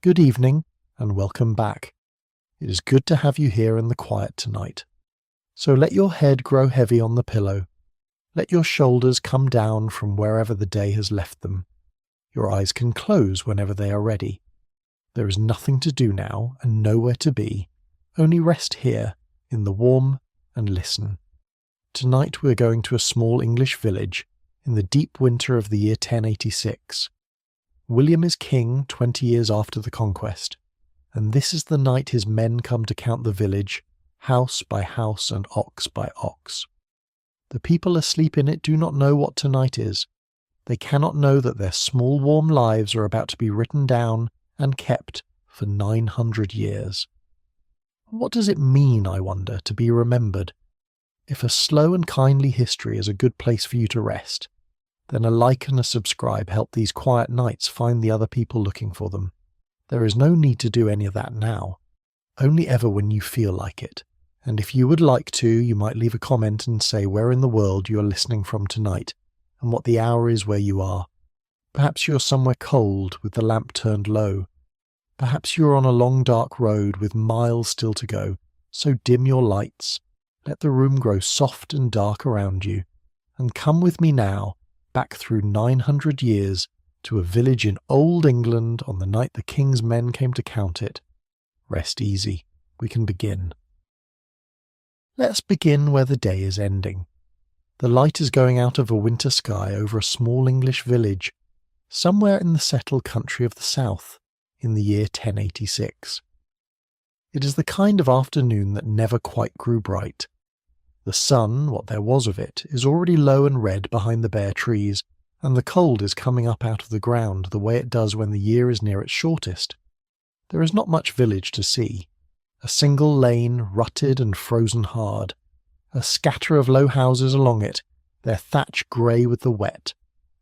Good evening, and welcome back. It is good to have you here in the quiet tonight. So let your head grow heavy on the pillow. Let your shoulders come down from wherever the day has left them. Your eyes can close whenever they are ready. There is nothing to do now and nowhere to be. Only rest here, in the warm, and listen. Tonight we are going to a small English village in the deep winter of the year 1086. William is king 20 years after the conquest, and this is the night his men come to count the village, house by house and ox by ox. The people asleep in it do not know what tonight is. They cannot know that their small warm lives are about to be written down and kept for 900 years. What does it mean, I wonder, to be remembered? If a slow and kindly history is a good place for you to rest, then a like and a subscribe help these quiet nights find the other people looking for them. There is no need to do any of that now, only ever when you feel like it. And if you would like to, you might leave a comment and say where in the world you are listening from tonight, and what the hour is where you are. Perhaps you are somewhere cold with the lamp turned low. Perhaps you are on a long dark road with miles still to go, so dim your lights, let the room grow soft and dark around you, and come with me now, back through 900 years, to a village in old England on the night the king's men came to count it. Rest easy, we can begin. Let's begin where the day is ending. The light is going out of a winter sky over a small English village, somewhere in the settled country of the south, in the year 1086. It is the kind of afternoon that never quite grew bright. The sun, what there was of it, is already low and red behind the bare trees, and the cold is coming up out of the ground the way it does when the year is near its shortest. There is not much village to see. A single lane, rutted and frozen hard. A scatter of low houses along it, their thatch grey with the wet.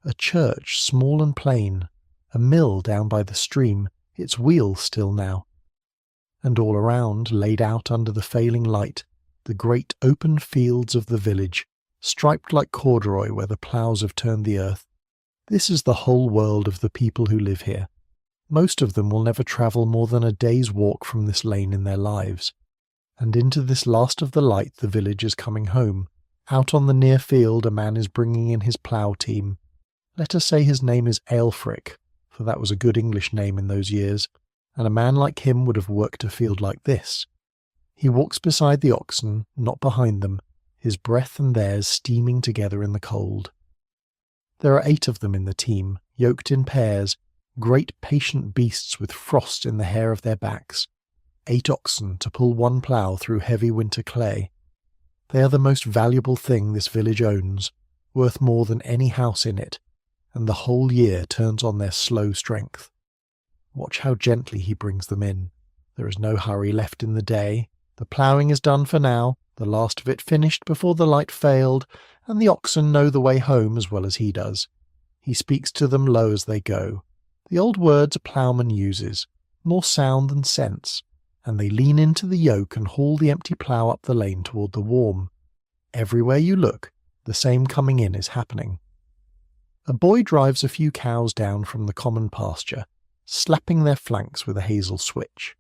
A church, small and plain. A mill down by the stream, its wheels still now. And all around, laid out under the failing light, the great open fields of the village, striped like corduroy where the ploughs have turned the earth. This is the whole world of the people who live here. Most of them will never travel more than a day's walk from this lane in their lives. And into this last of the light the village is coming home. Out on the near field a man is bringing in his plough team. Let us say his name is Aelfric, for that was a good English name in those years, and a man like him would have worked a field like this. He walks beside the oxen, not behind them, his breath and theirs steaming together in the cold. There are 8 of them in the team, yoked in pairs, great patient beasts with frost in the hair of their backs. 8 oxen to pull one plough through heavy winter clay. They are the most valuable thing this village owns, worth more than any house in it, and the whole year turns on their slow strength. Watch how gently he brings them in. There is no hurry left in the day. The ploughing is done for now, the last of it finished before the light failed, and the oxen know the way home as well as he does. He speaks to them low as they go. The old words a ploughman uses, more sound than sense, and they lean into the yoke and haul the empty plough up the lane toward the warm. Everywhere you look, the same coming in is happening. A boy drives a few cows down from the common pasture, slapping their flanks with a hazel switch.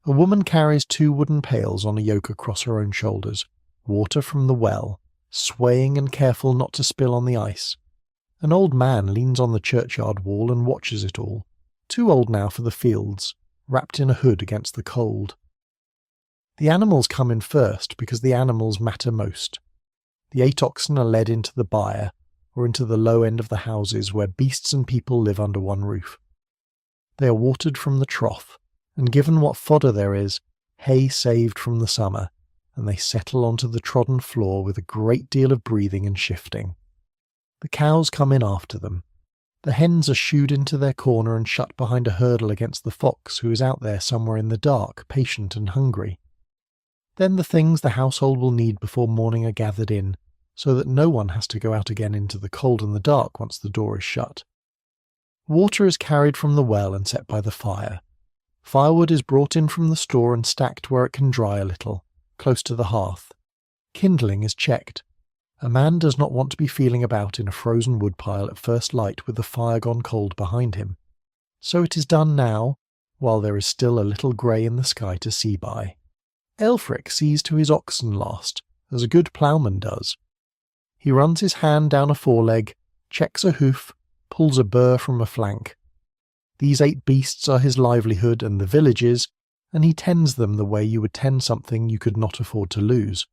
A woman carries 2 wooden pails on a yoke across her own shoulders, water from the well, swaying and careful not to spill on the ice. An old man leans on the churchyard wall and watches it all, too old now for the fields, wrapped in a hood against the cold. The animals come in first because the animals matter most. The 8 oxen are led into the byre, or into the low end of the houses where beasts and people live under one roof. They are watered from the trough, and given what fodder there is, hay saved from the summer, and they settle onto the trodden floor with a great deal of breathing and shifting. The cows come in after them. The hens are shooed into their corner and shut behind a hurdle against the fox who is out there somewhere in the dark, patient and hungry. Then the things the household will need before morning are gathered in, so that no one has to go out again into the cold and the dark once the door is shut. Water is carried from the well and set by the fire. Firewood is brought in from the store and stacked where it can dry a little, close to the hearth. Kindling is checked. A man does not want to be feeling about in a frozen woodpile at first light with the fire gone cold behind him. So it is done now, while there is still a little grey in the sky to see by. Ælfric sees to his oxen last, as a good ploughman does. He runs his hand down a foreleg, checks a hoof, pulls a burr from a flank. These 8 beasts are his livelihood and the village's, and he tends them the way you would tend something you could not afford to lose.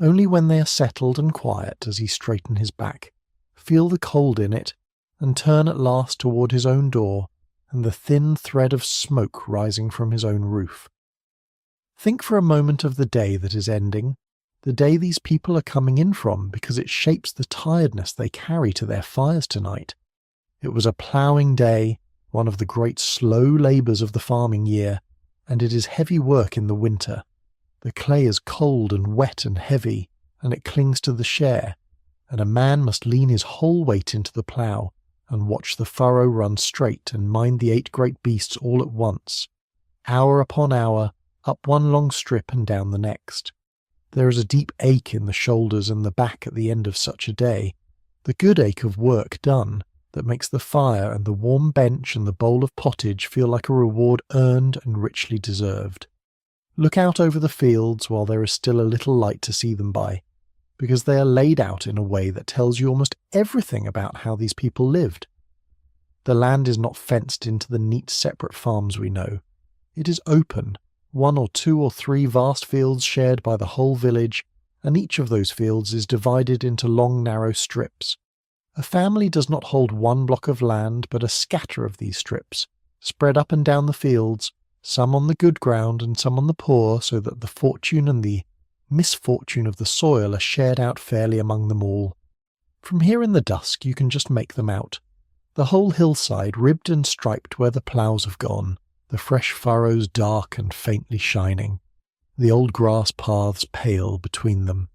Only when they are settled and quiet does he straighten his back, feel the cold in it, and turn at last toward his own door and the thin thread of smoke rising from his own roof. Think for a moment of the day that is ending, the day these people are coming in from, because it shapes the tiredness they carry to their fires tonight. It was a ploughing day, one of the great slow labours of the farming year, and it is heavy work in the winter. The clay is cold and wet and heavy, and it clings to the share, and a man must lean his whole weight into the plough, and watch the furrow run straight and mind the 8 great beasts all at once, hour upon hour, up one long strip and down the next. There is a deep ache in the shoulders and the back at the end of such a day, the good ache of work done, that makes the fire and the warm bench and the bowl of pottage feel like a reward earned and richly deserved. Look out over the fields while there is still a little light to see them by, because they are laid out in a way that tells you almost everything about how these people lived. The land is not fenced into the neat separate farms we know. It is open, 1 or 2 or 3 vast fields shared by the whole village, and each of those fields is divided into long narrow strips. A family does not hold 1 block of land, but a scatter of these strips, spread up and down the fields, some on the good ground and some on the poor, so that the fortune and the misfortune of the soil are shared out fairly among them all. From here in the dusk you can just make them out. The whole hillside ribbed and striped where the ploughs have gone, the fresh furrows dark and faintly shining, the old grass paths pale between them,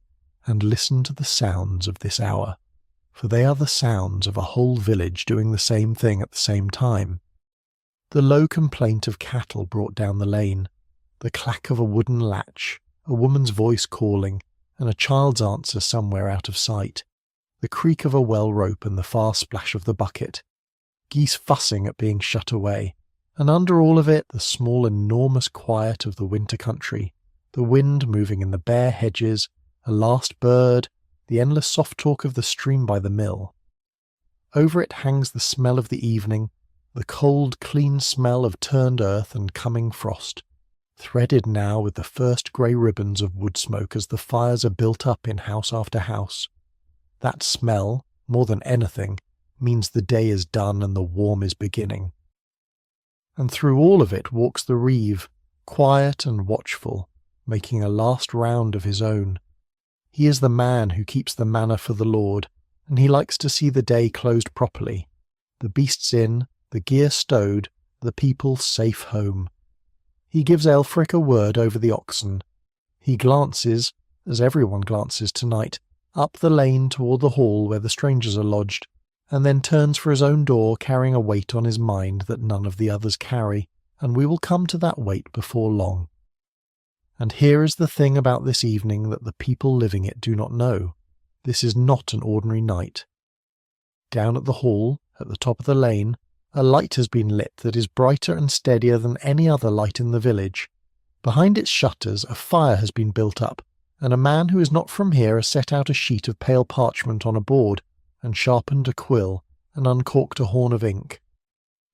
and listen to the sounds of this hour, for they are the sounds of a whole village doing the same thing at the same time. The low complaint of cattle brought down the lane, the clack of a wooden latch, a woman's voice calling, and a child's answer somewhere out of sight, the creak of a well rope and the far splash of the bucket, geese fussing at being shut away, and under all of it the small enormous quiet of the winter country, the wind moving in the bare hedges, a last bird, the endless soft talk of the stream by the mill. Over it hangs the smell of the evening, the cold, clean smell of turned earth and coming frost, threaded now with the first grey ribbons of wood smoke as the fires are built up in house after house. That smell, more than anything, means the day is done and the warm is beginning. And through all of it walks the reeve, quiet and watchful, making a last round of his own. He is the man who keeps the manor for the Lord, and he likes to see the day closed properly, the beasts in, the gear stowed, the people safe home. He gives Ælfric a word over the oxen. He glances, as everyone glances tonight, up the lane toward the hall where the strangers are lodged, and then turns for his own door carrying a weight on his mind that none of the others carry, and we will come to that weight before long. And here is the thing about this evening that the people living it do not know. This is not an ordinary night. Down at the hall, at the top of the lane, a light has been lit that is brighter and steadier than any other light in the village. Behind its shutters a fire has been built up, and a man who is not from here has set out a sheet of pale parchment on a board, and sharpened a quill, and uncorked a horn of ink.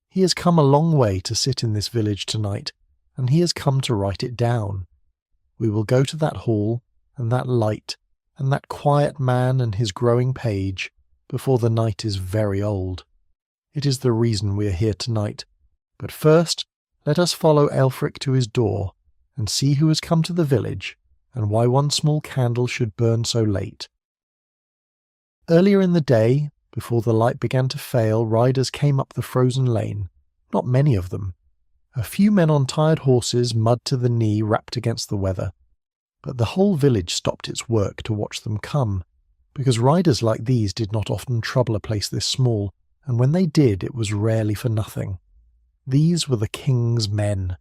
He has come a long way to sit in this village tonight, and he has come to write it down. We will go to that hall, and that light, and that quiet man and his growing page, before the night is very old. It is the reason we are here tonight. But first, let us follow Ælfric to his door, and see who has come to the village, and why one small candle should burn so late. Earlier in the day, before the light began to fail, riders came up the frozen lane, not many of them. A few men on tired horses, mud to the knee, rapped against the weather. But the whole village stopped its work to watch them come, because riders like these did not often trouble a place this small, and when they did it was rarely for nothing. These were the king's men.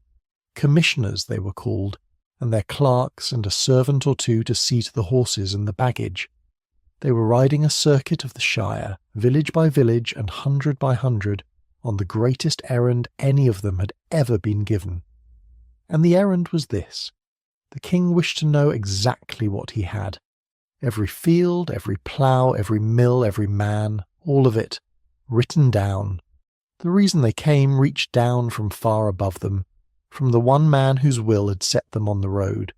Commissioners they were called, and their clerks and a servant or two to see to the horses and the baggage. They were riding a circuit of the shire, village by village and hundred by hundred, on the greatest errand any of them had ever been given. And the errand was this. The king wished to know exactly what he had. Every field, every plough, every mill, every man, all of it, written down. The reason they came reached down from far above them, from the one man whose will had set them on the road.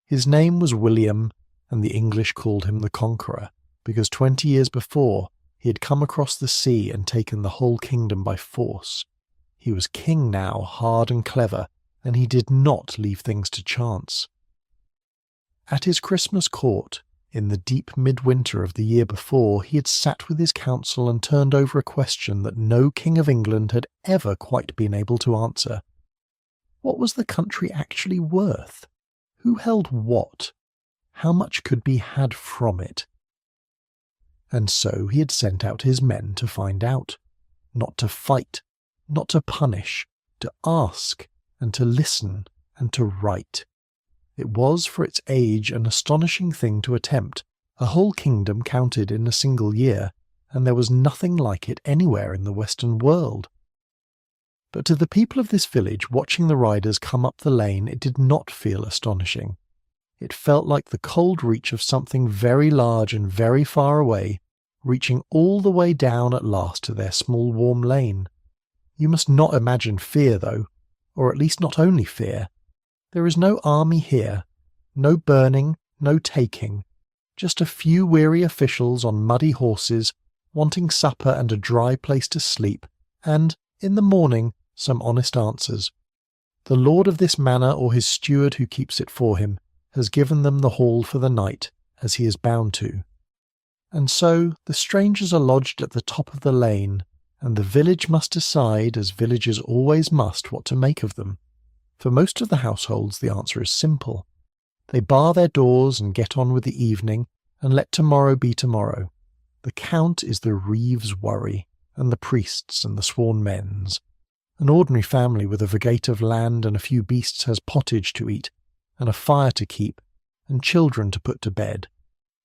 His name was William, and the English called him the Conqueror, because 20 years before he had come across the sea and taken the whole kingdom by force. He was king now, hard and clever, and he did not leave things to chance. At his Christmas court, in the deep midwinter of the year before, he had sat with his council and turned over a question that no king of England had ever quite been able to answer. What was the country actually worth? Who held what? How much could be had from it? And so he had sent out his men to find out, not to fight, not to punish, to ask, and to listen, and to write. It was, for its age, an astonishing thing to attempt. A whole kingdom counted in a single year, and there was nothing like it anywhere in the Western world. But to the people of this village, watching the riders come up the lane, it did not feel astonishing. It felt like the cold reach of something very large and very far away, reaching all the way down at last to their small warm lane. You must not imagine fear, though, or at least not only fear. There is no army here, no burning, no taking, just a few weary officials on muddy horses, wanting supper and a dry place to sleep, and, in the morning, some honest answers. The lord of this manor, or his steward who keeps it for him, has given them the hall for the night, as he is bound to. And so the strangers are lodged at the top of the lane, and the village must decide, as villages always must, what to make of them. For most of the households the answer is simple. They bar their doors and get on with the evening, and let tomorrow be tomorrow. The count is the reeve's worry, and the priest's and the sworn men's. An ordinary family with a virgate of land and a few beasts has pottage to eat, and a fire to keep, and children to put to bed.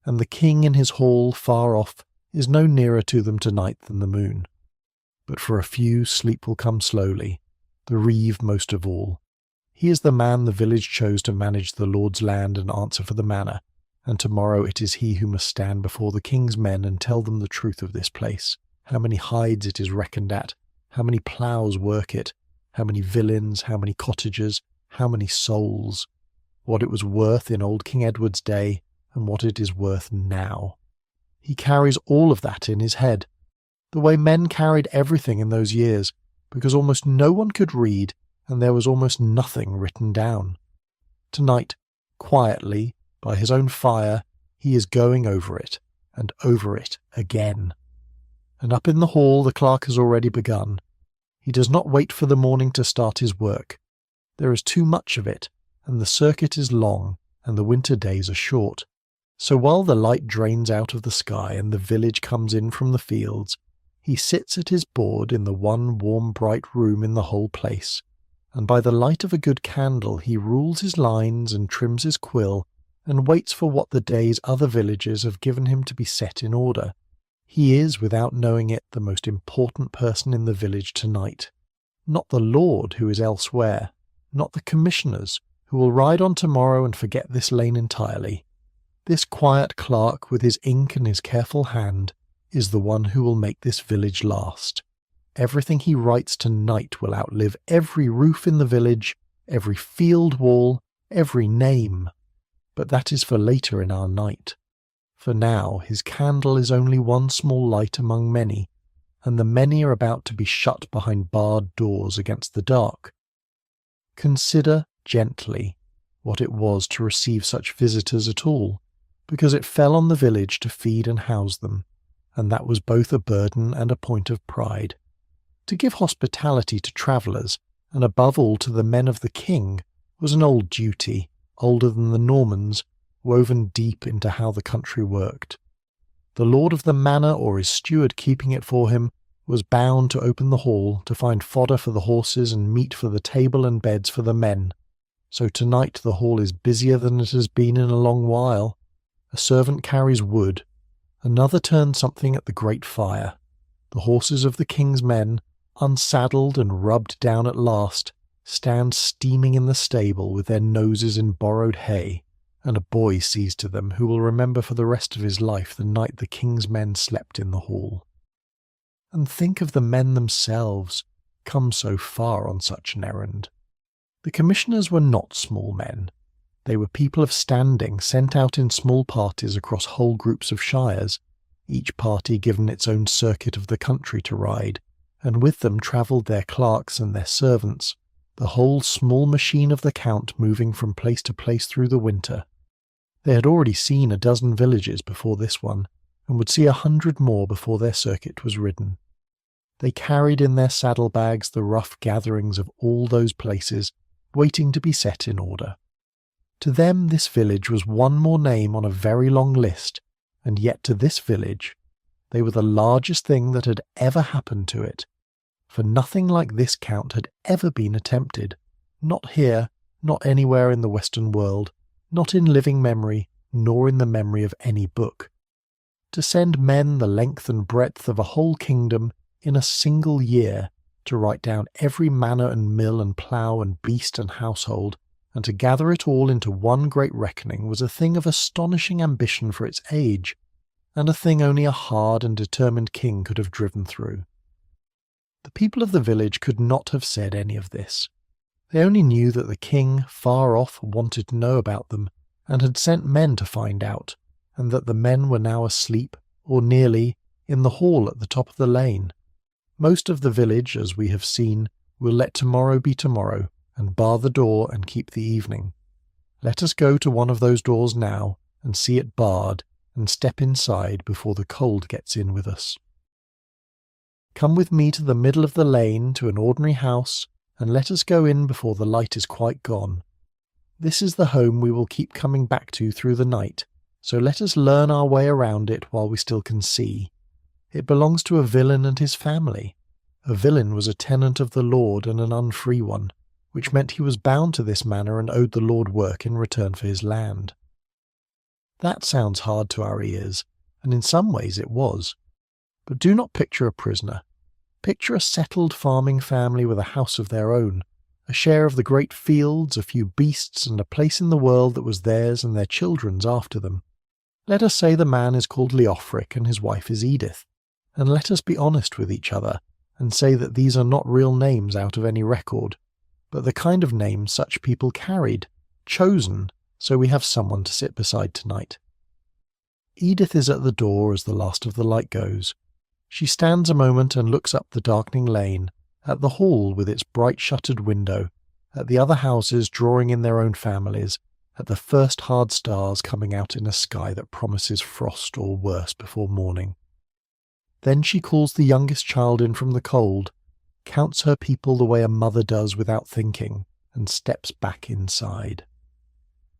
And the king in his hall far off is no nearer to them tonight than the moon. But for a few sleep will come slowly, the reeve most of all. He is the man the village chose to manage the lord's land and answer for the manor, and tomorrow it is he who must stand before the king's men and tell them the truth of this place, how many hides it is reckoned at, how many ploughs work it, how many villeins, how many cottages, how many souls, what it was worth in old King Edward's day, and what it is worth now. He carries all of that in his head, the way men carried everything in those years, because almost no one could read, and there was almost nothing written down. Tonight, quietly, by his own fire, he is going over it, and over it again. And up in the hall the clerk has already begun. He does not wait for the morning to start his work. There is too much of it, and the circuit is long, and the winter days are short. So while the light drains out of the sky and the village comes in from the fields, he sits at his board in the one warm bright room in the whole place, and by the light of a good candle he rules his lines and trims his quill, and waits for what the day's other villagers have given him to be set in order. He is, without knowing it, the most important person in the village tonight. Not the lord who is elsewhere, not the commissioners who will ride on tomorrow and forget this lane entirely. This quiet clerk with his ink and his careful hand is the one who will make this village last. Everything he writes tonight will outlive every roof in the village, every field wall, every name. But that is for later in our night. For now his candle is only one small light among many, and the many are about to be shut behind barred doors against the dark. Consider gently what it was to receive such visitors at all, because it fell on the village to feed and house them, and that was both a burden and a point of pride. To give hospitality to travellers, and above all to the men of the king, was an old duty, older than the Normans, woven deep into how the country worked. The lord of the manor, or his steward keeping it for him, was bound to open the hall to find fodder for the horses and meat for the table and beds for the men. So tonight the hall is busier than it has been in a long while. A servant carries wood, another turns something at the great fire. The horses of the king's men, unsaddled and rubbed down at last, stand steaming in the stable with their noses in borrowed hay, and a boy sees to them who will remember for the rest of his life the night the king's men slept in the hall. And think of the men themselves, come so far on such an errand. The commissioners were not small men. They were people of standing sent out in small parties across whole groups of shires, each party given its own circuit of the country to ride, and with them travelled their clerks and their servants, the whole small machine of the count moving from place to place through the winter. They had already seen a dozen villages before this one, and would see 100 more before their circuit was ridden. They carried in their saddlebags the rough gatherings of all those places, waiting to be set in order. To them this village was one more name on a very long list, and yet to this village they were the largest thing that had ever happened to it, for nothing like this count had ever been attempted, not here, not anywhere in the Western world, not in living memory, nor in the memory of any book. To send men the length and breadth of a whole kingdom in a single year, to write down every manor and mill and plough and beast and household, and to gather it all into one great reckoning was a thing of astonishing ambition for its age, and a thing only a hard and determined king could have driven through. The people of the village could not have said any of this. They only knew that the king, far off, wanted to know about them, and had sent men to find out, and that the men were now asleep, or nearly, in the hall at the top of the lane. Most of the village, as we have seen, will let tomorrow be tomorrow, and bar the door and keep the evening. Let us go to one of those doors now, and see it barred, and step inside before the cold gets in with us. Come with me to the middle of the lane to an ordinary house, and let us go in before the light is quite gone. This is the home we will keep coming back to through the night, so let us learn our way around it while we still can see. It belongs to a villain and his family. A villain was a tenant of the Lord and an unfree one, which meant he was bound to this manor and owed the Lord work in return for his land. That sounds hard to our ears, and in some ways it was. But do not picture a prisoner. Picture a settled farming family with a house of their own, a share of the great fields, a few beasts, and a place in the world that was theirs and their children's after them. Let us say the man is called Leofric and his wife is Edith, and let us be honest with each other and say that these are not real names out of any record, but the kind of names such people carried, chosen, so we have someone to sit beside tonight. Edith is at the door as the last of the light goes. She stands a moment and looks up the darkening lane, at the hall with its bright shuttered window, at the other houses drawing in their own families, at the first hard stars coming out in a sky that promises frost or worse before morning. Then she calls the youngest child in from the cold, counts her people the way a mother does without thinking, and steps back inside.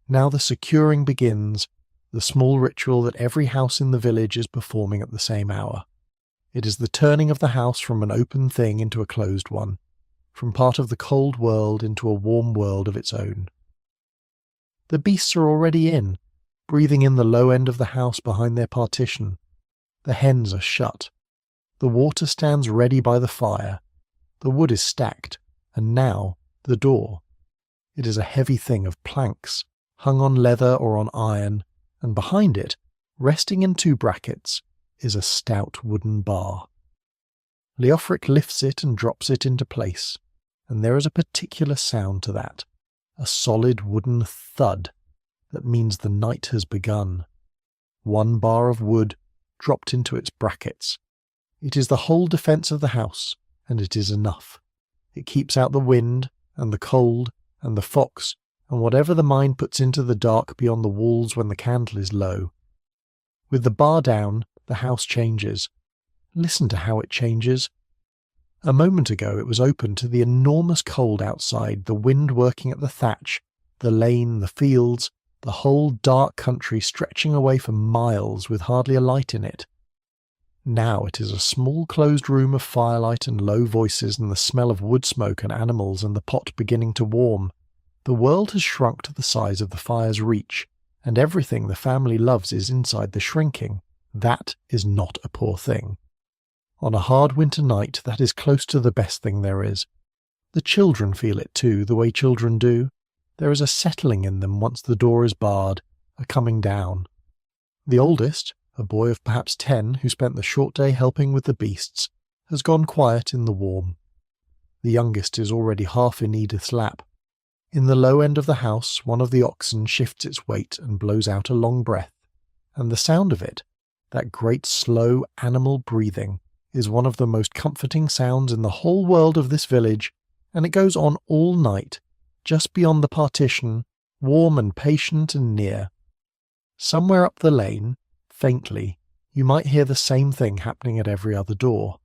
Now the securing begins, the small ritual that every house in the village is performing at the same hour. It is the turning of the house from an open thing into a closed one, from part of the cold world into a warm world of its own. The beasts are already in, breathing in the low end of the house behind their partition. The hens are shut. The water stands ready by the fire. The wood is stacked, and now the door. It is a heavy thing of planks, hung on leather or on iron, and behind it, resting in 2 brackets, is a stout wooden bar. Leofric lifts it and drops it into place, and there is a particular sound to that, a solid wooden thud that means the night has begun. 1 bar of wood dropped into its brackets. It is the whole defence of the house, and it is enough. It keeps out the wind, and the cold, and the fox, and whatever the mind puts into the dark beyond the walls when the candle is low. With the bar down, the house changes. Listen to how it changes. A moment ago it was open to the enormous cold outside, the wind working at the thatch, the lane, the fields, the whole dark country stretching away for miles with hardly a light in it. Now it is a small closed room of firelight and low voices and the smell of wood smoke and animals and the pot beginning to warm. The world has shrunk to the size of the fire's reach, and everything the family loves is inside the shrinking. That is not a poor thing. On a hard winter night, that is close to the best thing there is. The children feel it too, the way children do. There is a settling in them once the door is barred, a coming down. The oldest, a boy of perhaps 10 who spent the short day helping with the beasts, has gone quiet in the warm. The youngest is already half in Edith's lap. In the low end of the house, one of the oxen shifts its weight and blows out a long breath, and the sound of it, that great slow animal breathing, is one of the most comforting sounds in the whole world of this village, and it goes on all night, just beyond the partition, warm and patient and near. Somewhere up the lane, faintly, you might hear the same thing happening at every other door.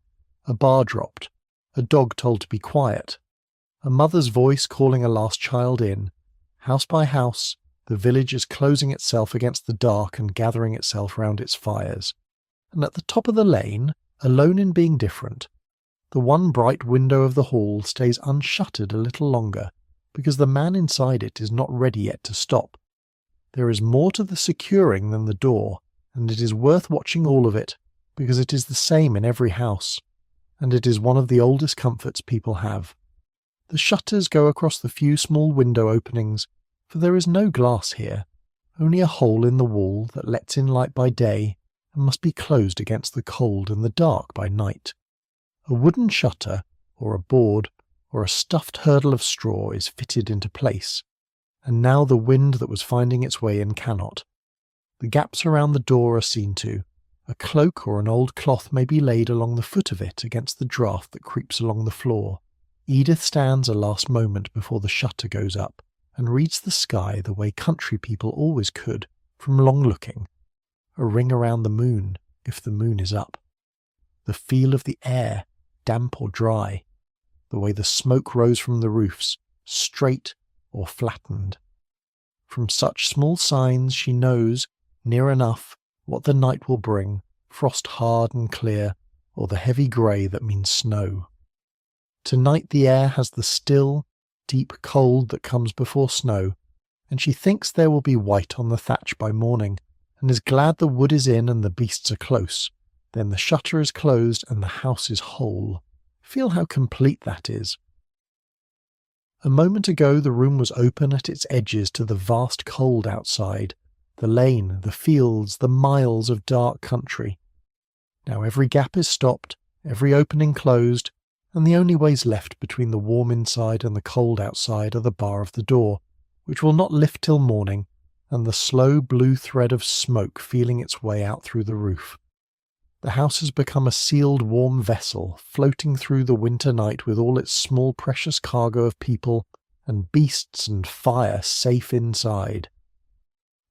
A bar dropped, a dog told to be quiet, a mother's voice calling a last child in. House by house, the village is closing itself against the dark and gathering itself round its fires. And at the top of the lane, alone in being different, the one bright window of the hall stays unshuttered a little longer, because the man inside it is not ready yet to stop. There is more to the securing than the door, and it is worth watching all of it, because it is the same in every house, and it is one of the oldest comforts people have. The shutters go across the few small window openings, for there is no glass here, only a hole in the wall that lets in light by day and must be closed against the cold and the dark by night. A wooden shutter, or a board, or a stuffed hurdle of straw is fitted into place, and now the wind that was finding its way in cannot. The gaps around the door are seen to. A cloak or an old cloth may be laid along the foot of it against the draught that creeps along the floor. Edith stands a last moment before the shutter goes up, and reads the sky the way country people always could, from long looking. A ring around the moon, if the moon is up. The feel of the air, damp or dry. The way the smoke rose from the roofs, straight or flattened. From such small signs she knows, near enough, what the night will bring, frost hard and clear, or the heavy grey that means snow. Tonight the air has the still, deep cold that comes before snow, and she thinks there will be white on the thatch by morning, and is glad the wood is in and the beasts are close. Then the shutter is closed and the house is whole. Feel how complete that is. A moment ago the room was open at its edges to the vast cold outside, the lane, the fields, the miles of dark country. Now every gap is stopped, every opening closed, and the only ways left between the warm inside and the cold outside are the bar of the door, which will not lift till morning, and the slow blue thread of smoke feeling its way out through the roof. The house has become a sealed warm vessel, floating through the winter night with all its small precious cargo of people and beasts and fire safe inside.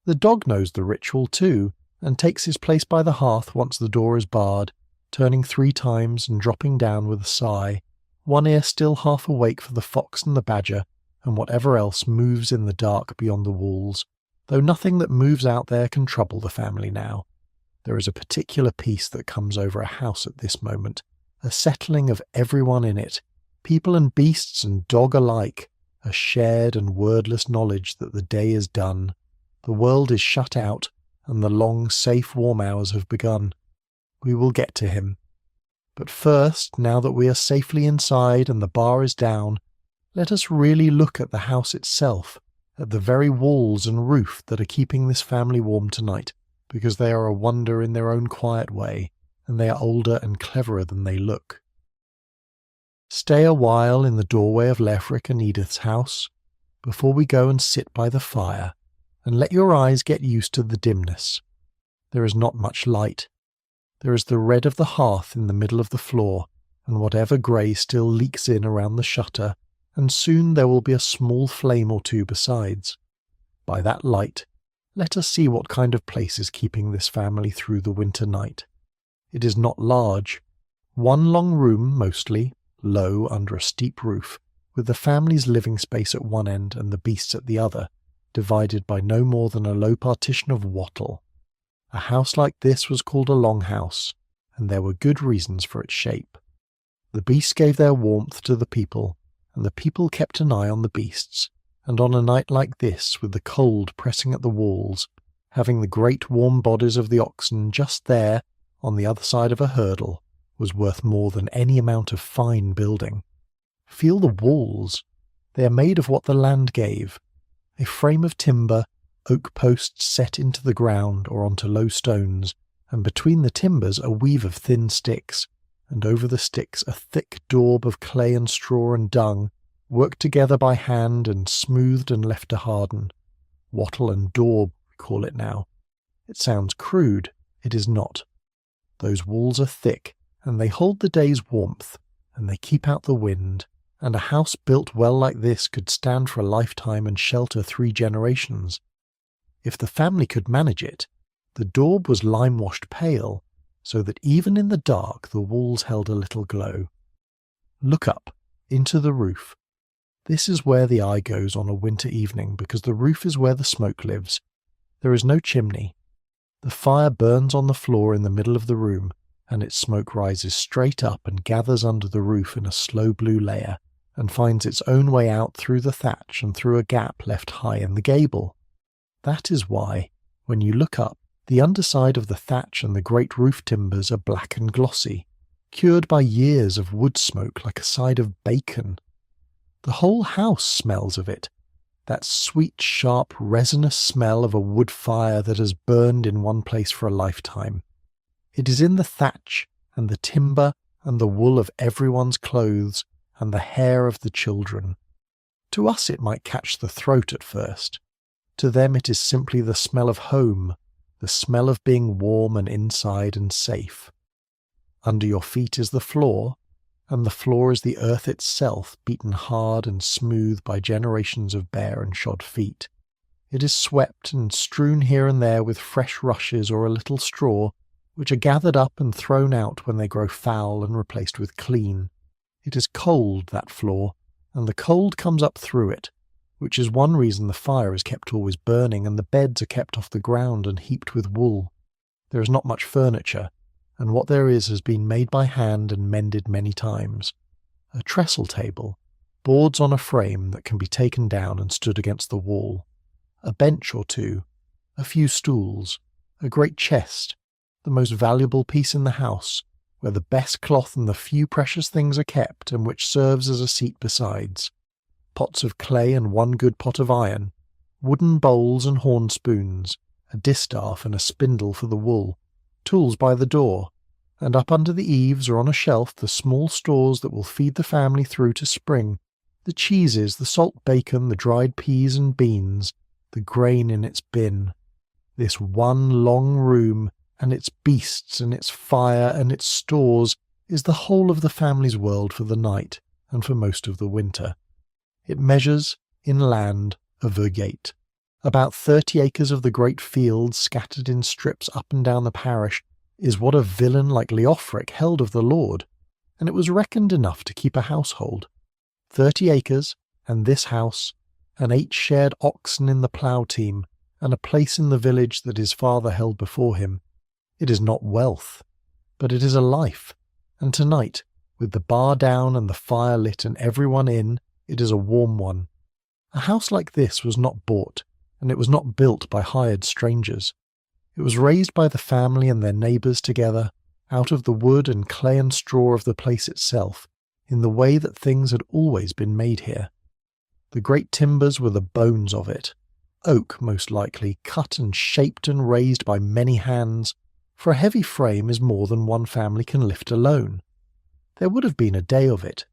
The dog knows the ritual too, and takes his place by the hearth once the door is barred, turning 3 times and dropping down with a sigh, one ear still half awake for the fox and the badger and whatever else moves in the dark beyond the walls, though nothing that moves out there can trouble the family now. There is a particular peace that comes over a house at this moment, a settling of everyone in it, people and beasts and dog alike, a shared and wordless knowledge that the day is done, the world is shut out, and the long, safe, warm hours have begun. We will get to him. But first, now that we are safely inside and the bar is down, let us really look at the house itself, at the very walls and roof that are keeping this family warm tonight, because they are a wonder in their own quiet way, and they are older and cleverer than they look. Stay a while in the doorway of Leofric and Edith's house, before we go and sit by the fire, and let your eyes get used to the dimness. There is not much light. There is the red of the hearth in the middle of the floor, and whatever grey still leaks in around the shutter, and soon there will be a small flame or two besides. By that light, let us see what kind of place is keeping this family through the winter night. It is not large. One long room, mostly, low under a steep roof, with the family's living space at one end and the beasts at the other, divided by no more than a low partition of wattle. A house like this was called a longhouse, and there were good reasons for its shape. The beasts gave their warmth to the people, and the people kept an eye on the beasts, and on a night like this, with the cold pressing at the walls, having the great warm bodies of the oxen just there, on the other side of a hurdle, was worth more than any amount of fine building. Feel the walls. They are made of what the land gave. A frame of timber, oak posts set into the ground or onto low stones, and between the timbers a weave of thin sticks, and over the sticks a thick daub of clay and straw and dung, worked together by hand and smoothed and left to harden. Wattle and daub, we call it now. It sounds crude. It is not. Those walls are thick, and they hold the day's warmth, and they keep out the wind, and a house built well like this could stand for a lifetime and shelter 3 generations. If the family could manage it, the daub was lime-washed pale, so that even in the dark the walls held a little glow. Look up, into the roof. This is where the eye goes on a winter evening, because the roof is where the smoke lives. There is no chimney. The fire burns on the floor in the middle of the room, and its smoke rises straight up and gathers under the roof in a slow blue layer, and finds its own way out through the thatch and through a gap left high in the gable. That is why, when you look up, the underside of the thatch and the great roof timbers are black and glossy, cured by years of wood smoke like a side of bacon. The whole house smells of it, that sweet, sharp, resinous smell of a wood fire that has burned in one place for a lifetime. It is in the thatch and the timber and the wool of everyone's clothes and the hair of the children. To us it might catch the throat at first. To them it is simply the smell of home, the smell of being warm and inside and safe. Under your feet is the floor, and the floor is the earth itself, beaten hard and smooth by generations of bare and shod feet. It is swept and strewn here and there with fresh rushes or a little straw, which are gathered up and thrown out when they grow foul and replaced with clean. It is cold, that floor, and the cold comes up through it, which is one reason the fire is kept always burning and the beds are kept off the ground and heaped with wool. There is not much furniture, and what there is has been made by hand and mended many times. A trestle table, boards on a frame that can be taken down and stood against the wall, a bench or two, a few stools, a great chest, the most valuable piece in the house, where the best cloth and the few precious things are kept, and which serves as a seat besides. Pots of clay and one good pot of iron, wooden bowls and horn spoons, a distaff and a spindle for the wool, tools by the door, and up under the eaves or on a shelf the small stores that will feed the family through to spring, the cheeses, the salt bacon, the dried peas and beans, the grain in its bin. This one long room, and its beasts and its fire and its stores, is the whole of the family's world for the night and for most of the winter. It measures, in land, a vergate. About 30 acres of the great fields scattered in strips up and down the parish is what a villain like Leofric held of the Lord, and it was reckoned enough to keep a household. 30 acres, and this house, and 8 shared oxen in the plough team, and a place in the village that his father held before him. It is not wealth, but it is a life, and tonight, with the bar down and the fire lit and everyone in, it is a warm one. A house like this was not bought, and it was not built by hired strangers. It was raised by the family and their neighbours together, out of the wood and clay and straw of the place itself, in the way that things had always been made here. The great timbers were the bones of it, oak most likely, cut and shaped and raised by many hands, for a heavy frame is more than one family can lift alone. There would have been a day of it,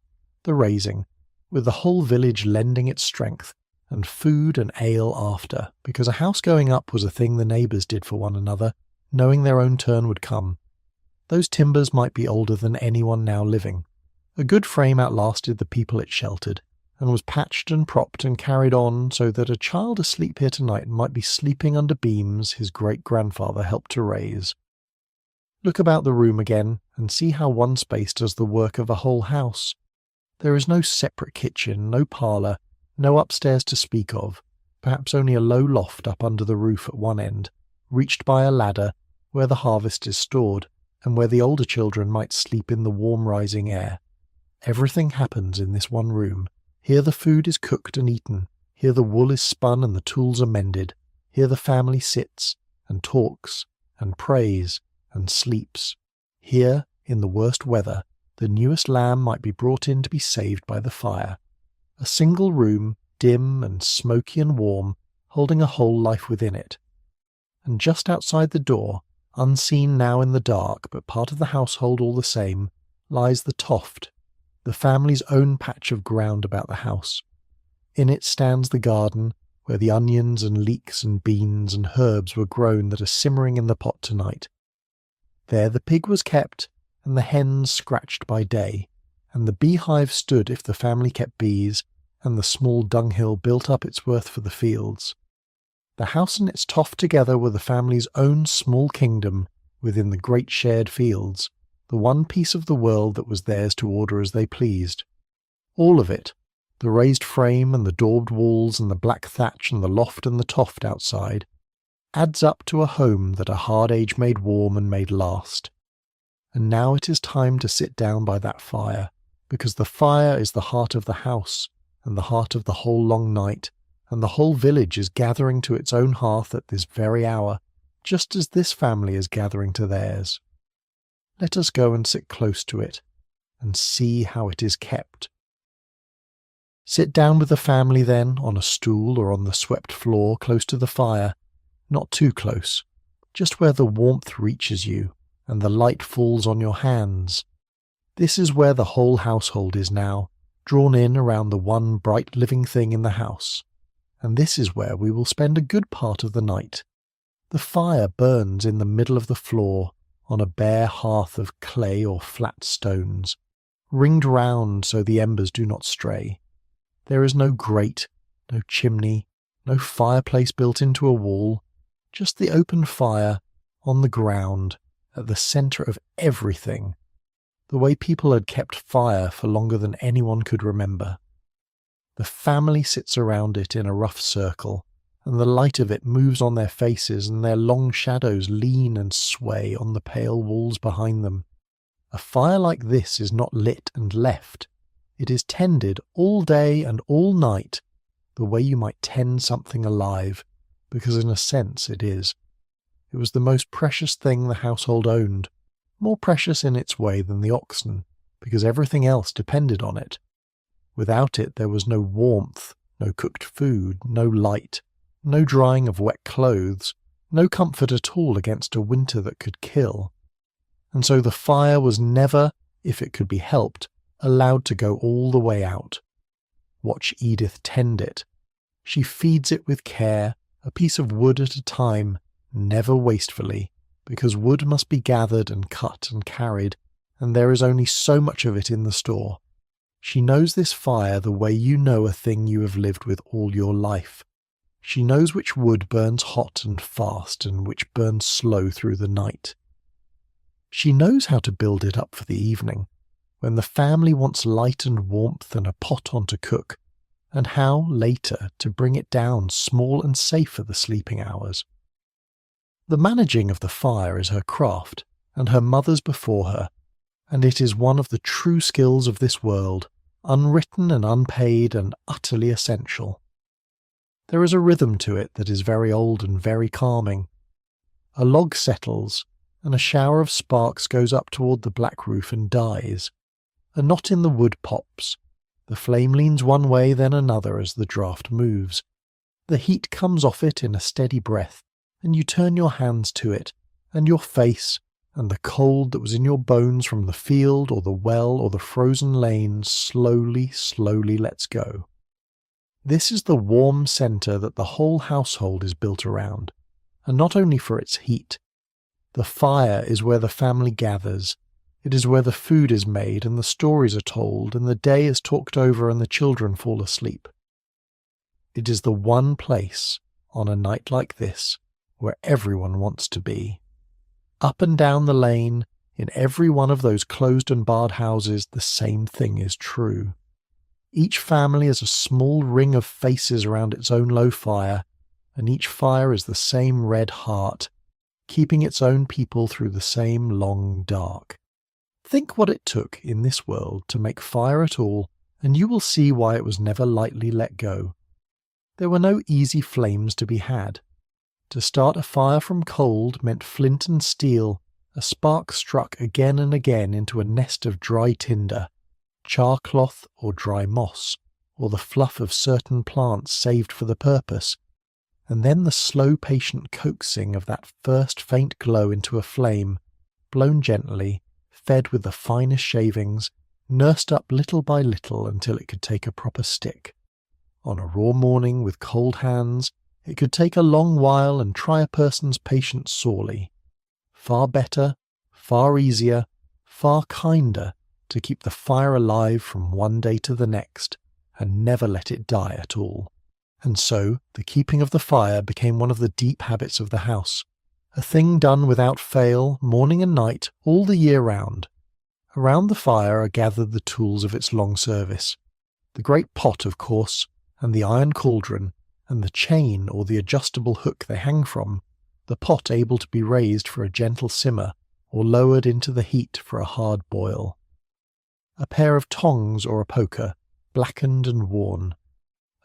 the raising, with the whole village lending its strength, and food and ale after, because a house going up was a thing the neighbours did for one another, knowing their own turn would come. Those timbers might be older than anyone now living. A good frame outlasted the people it sheltered, and was patched and propped and carried on so that a child asleep here tonight might be sleeping under beams his great-grandfather helped to raise. Look about the room again, and see how one space does the work of a whole house. There is no separate kitchen, no parlour, no upstairs to speak of, perhaps only a low loft up under the roof at one end, reached by a ladder, where the harvest is stored, and where the older children might sleep in the warm rising air. Everything happens in this one room. Here the food is cooked and eaten, here the wool is spun and the tools are mended, here the family sits, and talks, and prays, and sleeps. Here, in the worst weather, the newest lamb might be brought in to be saved by the fire. A single room, dim and smoky and warm, holding a whole life within it. And just outside the door, unseen now in the dark, but part of the household all the same, lies the toft, the family's own patch of ground about the house. In it stands the garden, where the onions and leeks and beans and herbs were grown that are simmering in the pot tonight. There the pig was kept, and the hens scratched by day, and the beehive stood if the family kept bees, and the small dunghill built up its worth for the fields. The house and its toft together were the family's own small kingdom within the great shared fields, the one piece of the world that was theirs to order as they pleased. All of it, the raised frame and the daubed walls and the black thatch and the loft and the toft outside, adds up to a home that a hard age made warm and made last. And now it is time to sit down by that fire, because the fire is the heart of the house, and the heart of the whole long night, and the whole village is gathering to its own hearth at this very hour, just as this family is gathering to theirs. Let us go and sit close to it, and see how it is kept. Sit down with the family then, on a stool or on the swept floor close to the fire, not too close, just where the warmth reaches you, and the light falls on your hands. This is where the whole household is now, drawn in around the one bright living thing in the house, and this is where we will spend a good part of the night. The fire burns in the middle of the floor, on a bare hearth of clay or flat stones, ringed round so the embers do not stray. There is no grate, no chimney, no fireplace built into a wall, just the open fire, on the ground, at the centre of everything, the way people had kept fire for longer than anyone could remember. The family sits around it in a rough circle, and the light of it moves on their faces, and their long shadows lean and sway on the pale walls behind them. A fire like this is not lit and left. It is tended all day and all night, the way you might tend something alive, because in a sense it is. It was the most precious thing the household owned, more precious in its way than the oxen, because everything else depended on it. Without it there was no warmth, no cooked food, no light, no drying of wet clothes, no comfort at all against a winter that could kill. And so the fire was never, if it could be helped, allowed to go all the way out. Watch Edith tend it. She feeds it with care, a piece of wood at a time, never wastefully, because wood must be gathered and cut and carried, and there is only so much of it in the store. She knows this fire the way you know a thing you have lived with all your life. She knows which wood burns hot and fast and which burns slow through the night. She knows how to build it up for the evening, when the family wants light and warmth and a pot on to cook, and how, later, to bring it down small and safe for the sleeping hours. The managing of the fire is her craft, and her mother's before her, and it is one of the true skills of this world, unwritten and unpaid and utterly essential. There is a rhythm to it that is very old and very calming. A log settles, and a shower of sparks goes up toward the black roof and dies. A knot in the wood pops. The flame leans one way then another as the draught moves. The heat comes off it in a steady breath, and you turn your hands to it, and your face, and the cold that was in your bones from the field or the well or the frozen lane slowly, slowly lets go. This is the warm centre that the whole household is built around, and not only for its heat. The fire is where the family gathers. It is where the food is made and the stories are told and the day is talked over and the children fall asleep. It is the one place, on a night like this, where everyone wants to be. Up and down the lane, in every one of those closed and barred houses, the same thing is true. Each family is a small ring of faces around its own low fire, and each fire is the same red heart, keeping its own people through the same long dark. Think what it took in this world to make fire at all, and you will see why it was never lightly let go. There were no easy flames to be had. To start a fire from cold meant flint and steel, A spark struck again and again into a nest of dry tinder, char cloth or dry moss, or the fluff of certain plants saved for the purpose, and then the slow patient coaxing of that first faint glow into a flame, blown gently, fed with the finest shavings, nursed up little by little until it could take a proper stick. On a raw morning with cold hands, it could take a long while and try a person's patience sorely. Far better, far easier, far kinder to keep the fire alive from one day to the next, and never let it die at all. And so the keeping of the fire became one of the deep habits of the house, a thing done without fail, morning and night, all the year round. Around the fire are gathered the tools of its long service. The great pot, of course, and the iron cauldron, and the chain or the adjustable hook they hang from, the pot able to be raised for a gentle simmer, or lowered into the heat for a hard boil. A pair of tongs or a poker, blackened and worn.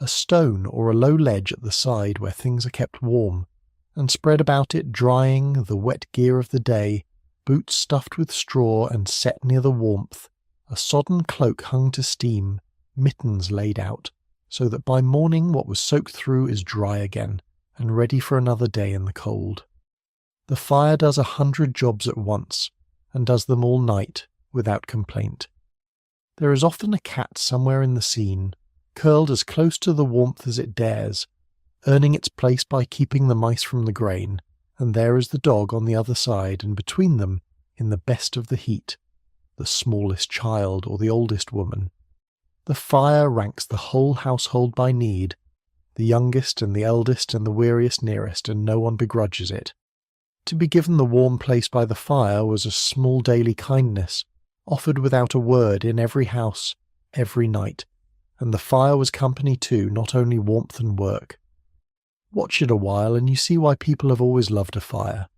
A stone or a low ledge at the side where things are kept warm, and spread about it drying the wet gear of the day, boots stuffed with straw and set near the warmth, a sodden cloak hung to steam, mittens laid out, so that by morning what was soaked through is dry again, and ready for another day in the cold. The fire does 100 jobs at once, and does them all night, without complaint. There is often a cat somewhere in the scene, curled as close to the warmth as it dares, earning its place by keeping the mice from the grain, and there is the dog on the other side, and between them, in the best of the heat, the smallest child or the oldest woman. The fire ranks the whole household by need, the youngest and the eldest and the weariest nearest, and no one begrudges it. To be given the warm place by the fire was a small daily kindness, offered without a word in every house, every night, and the fire was company too, not only warmth and work. Watch it a while and you see why people have always loved a fire.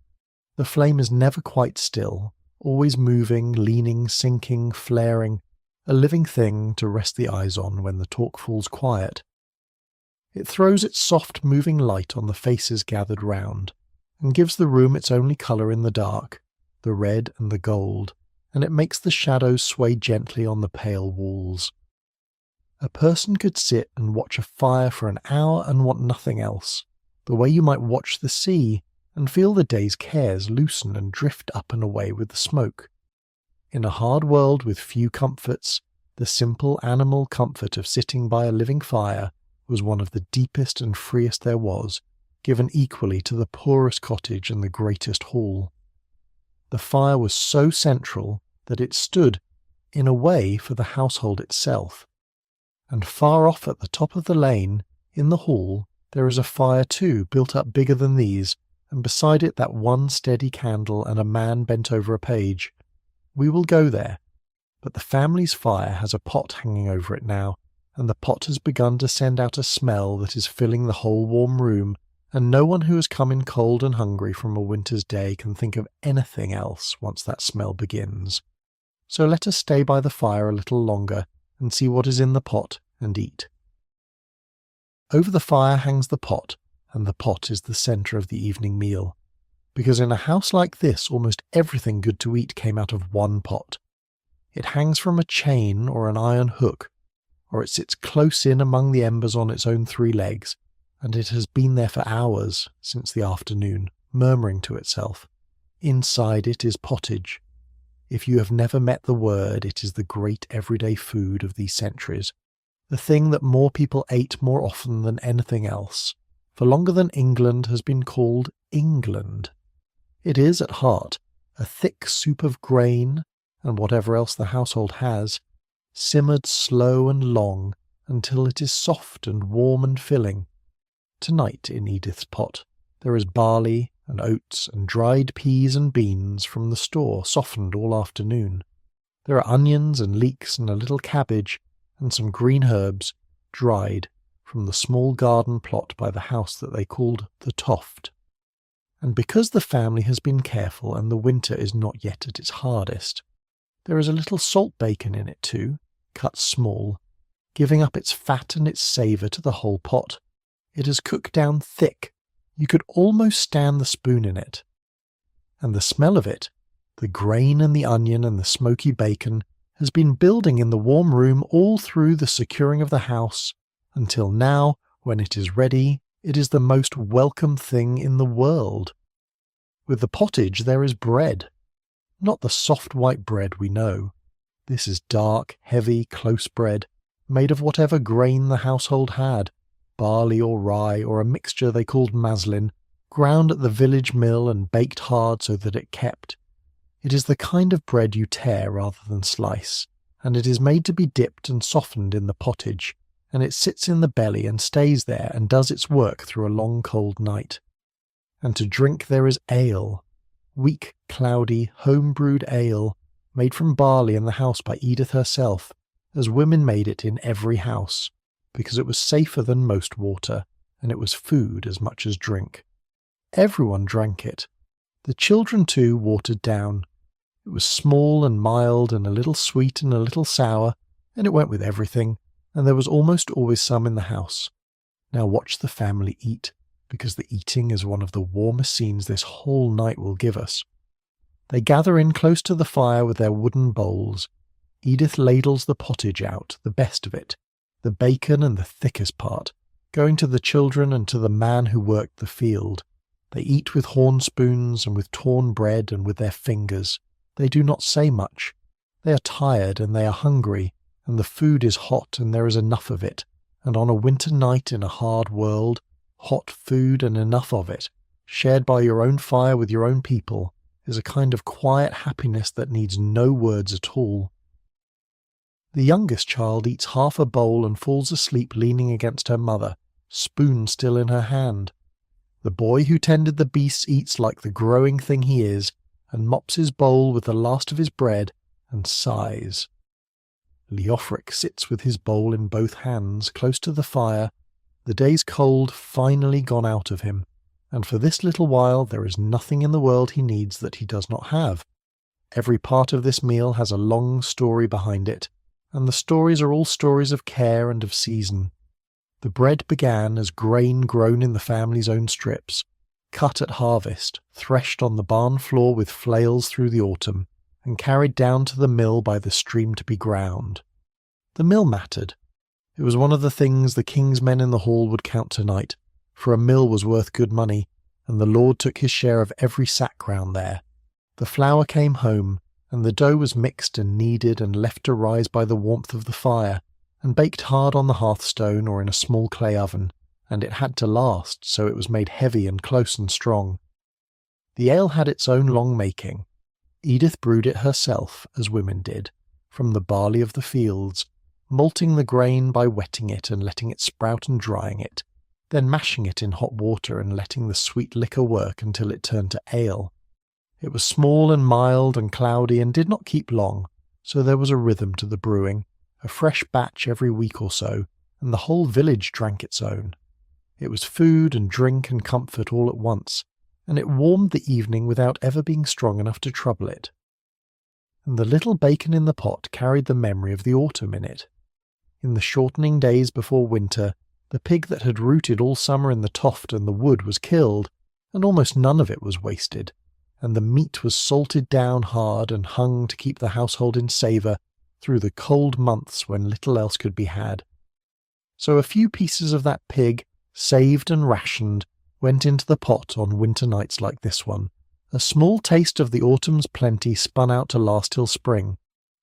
The flame is never quite still, always moving, leaning, sinking, flaring, a living thing to rest the eyes on when the talk falls quiet. It throws its soft moving light on the faces gathered round, and gives the room its only colour in the dark, the red and the gold, and it makes the shadows sway gently on the pale walls. A person could sit and watch a fire for an hour and want nothing else, the way you might watch the sea and feel the day's cares loosen and drift up and away with the smoke. In a hard world with few comforts, the simple animal comfort of sitting by a living fire was one of the deepest and freest there was, given equally to the poorest cottage and the greatest hall. The fire was so central that it stood, in a way, for the household itself. And far off at the top of the lane, in the hall, there is a fire too, built up bigger than these, and beside it that one steady candle and a man bent over a page. We will go there, but the family's fire has a pot hanging over it now, and the pot has begun to send out a smell that is filling the whole warm room, and no one who has come in cold and hungry from a winter's day can think of anything else once that smell begins. So let us stay by the fire a little longer, and see what is in the pot, and eat. Over the fire hangs the pot, and the pot is the centre of the evening meal, because in a house like this almost everything good to eat came out of one pot. It hangs from a chain or an iron hook, or it sits close in among the embers on its own 3 legs, and it has been there for hours since the afternoon, murmuring to itself. Inside it is pottage. If you have never met the word, it is the great everyday food of these centuries, the thing that more people ate more often than anything else, for longer than England has been called England. It is, at heart, a thick soup of grain, and whatever else the household has, simmered slow and long until it is soft and warm and filling. Tonight in Edith's pot there is barley and oats and dried peas and beans from the store, softened all afternoon. There are onions and leeks and a little cabbage and some green herbs, dried, from the small garden plot by the house that they called the Toft. And because the family has been careful and the winter is not yet at its hardest, there is a little salt bacon in it too, cut small, giving up its fat and its savour to the whole pot. It is cooked down thick. You could almost stand the spoon in it. And the smell of it, The grain and the onion and the smoky bacon has been building in the warm room all through the securing of the house, until now, when it is ready, it is the most welcome thing in the world. With the pottage there is bread. Not the soft white bread we know. This is dark, heavy, close bread, made of whatever grain the household had, barley or rye or a mixture they called maslin, ground at the village mill and baked hard so that it kept. It is the kind of bread you tear rather than slice, and it is made to be dipped and softened in the pottage, and it sits in the belly and stays there and does its work through a long cold night. And to drink there is ale, weak, cloudy, home-brewed ale, made from barley in the house by Edith herself, as women made it in every house, because it was safer than most water, and it was food as much as drink. Everyone drank it. The children too watered down. It was small and mild and a little sweet and a little sour, and it went with everything, and there was almost always some in the house. Now watch the family eat, because the eating is one of the warmest scenes this whole night will give us. They gather in close to the fire with their wooden bowls. Edith ladles the pottage out, the best of it, the bacon and the thickest part, going to the children and to the man who worked the field. They eat with horn spoons and with torn bread and with their fingers. They do not say much. They are tired and they are hungry, and the food is hot and there is enough of it, and on a winter night in a hard world, hot food and enough of it, shared by your own fire with your own people, is a kind of quiet happiness that needs no words at all. The youngest child eats half a bowl and falls asleep leaning against her mother, spoon still in her hand. The boy who tended the beasts eats like the growing thing he is, and mops his bowl with the last of his bread, and sighs. Leofric sits with his bowl in both hands, close to the fire, the day's cold finally gone out of him, and for this little while there is nothing in the world he needs that he does not have. Every part of this meal has a long story behind it, and the stories are all stories of care and of season. The bread began as grain grown in the family's own strips, cut at harvest, threshed on the barn floor with flails through the autumn, and carried down to the mill by the stream to be ground. The mill mattered. It was one of the things the king's men in the hall would count tonight, for a mill was worth good money, and the lord took his share of every sack ground there. The flour came home, and the dough was mixed and kneaded and left to rise by the warmth of the fire, and baked hard on the hearthstone or in a small clay oven, and it had to last, so it was made heavy and close and strong. The ale had its own long making. Edith brewed it herself, as women did, from the barley of the fields, malting the grain by wetting it and letting it sprout and drying it, then mashing it in hot water and letting the sweet liquor work until it turned to ale. It was small and mild and cloudy and did not keep long, so there was a rhythm to the brewing, a fresh batch every week or so, and the whole village drank its own. It was food and drink and comfort all at once, and it warmed the evening without ever being strong enough to trouble it. And the little bacon in the pot carried the memory of the autumn in it. In the shortening days before winter, the pig that had rooted all summer in the toft and the wood was killed, and almost none of it was wasted, and the meat was salted down hard and hung to keep the household in savour through the cold months when little else could be had. So a few pieces of that pig, saved and rationed, went into the pot on winter nights like this one. A small taste of the autumn's plenty spun out to last till spring.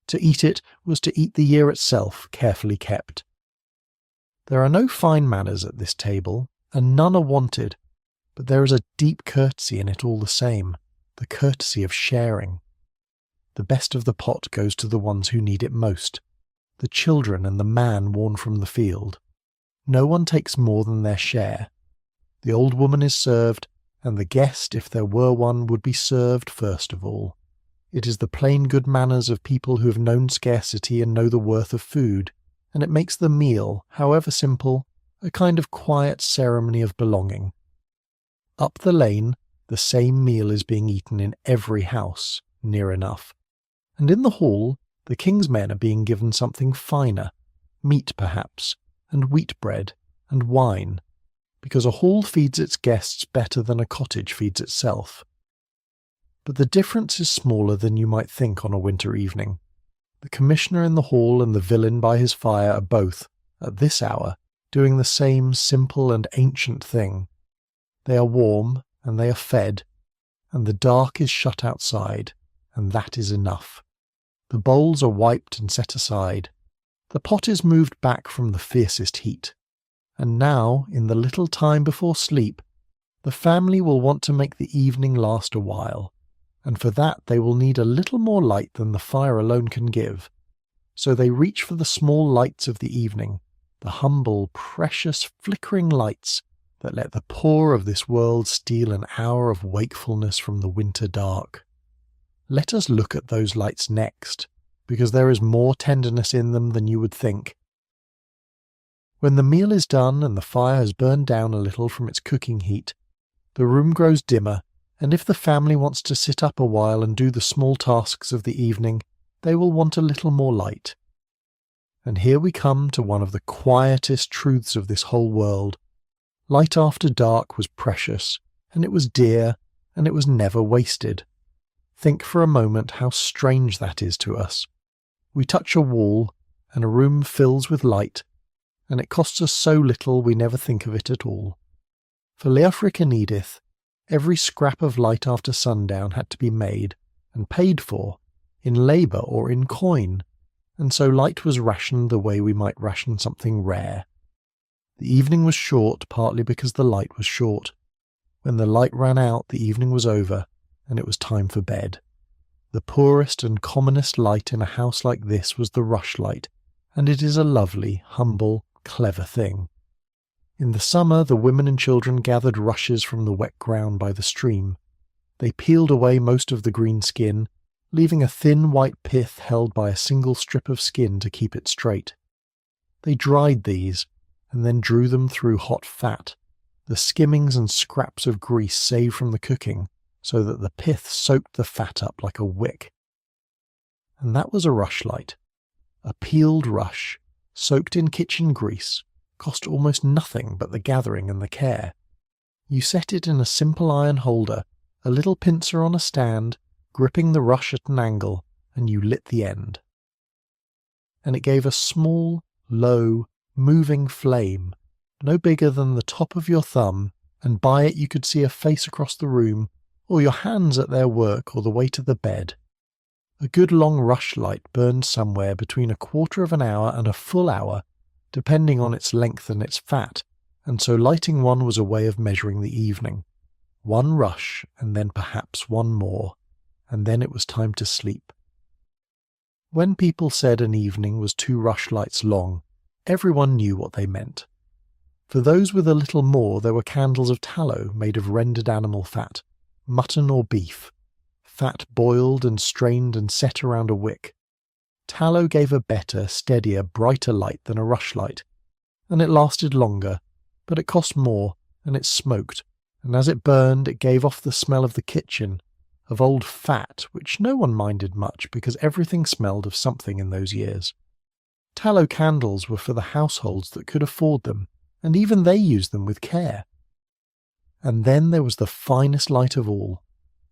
To eat it was to eat the year itself, carefully kept. There are no fine manners at this table, and none are wanted, but there is a deep courtesy in it all the same, the courtesy of sharing. The best of the pot goes to the ones who need it most, the children and the man worn from the field. No one takes more than their share. The old woman is served, and the guest, if there were one, would be served first of all. It is the plain good manners of people who have known scarcity and know the worth of food, and it makes the meal, however simple, a kind of quiet ceremony of belonging. Up the lane, the same meal is being eaten in every house, near enough. And in the hall, the king's men are being given something finer, meat perhaps, and wheat bread, and wine, because a hall feeds its guests better than a cottage feeds itself. But the difference is smaller than you might think on a winter evening. The commissioner in the hall and the villain by his fire are both, at this hour, doing the same simple and ancient thing. They are warm, and they are fed, and the dark is shut outside, and that is enough. The bowls are wiped and set aside. The pot is moved back from the fiercest heat. And now, in the little time before sleep, the family will want to make the evening last a while, and for that they will need a little more light than the fire alone can give. So they reach for the small lights of the evening, the humble, precious, flickering lights that let the poor of this world steal an hour of wakefulness from the winter dark. Let us look at those lights next, because there is more tenderness in them than you would think. When the meal is done and the fire has burned down a little from its cooking heat, the room grows dimmer, and if the family wants to sit up a while and do the small tasks of the evening, they will want a little more light. And here we come to one of the quietest truths of this whole world. Light after dark was precious, and it was dear, and it was never wasted. Think for a moment how strange that is to us. We touch a wall, and a room fills with light, and it costs us so little we never think of it at all. For Leofric and Edith, every scrap of light after sundown had to be made and paid for, in labour or in coin, and so light was rationed the way we might ration something rare. The evening was short partly because the light was short. When the light ran out, the evening was over, and it was time for bed. The poorest and commonest light in a house like this was the rushlight, and it is a lovely, humble, clever thing. In the summer, the women and children gathered rushes from the wet ground by the stream. They peeled away most of the green skin, leaving a thin white pith held by a single strip of skin to keep it straight. They dried these, and then drew them through hot fat, the skimmings and scraps of grease saved from the cooking, so that the pith soaked the fat up like a wick. And that was a rushlight. A peeled rush, soaked in kitchen grease, cost almost nothing but the gathering and the care. You set it in a simple iron holder, a little pincer on a stand, gripping the rush at an angle, and you lit the end. And it gave a small, low, moving flame, no bigger than the top of your thumb, and by it you could see a face across the room, or your hands at their work, or the way to the bed. A good long rushlight burned somewhere between a quarter of an hour and a full hour, depending on its length and its fat, and so lighting one was a way of measuring the evening. One rush, and then perhaps one more, and then it was time to sleep. When people said an evening was 2 rushlights long, everyone knew what they meant. For those with a little more, there were candles of tallow made of rendered animal fat, mutton or beef, fat boiled and strained and set around a wick. Tallow gave a better, steadier, brighter light than a rushlight, and it lasted longer, but it cost more, and it smoked, and as it burned it gave off the smell of the kitchen, of old fat, which no one minded much because everything smelled of something in those years. Tallow candles were for the households that could afford them, and even they used them with care. And then there was the finest light of all,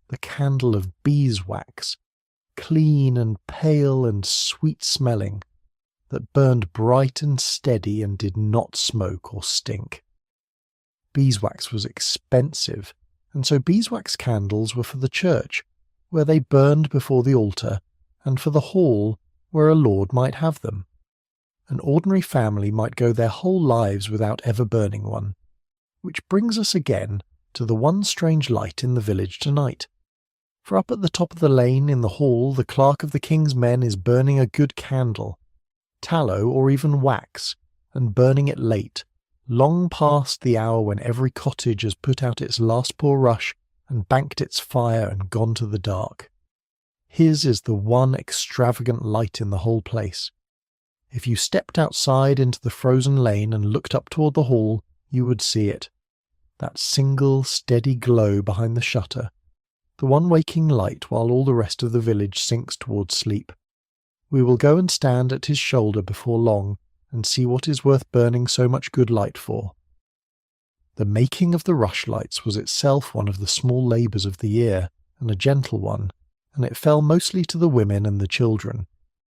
the candle of beeswax, clean and pale and sweet-smelling, that burned bright and steady and did not smoke or stink. Beeswax was expensive, and so beeswax candles were for the church, where they burned before the altar, and for the hall, where a lord might have them. An ordinary family might go their whole lives without ever burning one. Which brings us again to the one strange light in the village tonight. For up at the top of the lane in the hall the clerk of the king's men is burning a good candle, tallow or even wax, and burning it late, long past the hour when every cottage has put out its last poor rush and banked its fire and gone to the dark. His is the one extravagant light in the whole place. If you stepped outside into the frozen lane and looked up toward the hall, you would see it. That single, steady glow behind the shutter, the one waking light while all the rest of the village sinks towards sleep. We will go and stand at his shoulder before long and see what is worth burning so much good light for. The making of the rushlights was itself one of the small labours of the year, and a gentle one, and it fell mostly to the women and the children.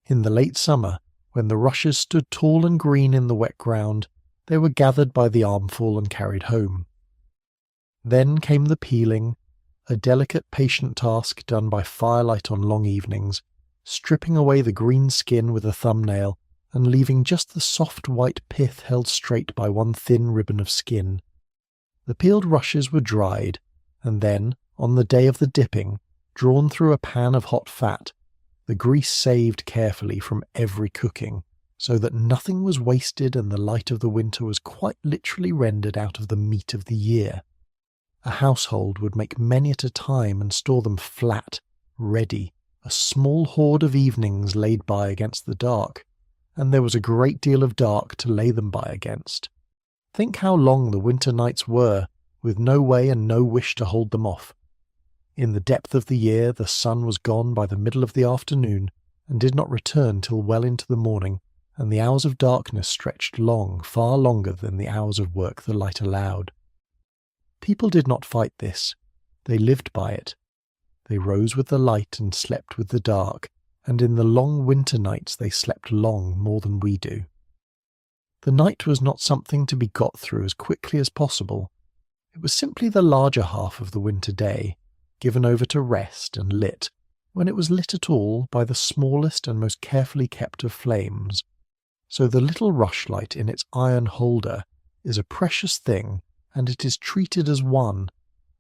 In the late summer, when the rushes stood tall and green in the wet ground, they were gathered by the armful and carried home. Then came the peeling, a delicate, patient task done by firelight on long evenings, stripping away the green skin with a thumbnail and leaving just the soft white pith held straight by one thin ribbon of skin. The peeled rushes were dried, and then, on the day of the dipping, drawn through a pan of hot fat, the grease saved carefully from every cooking, so that nothing was wasted and the light of the winter was quite literally rendered out of the meat of the year. A household would make many at a time and store them flat, ready, a small hoard of evenings laid by against the dark, and there was a great deal of dark to lay them by against. Think how long the winter nights were, with no way and no wish to hold them off. In the depth of the year the sun was gone by the middle of the afternoon, and did not return till well into the morning, and the hours of darkness stretched long, far longer than the hours of work the light allowed. People did not fight this. They lived by it. They rose with the light and slept with the dark, and in the long winter nights they slept long more than we do. The night was not something to be got through as quickly as possible. It was simply the larger half of the winter day, given over to rest and lit, when it was lit at all, by the smallest and most carefully kept of flames. So the little rushlight in its iron holder is a precious thing, and it is treated as one.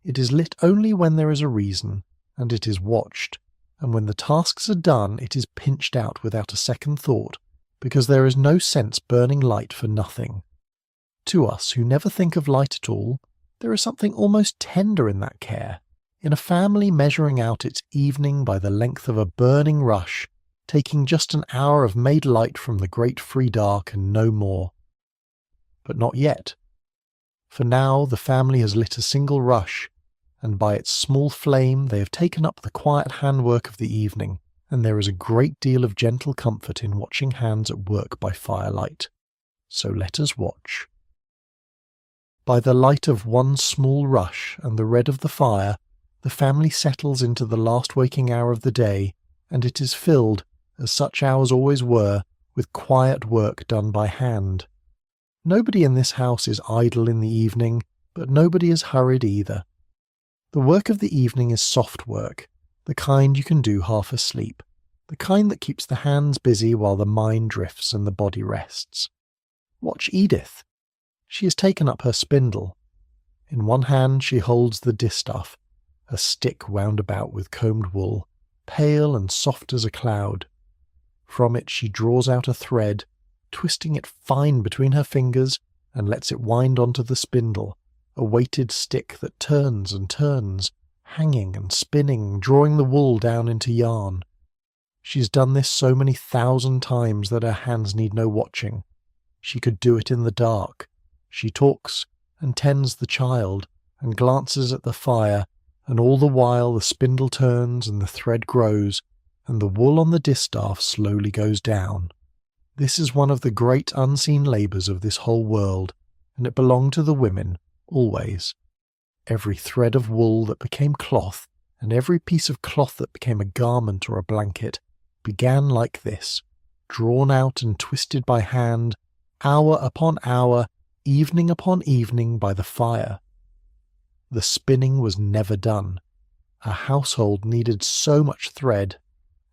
It is lit only when there is a reason, and it is watched, and when the tasks are done it is pinched out without a second thought, because there is no sense burning light for nothing. To us, who never think of light at all, there is something almost tender in that care, in a family measuring out its evening by the length of a burning rush, taking just an hour of made light from the great free dark and no more. But not yet. For now the family has lit a single rush, and by its small flame they have taken up the quiet handwork of the evening, and there is a great deal of gentle comfort in watching hands at work by firelight. So let us watch. By the light of one small rush and the red of the fire, the family settles into the last waking hour of the day, and it is filled, as such hours always were, with quiet work done by hand. Nobody in this house is idle in the evening, but nobody is hurried either. The work of the evening is soft work, the kind you can do half asleep, the kind that keeps the hands busy while the mind drifts and the body rests. Watch Edith. She has taken up her spindle. In one hand she holds the distaff, a stick wound about with combed wool, pale and soft as a cloud. From it she draws out a thread, twisting it fine between her fingers, and lets it wind onto the spindle, a weighted stick that turns and turns, hanging and spinning, drawing the wool down into yarn. She has done this so many thousand times that her hands need no watching. She could do it in the dark. She talks, and tends the child, and glances at the fire, and all the while the spindle turns and the thread grows, and the wool on the distaff slowly goes down. This is one of the great unseen labours of this whole world, and it belonged to the women, always. Every thread of wool that became cloth, and every piece of cloth that became a garment or a blanket, began like this, drawn out and twisted by hand, hour upon hour, evening upon evening by the fire. The spinning was never done. A household needed so much thread,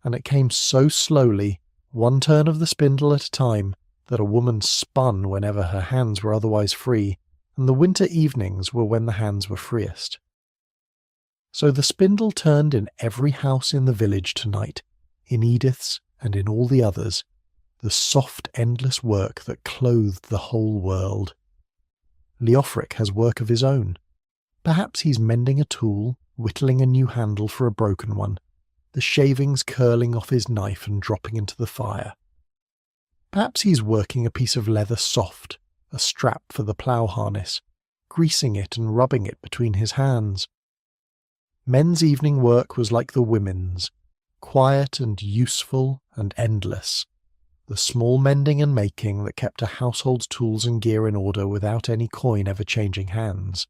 and it came so slowly, one turn of the spindle at a time, that a woman spun whenever her hands were otherwise free, and the winter evenings were when the hands were freest. So the spindle turned in every house in the village tonight, in Edith's and in all the others, the soft endless work that clothed the whole world. Leofric has work of his own. Perhaps he's mending a tool, whittling a new handle for a broken one, the shavings curling off his knife and dropping into the fire. Perhaps he's working a piece of leather soft, a strap for the plough harness, greasing it and rubbing it between his hands. Men's evening work was like the women's, quiet and useful and endless, the small mending and making that kept a household's tools and gear in order without any coin ever changing hands.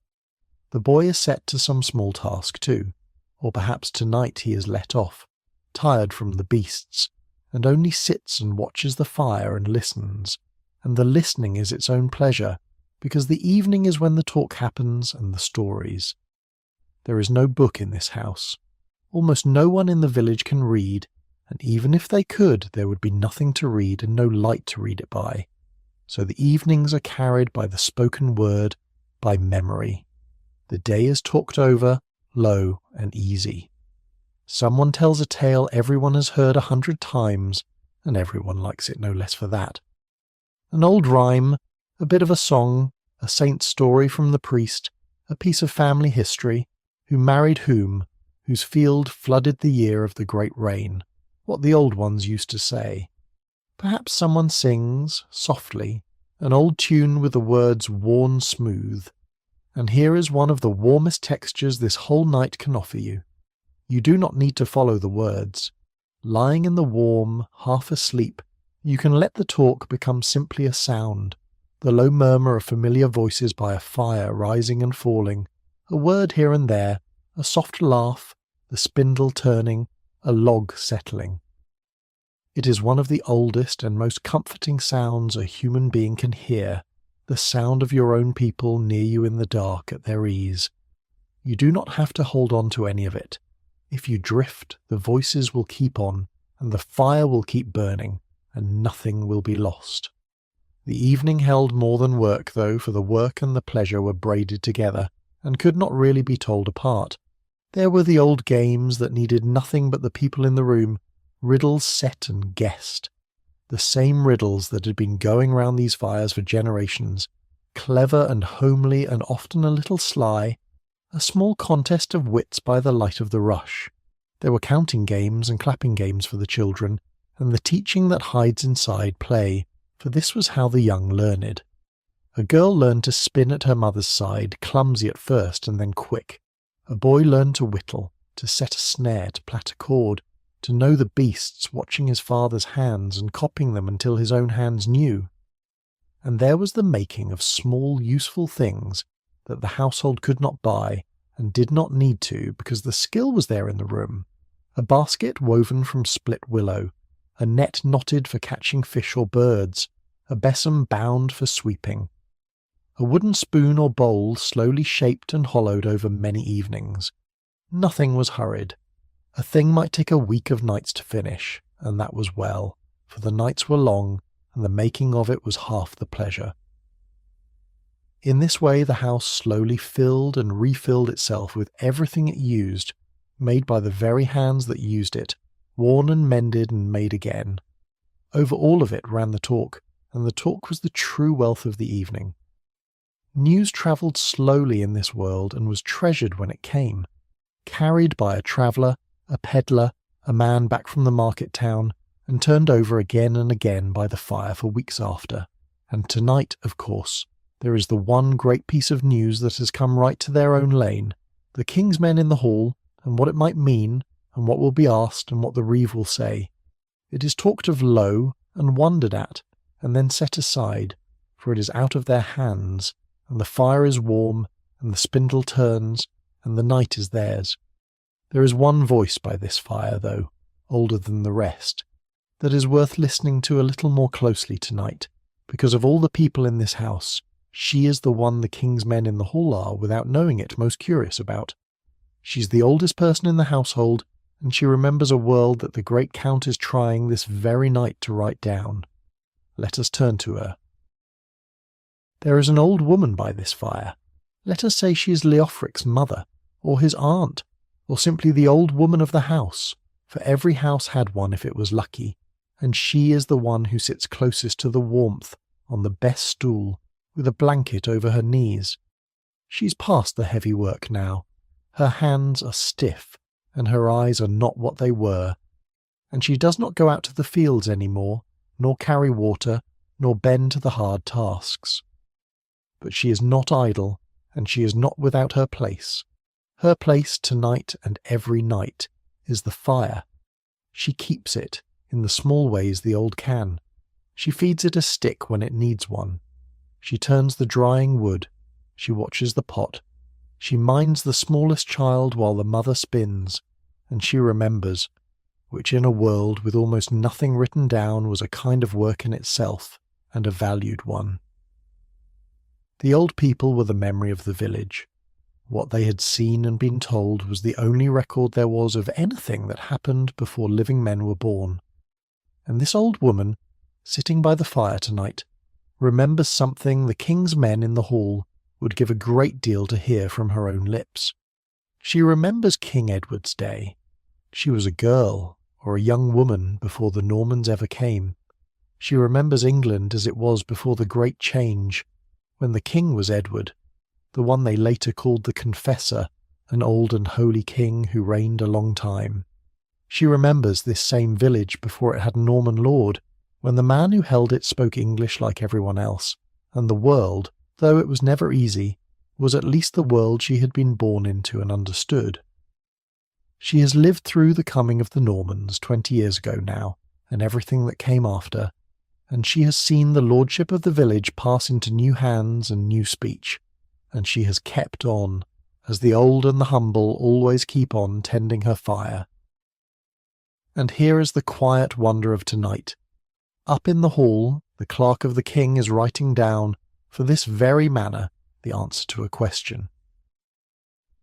The boy is set to some small task too, or perhaps tonight he is let off, tired from the beasts, and only sits and watches the fire and listens, and the listening is its own pleasure, because the evening is when the talk happens and the stories. There is no book in this house. Almost no one in the village can read, and even if they could, there would be nothing to read and no light to read it by. So the evenings are carried by the spoken word, by memory. The day is talked over, low and easy. Someone tells a tale everyone has heard 100 times, and everyone likes it no less for that. An old rhyme, a bit of a song, a saint's story from the priest, a piece of family history, who married whom, whose field flooded the year of the great rain, what the old ones used to say. Perhaps someone sings, softly, an old tune with the words worn smooth, and here is one of the warmest textures this whole night can offer you. You do not need to follow the words. Lying in the warm, half asleep, you can let the talk become simply a sound, the low murmur of familiar voices by a fire rising and falling, a word here and there, a soft laugh, the spindle turning, a log settling. It is one of the oldest and most comforting sounds a human being can hear, the sound of your own people near you in the dark at their ease. You do not have to hold on to any of it. If you drift, the voices will keep on, and the fire will keep burning, and nothing will be lost. The evening held more than work, though, for the work and the pleasure were braided together, and could not really be told apart. There were the old games that needed nothing but the people in the room, riddles set and guessed. The same riddles that had been going round these fires for generations, clever and homely and often a little sly, a small contest of wits by the light of the rush. There were counting games and clapping games for the children, and the teaching that hides inside play, for this was how the young learned. A girl learned to spin at her mother's side, clumsy at first and then quick. A boy learned to whittle, to set a snare, to plait a cord, to know the beasts, watching his father's hands and copying them until his own hands knew. And there was the making of small, useful things that the household could not buy and did not need to because the skill was there in the room. A basket woven from split willow, a net knotted for catching fish or birds, a besom bound for sweeping. A wooden spoon or bowl slowly shaped and hollowed over many evenings. Nothing was hurried. A thing might take a week of nights to finish, and that was well, for the nights were long, and the making of it was half the pleasure. In this way the house slowly filled and refilled itself with everything it used, made by the very hands that used it, worn and mended and made again. Over all of it ran the talk, and the talk was the true wealth of the evening. News travelled slowly in this world and was treasured when it came, carried by a traveller, a peddler, a man back from the market town, and turned over again and again by the fire for weeks after. And tonight, of course, there is the one great piece of news that has come right to their own lane, the king's men in the hall, and what it might mean, and what will be asked, and what the reeve will say. It is talked of low, and wondered at, and then set aside, for it is out of their hands, and the fire is warm, and the spindle turns, and the night is theirs. There is one voice by this fire, though, older than the rest, that is worth listening to a little more closely tonight, because of all the people in this house, she is the one the king's men in the hall are, without knowing it, most curious about. She's the oldest person in the household, and she remembers a world that the great count is trying this very night to write down. Let us turn to her. There is an old woman by this fire. Let us say she is Leofric's mother, or his aunt, or simply the old woman of the house, for every house had one if it was lucky, and she is the one who sits closest to the warmth, on the best stool, with a blanket over her knees. She's past the heavy work now. Her hands are stiff, and her eyes are not what they were, and she does not go out to the fields any more, nor carry water, nor bend to the hard tasks. But she is not idle, and she is not without her place. Her place tonight and every night is the fire. She keeps it in the small ways the old can. She feeds it a stick when it needs one. She turns the drying wood. She watches the pot. She minds the smallest child while the mother spins, and she remembers, which in a world with almost nothing written down was a kind of work in itself, and a valued one. The old people were the memory of the village. What they had seen and been told was the only record there was of anything that happened before living men were born. And this old woman, sitting by the fire tonight, remembers something the king's men in the hall would give a great deal to hear from her own lips. She remembers King Edward's day. She was a girl, or a young woman, before the Normans ever came. She remembers England as it was before the Great Change, when the king was Edward, the one they later called the Confessor, an old and holy king who reigned a long time. She remembers this same village before it had a Norman lord, when the man who held it spoke English like everyone else, and the world, though it was never easy, was at least the world she had been born into and understood. She has lived through the coming of the Normans 20 years ago now, and everything that came after, and she has seen the lordship of the village pass into new hands and new speech, and she has kept on, as the old and the humble always keep on tending her fire. And here is the quiet wonder of tonight. Up in the hall, the clerk of the king is writing down, for this very manor, the answer to a question.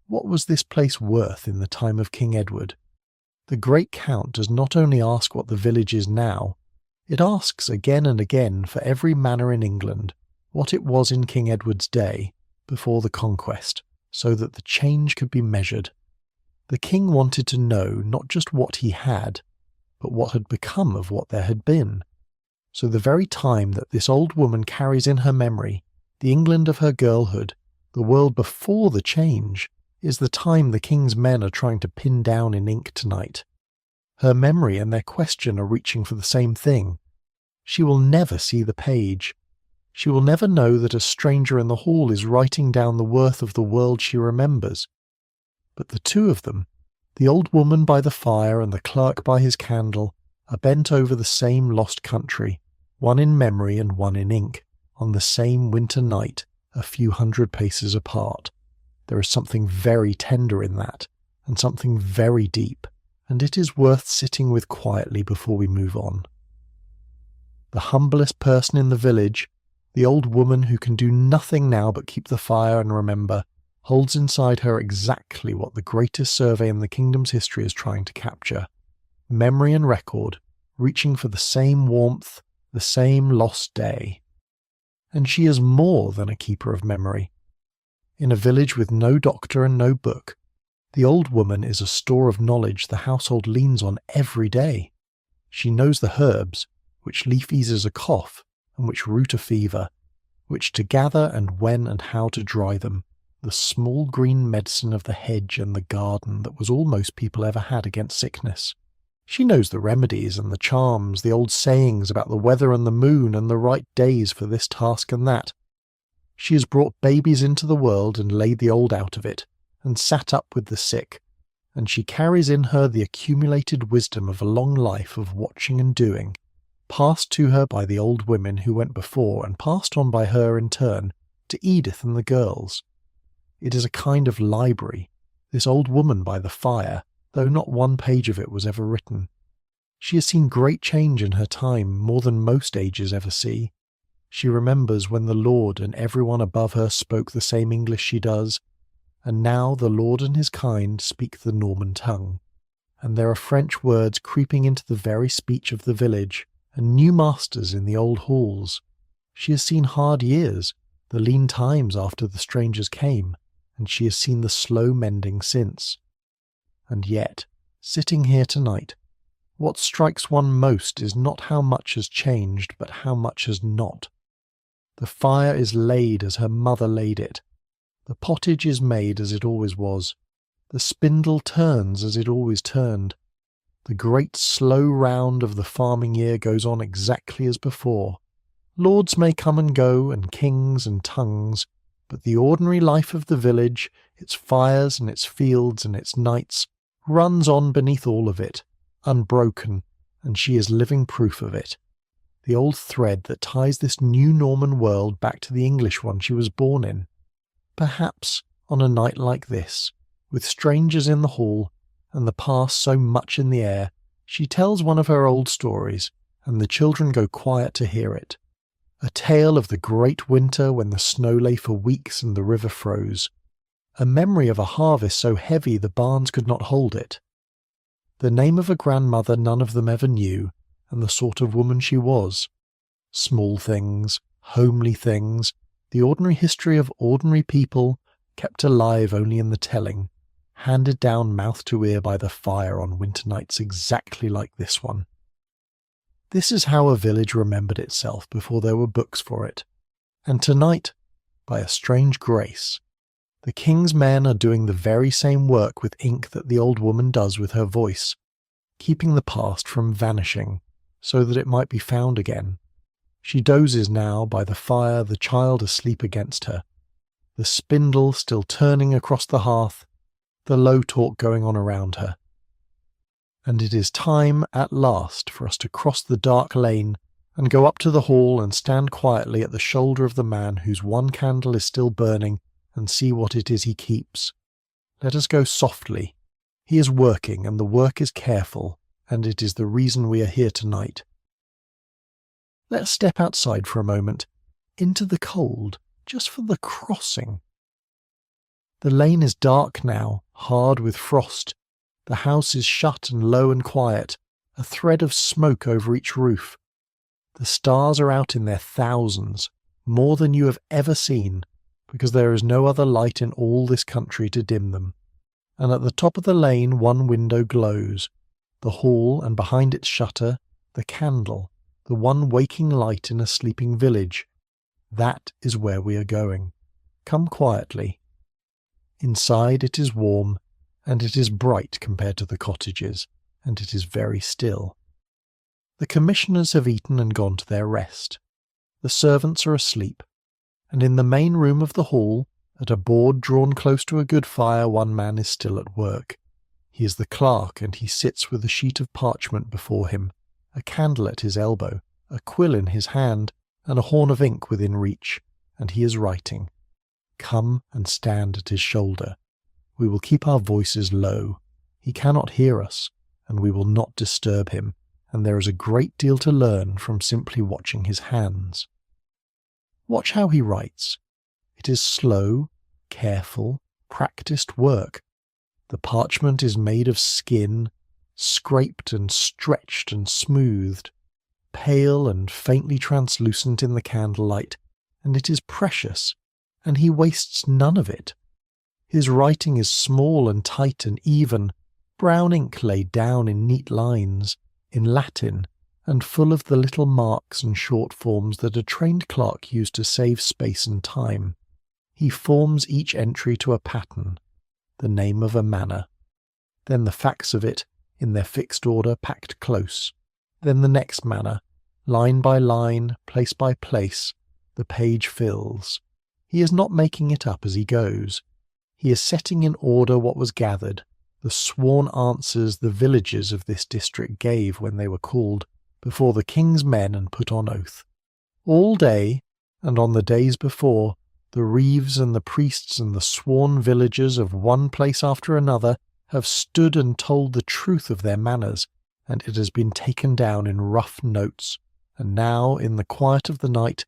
What was this place worth in the time of King Edward? The great count does not only ask what the village is now, it asks again and again for every manor in England what it was in King Edward's day, before the Conquest, so that the change could be measured. The king wanted to know not just what he had, but what had become of what there had been. So the very time that this old woman carries in her memory, the England of her girlhood, the world before the change, is the time the king's men are trying to pin down in ink tonight. Her memory and their question are reaching for the same thing. She will never see the page. She will never know that a stranger in the hall is writing down the worth of the world she remembers. But the two of them, the old woman by the fire and the clerk by his candle, are bent over the same lost country, one in memory and one in ink, on the same winter night, a few hundred paces apart. There is something very tender in that, and something very deep, and it is worth sitting with quietly before we move on. The humblest person in the village, the old woman who can do nothing now but keep the fire and remember, holds inside her exactly what the greatest survey in the kingdom's history is trying to capture. Memory and record, reaching for the same warmth, the same lost day. And she is more than a keeper of memory. In a village with no doctor and no book, the old woman is a store of knowledge the household leans on every day. She knows the herbs, which leaf eases a cough, and which root a fever, which to gather and when and how to dry them, the small green medicine of the hedge and the garden that was all most people ever had against sickness. She knows the remedies and the charms, the old sayings about the weather and the moon and the right days for this task and that. She has brought babies into the world and laid the old out of it, and sat up with the sick, and she carries in her the accumulated wisdom of a long life of watching and doing, passed to her by the old women who went before and passed on by her in turn to Edith and the girls. It is a kind of library, this old woman by the fire, though not one page of it was ever written. She has seen great change in her time, more than most ages ever see. She remembers when the Lord and everyone above her spoke the same English she does, and now the Lord and his kind speak the Norman tongue, and there are French words creeping into the very speech of the village, and new masters in the old halls. She has seen hard years, the lean times after the strangers came, and she has seen the slow mending since. And yet, sitting here tonight, what strikes one most is not how much has changed, but how much has not. The fire is laid as her mother laid it. The pottage is made as it always was. The spindle turns as it always turned. The great slow round of the farming year goes on exactly as before. Lords may come and go, and kings and tongues, but the ordinary life of the village, its fires and its fields and its nights, runs on beneath all of it, unbroken, and she is living proof of it. The old thread that ties this new Norman world back to the English one she was born in. Perhaps, on a night like this, with strangers in the hall and the past so much in the air, she tells one of her old stories, and the children go quiet to hear it. A tale of the great winter when the snow lay for weeks and the river froze. A memory of a harvest so heavy the barns could not hold it. The name of a grandmother none of them ever knew, and the sort of woman she was. Small things, homely things, the ordinary history of ordinary people, kept alive only in the telling, handed down mouth to ear by the fire on winter nights exactly like this one. This is how a village remembered itself before there were books for it. And tonight, by a strange grace, the king's men are doing the very same work with ink that the old woman does with her voice, keeping the past from vanishing, so that it might be found again. She dozes now by the fire, the child asleep against her, the spindle still turning across the hearth, the low talk going on around her. And it is time at last for us to cross the dark lane and go up to the hall and stand quietly at the shoulder of the man whose one candle is still burning and see what it is he keeps. Let us go softly. He is working, and the work is careful, and it is the reason we are here tonight. Let's step outside for a moment, into the cold, just for the crossing. The lane is dark now, hard with frost. The house is shut and low and quiet, a thread of smoke over each roof. The stars are out in their thousands, more than you have ever seen, because there is no other light in all this country to dim them. And at the top of the lane one window glows, the hall, and behind its shutter, the candle, the one waking light in a sleeping village. That is where we are going. Come quietly. Inside it is warm, and it is bright compared to the cottages, and it is very still. The commissioners have eaten and gone to their rest. The servants are asleep, and in the main room of the hall, at a board drawn close to a good fire, one man is still at work. He is the clerk, and he sits with a sheet of parchment before him, a candle at his elbow, a quill in his hand, and a horn of ink within reach, and he is writing. Come and stand at his shoulder. We will keep our voices low. He cannot hear us, and we will not disturb him, and there is a great deal to learn from simply watching his hands. Watch how he writes. It is slow, careful, practiced work. The parchment is made of skin, scraped and stretched and smoothed, pale and faintly translucent in the candlelight, and it is precious, and he wastes none of it. His writing is small and tight and even, brown ink laid down in neat lines, in Latin, and full of the little marks and short forms that a trained clerk used to save space and time. He forms each entry to a pattern, the name of a manor, then the facts of it, in their fixed order packed close, then the next manor, line by line, place by place, the page fills. He is not making it up as he goes. He is setting in order what was gathered, the sworn answers the villagers of this district gave when they were called before the king's men and put on oath. All day, and on the days before, the reeves and the priests and the sworn villagers of one place after another have stood and told the truth of their manners, and it has been taken down in rough notes, and now, in the quiet of the night,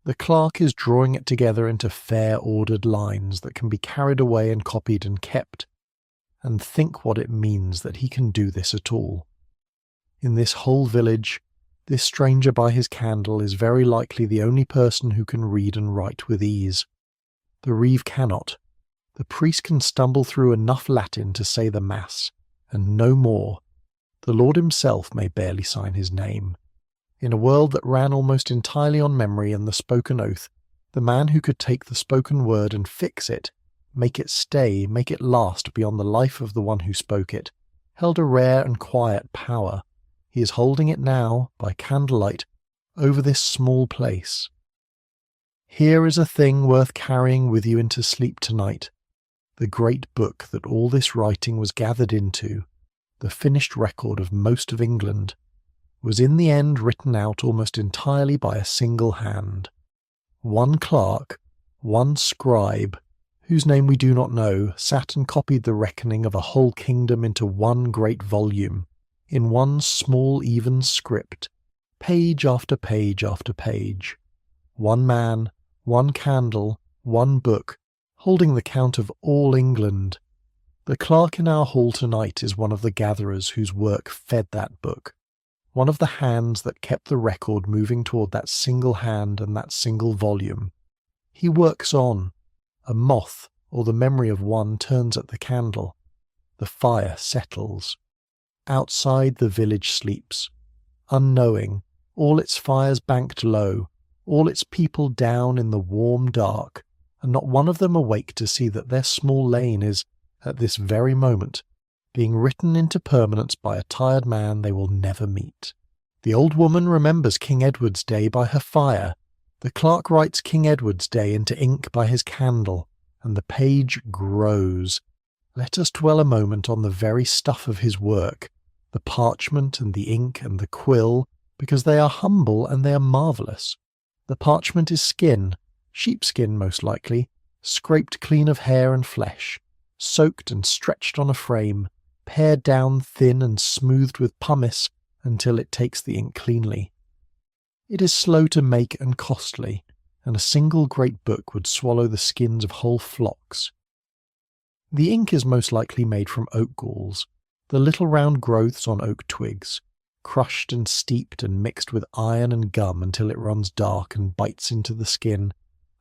the clerk is drawing it together into fair ordered lines that can be carried away and copied and kept. And think what it means that he can do this at all. In this whole village, this stranger by his candle is very likely the only person who can read and write with ease. The reeve cannot. The priest can stumble through enough Latin to say the Mass, and no more. The Lord himself may barely sign his name. In a world that ran almost entirely on memory and the spoken oath, the man who could take the spoken word and fix it, make it stay, make it last beyond the life of the one who spoke it, held a rare and quiet power. He is holding it now, by candlelight, over this small place. Here is a thing worth carrying with you into sleep tonight, the great book that all this writing was gathered into, the finished record of most of England, was in the end written out almost entirely by a single hand. One clerk, one scribe, whose name we do not know, sat and copied the reckoning of a whole kingdom into one great volume, in one small even script, page after page after page. One man, one candle, one book, holding the count of all England. The clerk in our hall tonight is one of the gatherers whose work fed that book, one of the hands that kept the record moving toward that single hand and that single volume. He works on. A moth or the memory of one turns at the candle. The fire settles. Outside the village sleeps, unknowing, all its fires banked low, all its people down in the warm dark, and not one of them awake to see that their small lane is, at this very moment, being written into permanence by a tired man they will never meet. The old woman remembers King Edward's day by her fire. The clerk writes King Edward's day into ink by his candle, and the page grows. Let us dwell a moment on the very stuff of his work, the parchment and the ink and the quill, because they are humble and they are marvellous. The parchment is skin, sheepskin most likely, scraped clean of hair and flesh, soaked and stretched on a frame, pared down thin and smoothed with pumice until it takes the ink cleanly. It is slow to make and costly, and a single great book would swallow the skins of whole flocks. The ink is most likely made from oak galls, the little round growths on oak twigs, crushed and steeped and mixed with iron and gum until it runs dark and bites into the skin,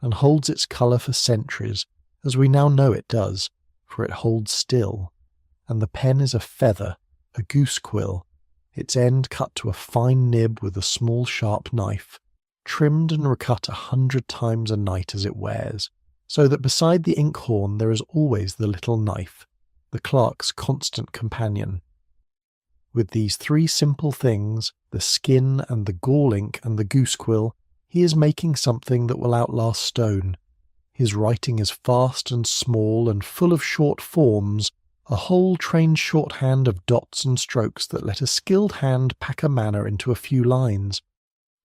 and holds its colour for centuries, as we now know it does, for it holds still. And the pen is a feather, a goose quill, its end cut to a fine nib with a small sharp knife, trimmed and recut 100 times a night as it wears, so that beside the inkhorn there is always the little knife, the clerk's constant companion. With these three simple things, the skin and the gall ink and the goose quill, he is making something that will outlast stone. His writing is fast and small and full of short forms, a whole trained shorthand of dots and strokes that let a skilled hand pack a manor into a few lines.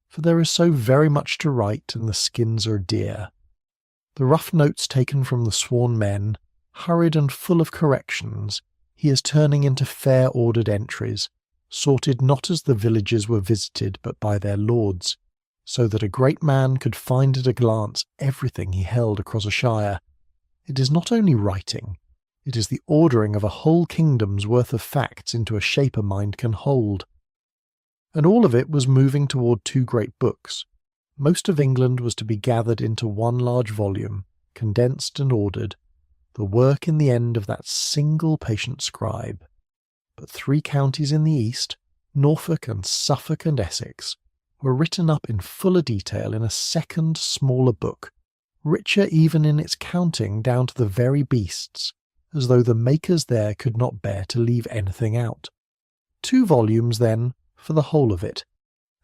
For there is so very much to write, and the skins are dear. The rough notes taken from the sworn men, hurried and full of corrections, he is turning into fair ordered entries, sorted not as the villages were visited but by their lords, so that a great man could find at a glance everything he held across a shire. It is not only writing, it is the ordering of a whole kingdom's worth of facts into a shape a mind can hold. And all of it was moving toward two great books. Most of England was to be gathered into one large volume, condensed and ordered, the work in the end of that single patient scribe. But 3 counties in the east, Norfolk and Suffolk and Essex, were written up in fuller detail in a second, smaller book, richer even in its counting down to the very beasts, as though the makers there could not bear to leave anything out. 2 volumes, then, for the whole of it,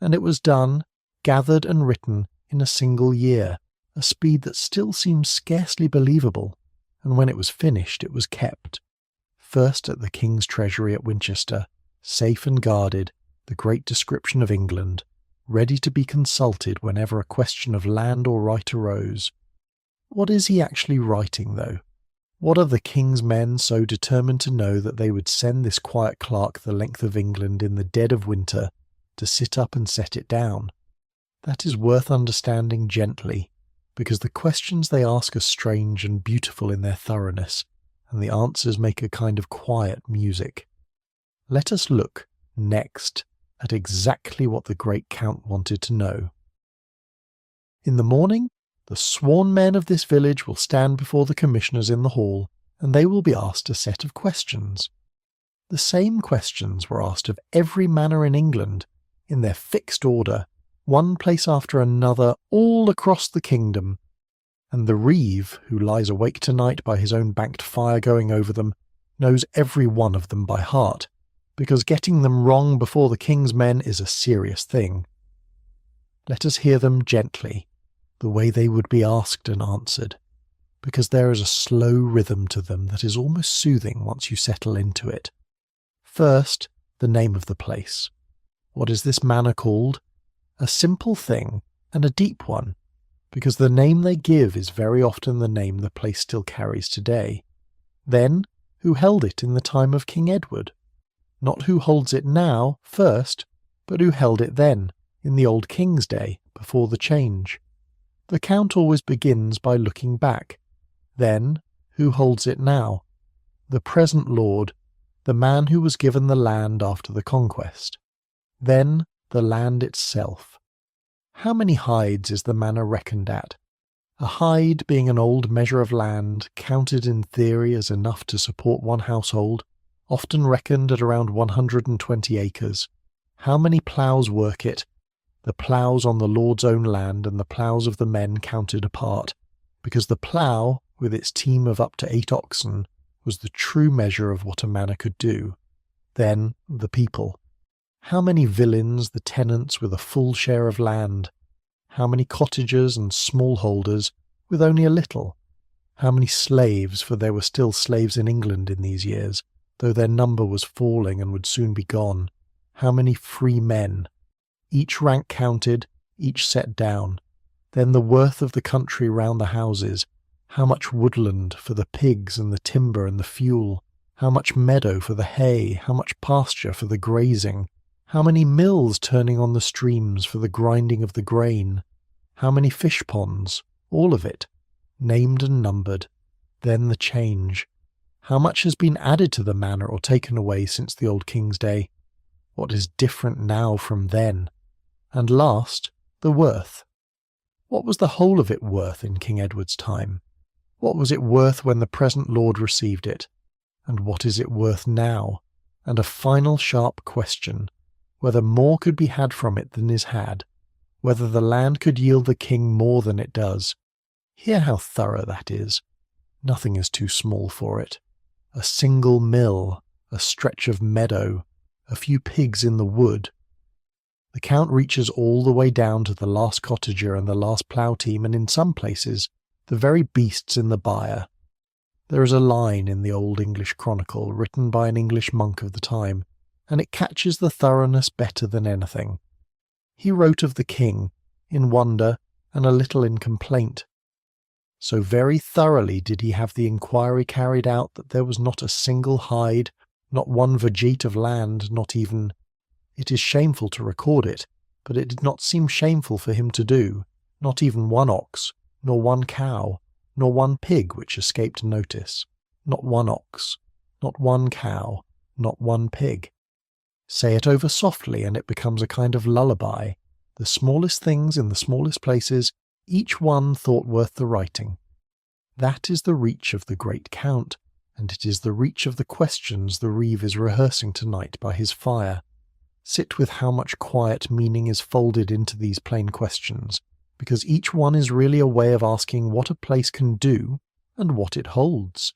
and it was done, gathered and written in a single year, a speed that still seems scarcely believable, and when it was finished it was kept, first at the King's Treasury at Winchester, safe and guarded, the great description of England, ready to be consulted whenever a question of land or right arose. What is he actually writing, though? What are the King's men so determined to know that they would send this quiet clerk the length of England in the dead of winter to sit up and set it down? That is worth understanding gently, because the questions they ask are strange and beautiful in their thoroughness, and the answers make a kind of quiet music. Let us look, next, at exactly what the great Count wanted to know. In the morning, the sworn men of this village will stand before the commissioners in the hall, and they will be asked a set of questions. The same questions were asked of every manor in England, in their fixed order, one place after another, all across the kingdom, and the reeve, who lies awake tonight by his own banked fire going over them, knows every one of them by heart, because getting them wrong before the king's men is a serious thing. Let us hear them gently, the way they would be asked and answered, because there is a slow rhythm to them that is almost soothing once you settle into it. First, the name of the place. What is this manor called? A simple thing, and a deep one. because the name they give is very often the name the place still carries today. Then, who held it in the time of King Edward? Not who holds it now, first, but who held it then, in the old king's day, before the change. The count always begins by looking back. Then, who holds it now? The present lord, the man who was given the land after the conquest. Then, the land itself. How many hides is the manor reckoned at? A hide being an old measure of land, counted in theory as enough to support one household, often reckoned at around 120 acres. How many ploughs work it? The ploughs on the lord's own land and the ploughs of the men counted apart, because the plough, with its team of up to 8 oxen, was the true measure of what a manor could do. Then, the people. How many villeins, the tenants with a full share of land? How many cottagers and smallholders with only a little? How many slaves, for there were still slaves in England in these years, though their number was falling and would soon be gone? How many free men? Each rank counted, each set down. Then the worth of the country round the houses. How much woodland for the pigs and the timber and the fuel? How much meadow for the hay? How much pasture for the grazing? How many mills turning on the streams for the grinding of the grain? How many fish ponds? All of it, named and numbered. Then the change. How much has been added to the manor or taken away since the old king's day? What is different now from then? And last, the worth. What was the whole of it worth in King Edward's time? What was it worth when the present lord received it? And what is it worth now? And a final sharp question, whether more could be had from it than is had, whether the land could yield the king more than it does. Hear how thorough that is. Nothing is too small for it. A single mill, a stretch of meadow, a few pigs in the wood. The count reaches all the way down to the last cottager and the last plough team, and in some places, the very beasts in the byre. There is a line in the Old English Chronicle written by an English monk of the time, and it catches the thoroughness better than anything. He wrote of the king, in wonder and a little in complaint. So very thoroughly did he have the inquiry carried out that there was not a single hide, not one vergete of land, not even— it is shameful to record it, but it did not seem shameful for him to do, not even one ox, nor one cow, nor one pig which escaped notice, not one ox, not one cow, not one pig. Say it over softly and it becomes a kind of lullaby. The smallest things in the smallest places, each one thought worth the writing. That is the reach of the great count, and it is the reach of the questions the reeve is rehearsing tonight by his fire. Sit with how much quiet meaning is folded into these plain questions, because each one is really a way of asking what a place can do and what it holds.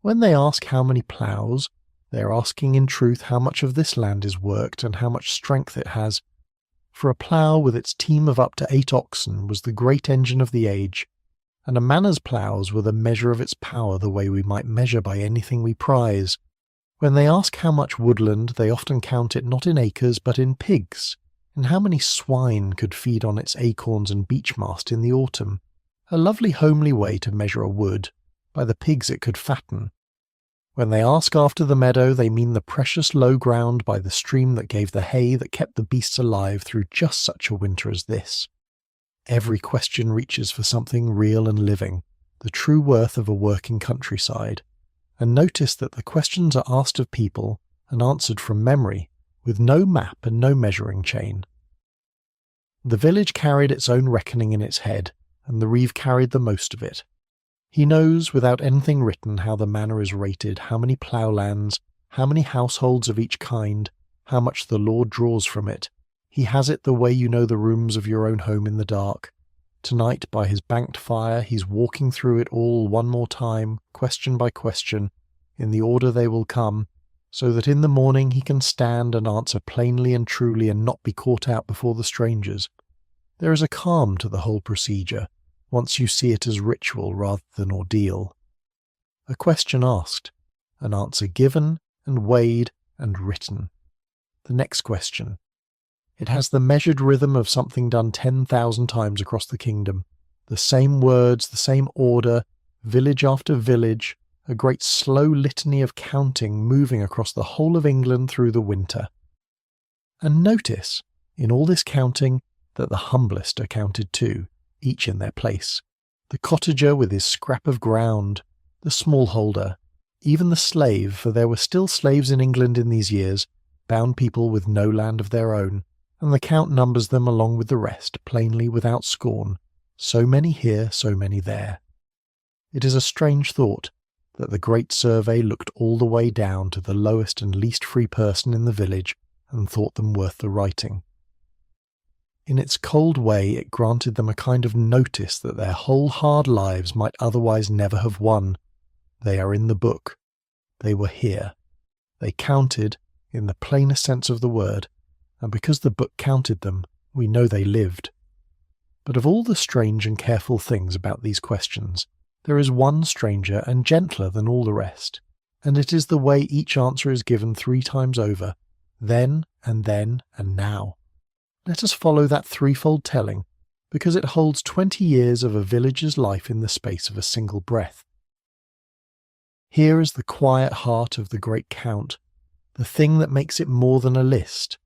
When they ask how many ploughs, they are asking in truth how much of this land is worked and how much strength it has. For a plough with its team of up to 8 oxen was the great engine of the age, and a manor's ploughs were the measure of its power, the way we might measure by anything we prize. When they ask how much woodland, they often count it not in acres but in pigs, and how many swine could feed on its acorns and beechmast in the autumn. A lovely homely way to measure a wood, by the pigs it could fatten. When they ask after the meadow, they mean the precious low ground by the stream that gave the hay that kept the beasts alive through just such a winter as this. Every question reaches for something real and living, the true worth of a working countryside. And notice that the questions are asked of people and answered from memory, with no map and no measuring chain. The village carried its own reckoning in its head, and the reeve carried the most of it. He knows, without anything written, how the manor is rated, how many ploughlands, how many households of each kind, how much the Lord draws from it. He has it the way you know the rooms of your own home in the dark. Tonight, by his banked fire, he's walking through it all one more time, question by question, in the order they will come, so that in the morning he can stand and answer plainly and truly and not be caught out before the strangers. There is a calm to the whole procedure, once you see it as ritual rather than ordeal. A question asked, an answer given and weighed and written. The next question. It has the measured rhythm of something done 10,000 times across the kingdom. The same words, the same order, village after village, a great slow litany of counting moving across the whole of England through the winter. And notice, in all this counting, that the humblest are counted too, each in their place. The cottager with his scrap of ground, the smallholder, even the slave, for there were still slaves in England in these years, bound people with no land of their own, and the count numbers them along with the rest, plainly without scorn, so many here, so many there. It is a strange thought that the great survey looked all the way down to the lowest and least free person in the village and thought them worth the writing. In its cold way it granted them a kind of notice that their whole hard lives might otherwise never have won. They are in the book. They were here. They counted, in the plainest sense of the word, and because the book counted them, we know they lived. But of all the strange and careful things about these questions, there is one stranger and gentler than all the rest, and it is the way each answer is given 3 times over, then, and now. Let us follow that threefold telling, because it holds 20 years of a village's life in the space of a single breath. Here is the quiet heart of the great count, the thing that makes it more than a list.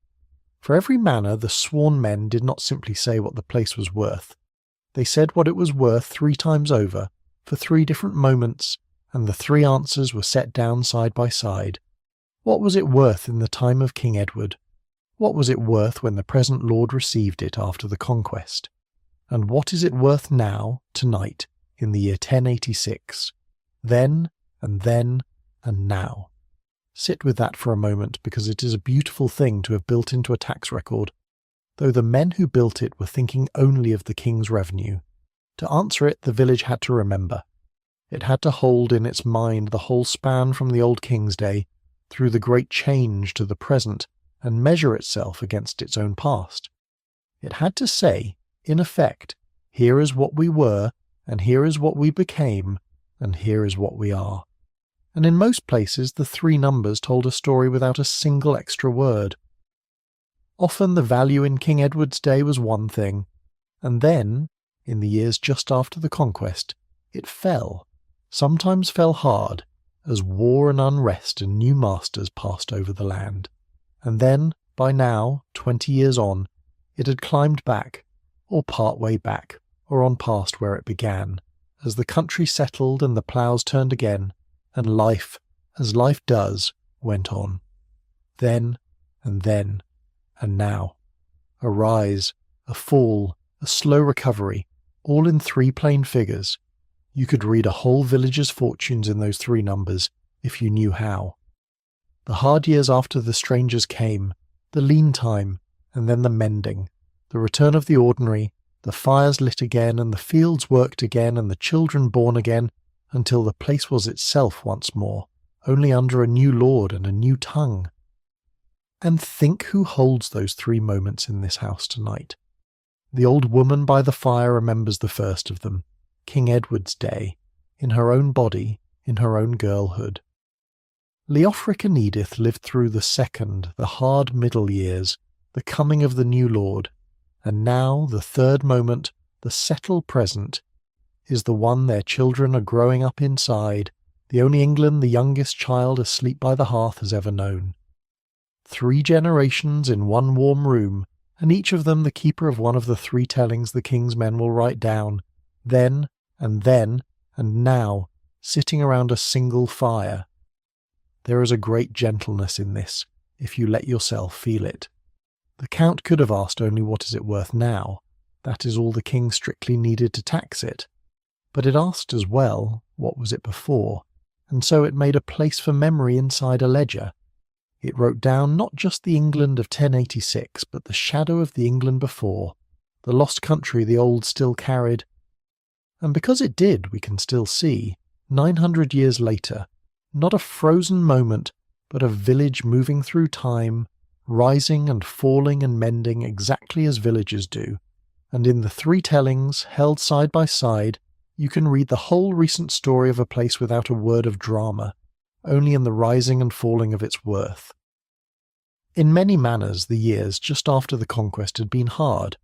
For every manor the sworn men did not simply say what the place was worth. They said what it was worth 3 times over, for 3 different moments, and the 3 answers were set down side by side. What was it worth in the time of King Edward? What was it worth when the present lord received it after the conquest? And what is it worth now, tonight, in the year 1086? Then, and now. Sit with that for a moment, because it is a beautiful thing to have built into a tax record, though the men who built it were thinking only of the king's revenue. To answer it, the village had to remember. It had to hold in its mind the whole span from the old king's day, through the great change to the present, and measure itself against its own past. It had to say, in effect, here is what we were, and here is what we became, and here is what we are. And in most places the 3 numbers told a story without a single extra word. Often the value in King Edward's day was one thing, and then, in the years just after the conquest, it fell, sometimes fell hard, as war and unrest and new masters passed over the land. And then, by now, 20 years on, it had climbed back, or part way back, or on past where it began, as the country settled and the ploughs turned again, and life, as life does, went on. Then, and now. A rise, a fall, a slow recovery, all in 3 plain figures. You could read a whole village's fortunes in those 3 numbers, if you knew how. The hard years after the strangers came, the lean time, and then the mending, the return of the ordinary, the fires lit again, and the fields worked again, and the children born again, until the place was itself once more, only under a new lord and a new tongue. And think who holds those 3 moments in this house tonight. The old woman by the fire remembers the first of them, King Edward's day, in her own body, in her own girlhood. Leofric and Edith lived through the second, the hard middle years, the coming of the new lord, and now the 3rd moment, the settled present, is the one their children are growing up inside, the only England the youngest child asleep by the hearth has ever known. 3 generations in one warm room, and each of them the keeper of one of the 3 tellings the king's men will write down, then, and now, sitting around a single fire. There is a great gentleness in this, if you let yourself feel it. The count could have asked only what is it worth now, that is all the king strictly needed to tax it. But it asked as well, what was it before, and so it made a place for memory inside a ledger. It wrote down not just the England of 1086, but the shadow of the England before, the lost country the old still carried. And because it did, we can still see, 900 years later, not a frozen moment, but a village moving through time, rising and falling and mending exactly as villages do. And in the 3 tellings, held side by side, you can read the whole recent story of a place without a word of drama, only in the rising and falling of its worth. In many manners, the years just after the conquest had been hard,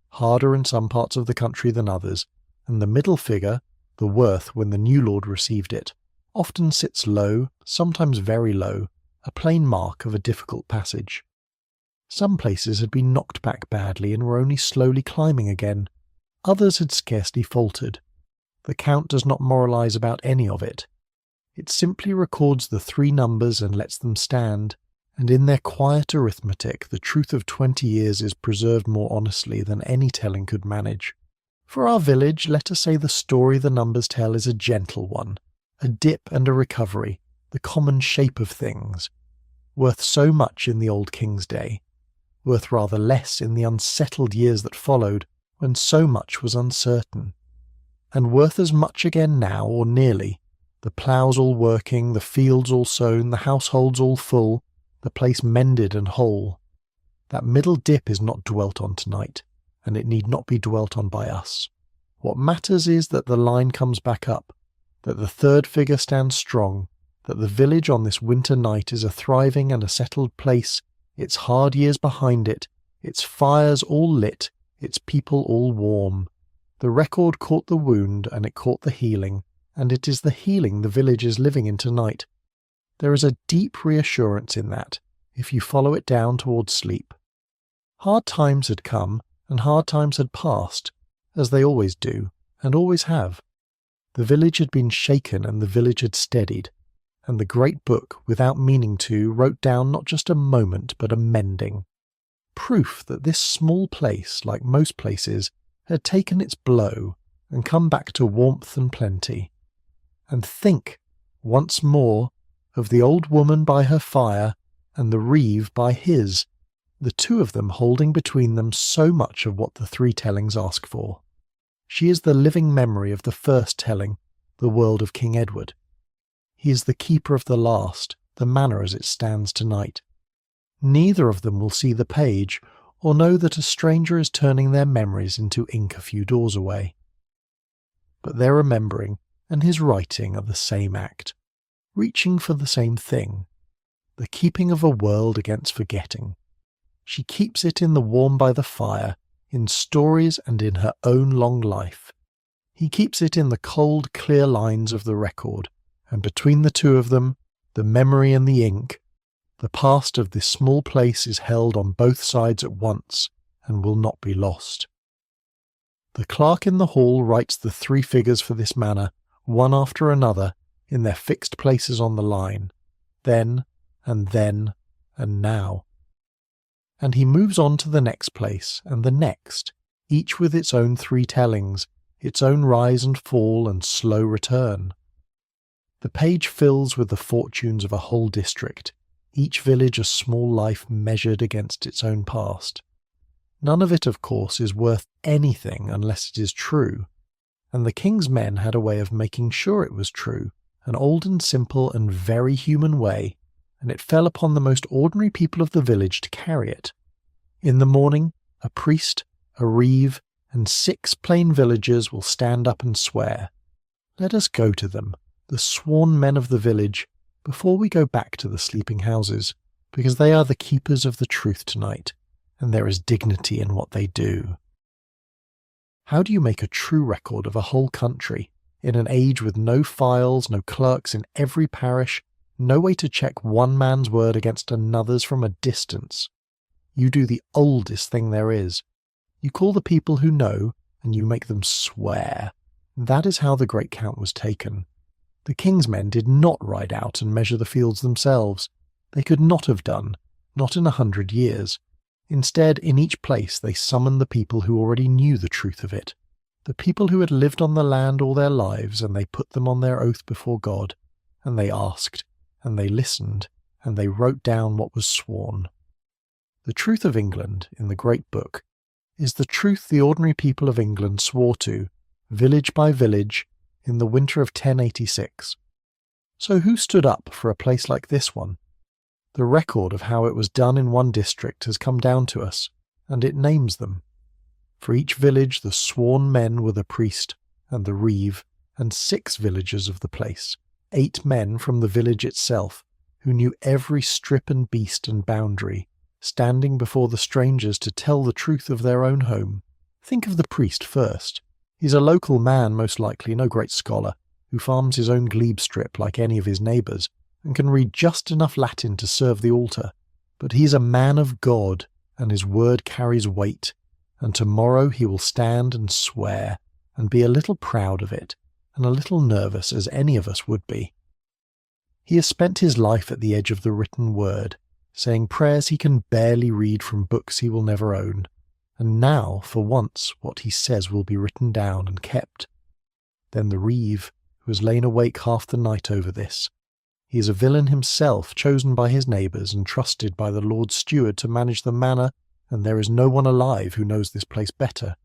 harder in some parts of the country than others, and the middle figure, the worth when the new lord received it, often sits low, sometimes very low, a plain mark of a difficult passage. Some places had been knocked back badly and were only slowly climbing again. Others had scarcely faltered. The count does not moralize about any of it. It simply records the three numbers and lets them stand, and in their quiet arithmetic the truth of 20 years is preserved more honestly than any telling could manage. For our village, let us say the story the numbers tell is a gentle one, a dip and a recovery, the common shape of things, worth so much in the old king's day, worth rather less in the unsettled years that followed, when so much was uncertain, and worth as much again now, or nearly, the ploughs all working, the fields all sown, the households all full, the place mended and whole. That middle dip is not dwelt on tonight, and it need not be dwelt on by us. What matters is that the line comes back up, that the third figure stands strong, that the village on this winter night is a thriving and a settled place, its hard years behind it, its fires all lit, its people all warm. The record caught the wound, and it caught the healing, and it is the healing the village is living in tonight. There is a deep reassurance in that, if you follow it down towards sleep. Hard times had come, and hard times had passed, as they always do, and always have. The village had been shaken, and the village had steadied, and the great book, without meaning to, wrote down not just a moment, but a mending. Proof that this small place, like most places, had taken its blow and come back to warmth and plenty. And think, once more, of the old woman by her fire and the reeve by his, the two of them holding between them so much of what the three tellings ask for. She is the living memory of the first telling, the world of King Edward. He is the keeper of the last, the manor as it stands tonight. Neither of them will see the page, or know that a stranger is turning their memories into ink a few doors away. But their remembering and his writing are the same act, reaching for the same thing, the keeping of a world against forgetting. She keeps it in the warm by the fire, in stories and in her own long life. He keeps it in the cold, clear lines of the record, and between the two of them, the memory and the ink, the past of this small place is held on both sides at once, and will not be lost. The clerk in the hall writes the three figures for this manor, one after another, in their fixed places on the line, then, and now. And he moves on to the next place, and the next, each with its own three tellings, its own rise and fall and slow return. The page fills with the fortunes of a whole district, each village a small life measured against its own past. None of it, of course, is worth anything unless it is true, and the king's men had a way of making sure it was true, an old and simple and very human way, and it fell upon the most ordinary people of the village to carry it. In the morning, a priest, a reeve, and 6 plain villagers will stand up and swear. Let us go to them, the sworn men of the village, before we go back to the sleeping houses, because they are the keepers of the truth tonight, and there is dignity in what they do. How do you make a true record of a whole country, in an age with no files, no clerks in every parish, no way to check one man's word against another's from a distance? You do the oldest thing there is. You call the people who know, and you make them swear. That is how the great count was taken. The king's men did not ride out and measure the fields themselves. They could not have done, not in 100 years. Instead, in each place they summoned the people who already knew the truth of it, the people who had lived on the land all their lives, and they put them on their oath before God, and they asked, and they listened, and they wrote down what was sworn. The truth of England, in the great book, is the truth the ordinary people of England swore to, village by village, in the winter of 1086. So who stood up for a place like this one? The record of how it was done in one district has come down to us, and it names them. For each village the sworn men were the priest and the reeve, and 6 villagers of the place, 8 men from the village itself, who knew every strip and beast and boundary, standing before the strangers to tell the truth of their own home. Think of the priest first. He's a local man, most likely, no great scholar, who farms his own glebe strip like any of his neighbours, and can read just enough Latin to serve the altar. But he's a man of God, and his word carries weight, and tomorrow he will stand and swear, and be a little proud of it, and a little nervous as any of us would be. He has spent his life at the edge of the written word, saying prayers he can barely read from books he will never own, and now, for once, what he says will be written down and kept. Then the reeve, who has lain awake half the night over this. He is a villain himself, chosen by his neighbours and trusted by the Lord Steward to manage the manor, and there is no one alive who knows this place better.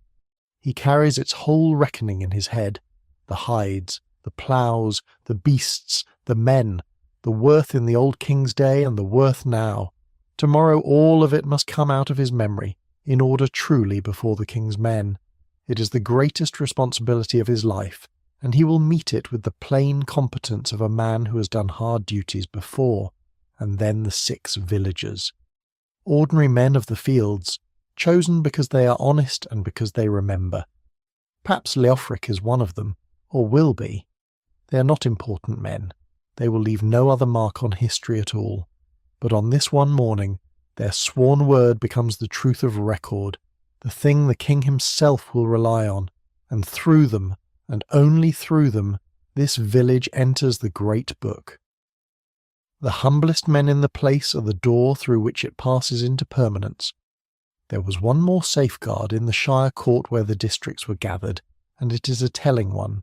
He carries its whole reckoning in his head, the hides, the ploughs, the beasts, the men, the worth in the old king's day and the worth now. Tomorrow all of it must come out of his memory, in order truly before the king's men. It is the greatest responsibility of his life, and he will meet it with the plain competence of a man who has done hard duties before, and then the 6 villagers. Ordinary men of the fields, chosen because they are honest and because they remember. Perhaps Leofric is one of them, or will be. They are not important men. They will leave no other mark on history at all. But on this one morning, their sworn word becomes the truth of record, the thing the king himself will rely on, and through them, and only through them, this village enters the great book. The humblest men in the place are the door through which it passes into permanence. There was one more safeguard in the shire court where the districts were gathered, and it is a telling one.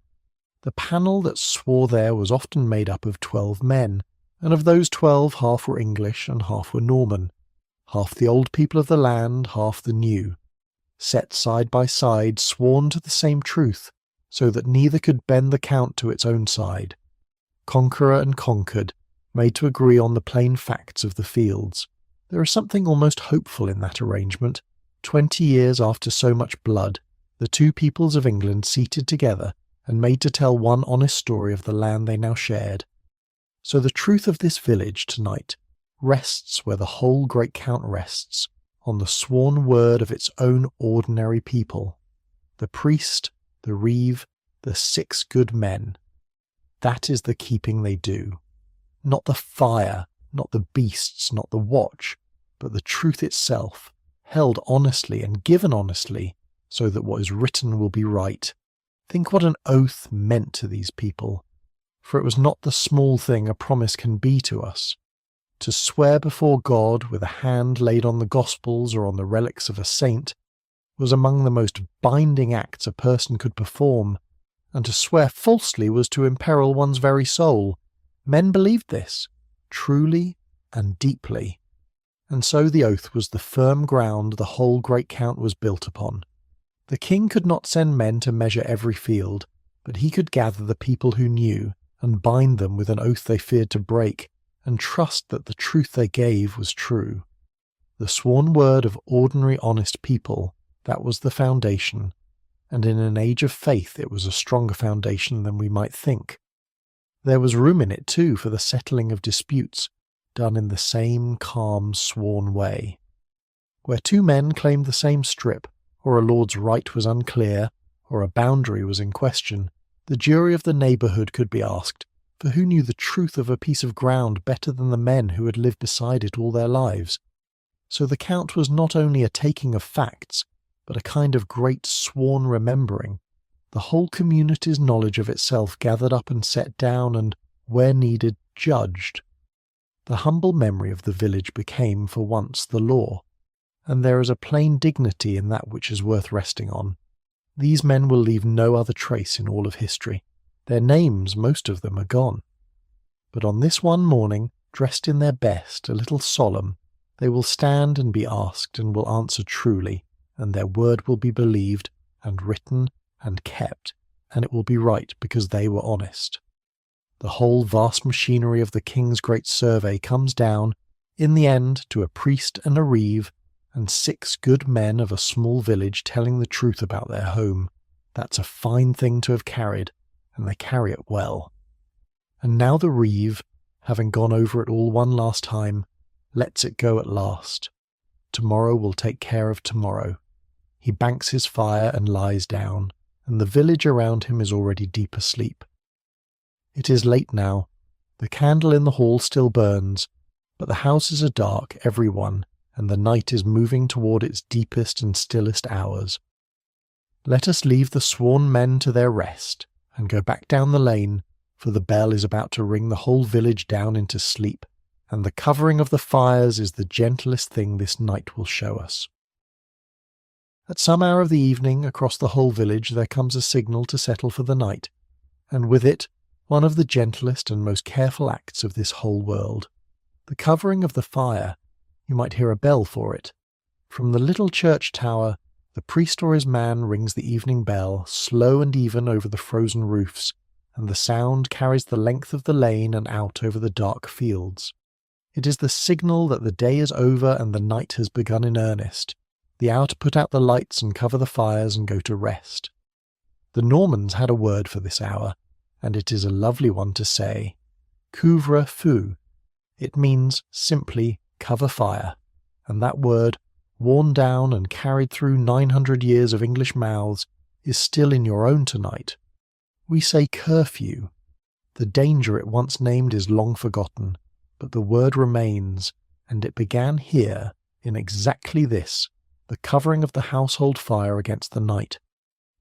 The panel that swore there was often made up of 12 men, and of those 12 half were English and half were Norman, half the old people of the land, half the new, set side by side, sworn to the same truth, so that neither could bend the count to its own side. Conqueror and conquered, made to agree on the plain facts of the fields. There is something almost hopeful in that arrangement. 20 years after so much blood, the two peoples of England seated together and made to tell one honest story of the land they now shared. So the truth of this village tonight rests where the whole great count rests, on the sworn word of its own ordinary people, the priest, the reeve, the 6 good men. That is the keeping they do. Not the fire, not the beasts, not the watch, but the truth itself, held honestly and given honestly, so that what is written will be right. Think what an oath meant to these people, for it was not the small thing a promise can be to us. To swear before God with a hand laid on the Gospels or on the relics of a saint was among the most binding acts a person could perform, and to swear falsely was to imperil one's very soul. Men believed this, truly and deeply, and so the oath was the firm ground the whole great count was built upon. The king could not send men to measure every field, but he could gather the people who knew, and bind them with an oath they feared to break, and trust that the truth they gave was true. The sworn word of ordinary honest people, that was the foundation, and in an age of faith it was a stronger foundation than we might think. There was room in it too for the settling of disputes, done in the same calm sworn way. Where 2 men claimed the same strip, or a lord's right was unclear, or a boundary was in question, the jury of the neighbourhood could be asked, for who knew the truth of a piece of ground better than the men who had lived beside it all their lives? So the count was not only a taking of facts, but a kind of great sworn remembering, the whole community's knowledge of itself gathered up and set down and, where needed, judged. The humble memory of the village became, for once, the law, and there is a plain dignity in that which is worth resting on. These men will leave no other trace in all of history. Their names, most of them, are gone. But on this one morning, dressed in their best, a little solemn, they will stand and be asked and will answer truly, and their word will be believed and written and kept, and it will be right because they were honest. The whole vast machinery of the king's great survey comes down, in the end, to a priest and a reeve, and 6 good men of a small village telling the truth about their home. That's a fine thing to have carried, and they carry it well. And now the reeve, having gone over it all one last time, lets it go at last. Tomorrow will take care of tomorrow. He banks his fire and lies down, and the village around him is already deep asleep. It is late now. The candle in the hall still burns, but the houses are dark, every one, and the night is moving toward its deepest and stillest hours. Let us leave the sworn men to their rest, and go back down the lane, for the bell is about to ring the whole village down into sleep, and the covering of the fires is the gentlest thing this night will show us. At some hour of the evening, across the whole village there comes a signal to settle for the night, and with it one of the gentlest and most careful acts of this whole world. The covering of the fire. You might hear a bell for it. From the little church tower, the priest or his man rings the evening bell, slow and even over the frozen roofs, and the sound carries the length of the lane and out over the dark fields. It is the signal that the day is over and the night has begun in earnest, the hour to put out the lights and cover the fires and go to rest. The Normans had a word for this hour, and it is a lovely one to say, couvre-feu. It means simply cover fire, and that word, worn down and carried through 900 years of English mouths, is still in your own tonight. We say curfew. The danger it once named is long forgotten, but the word remains, and it began here, in exactly this, the covering of the household fire against the night.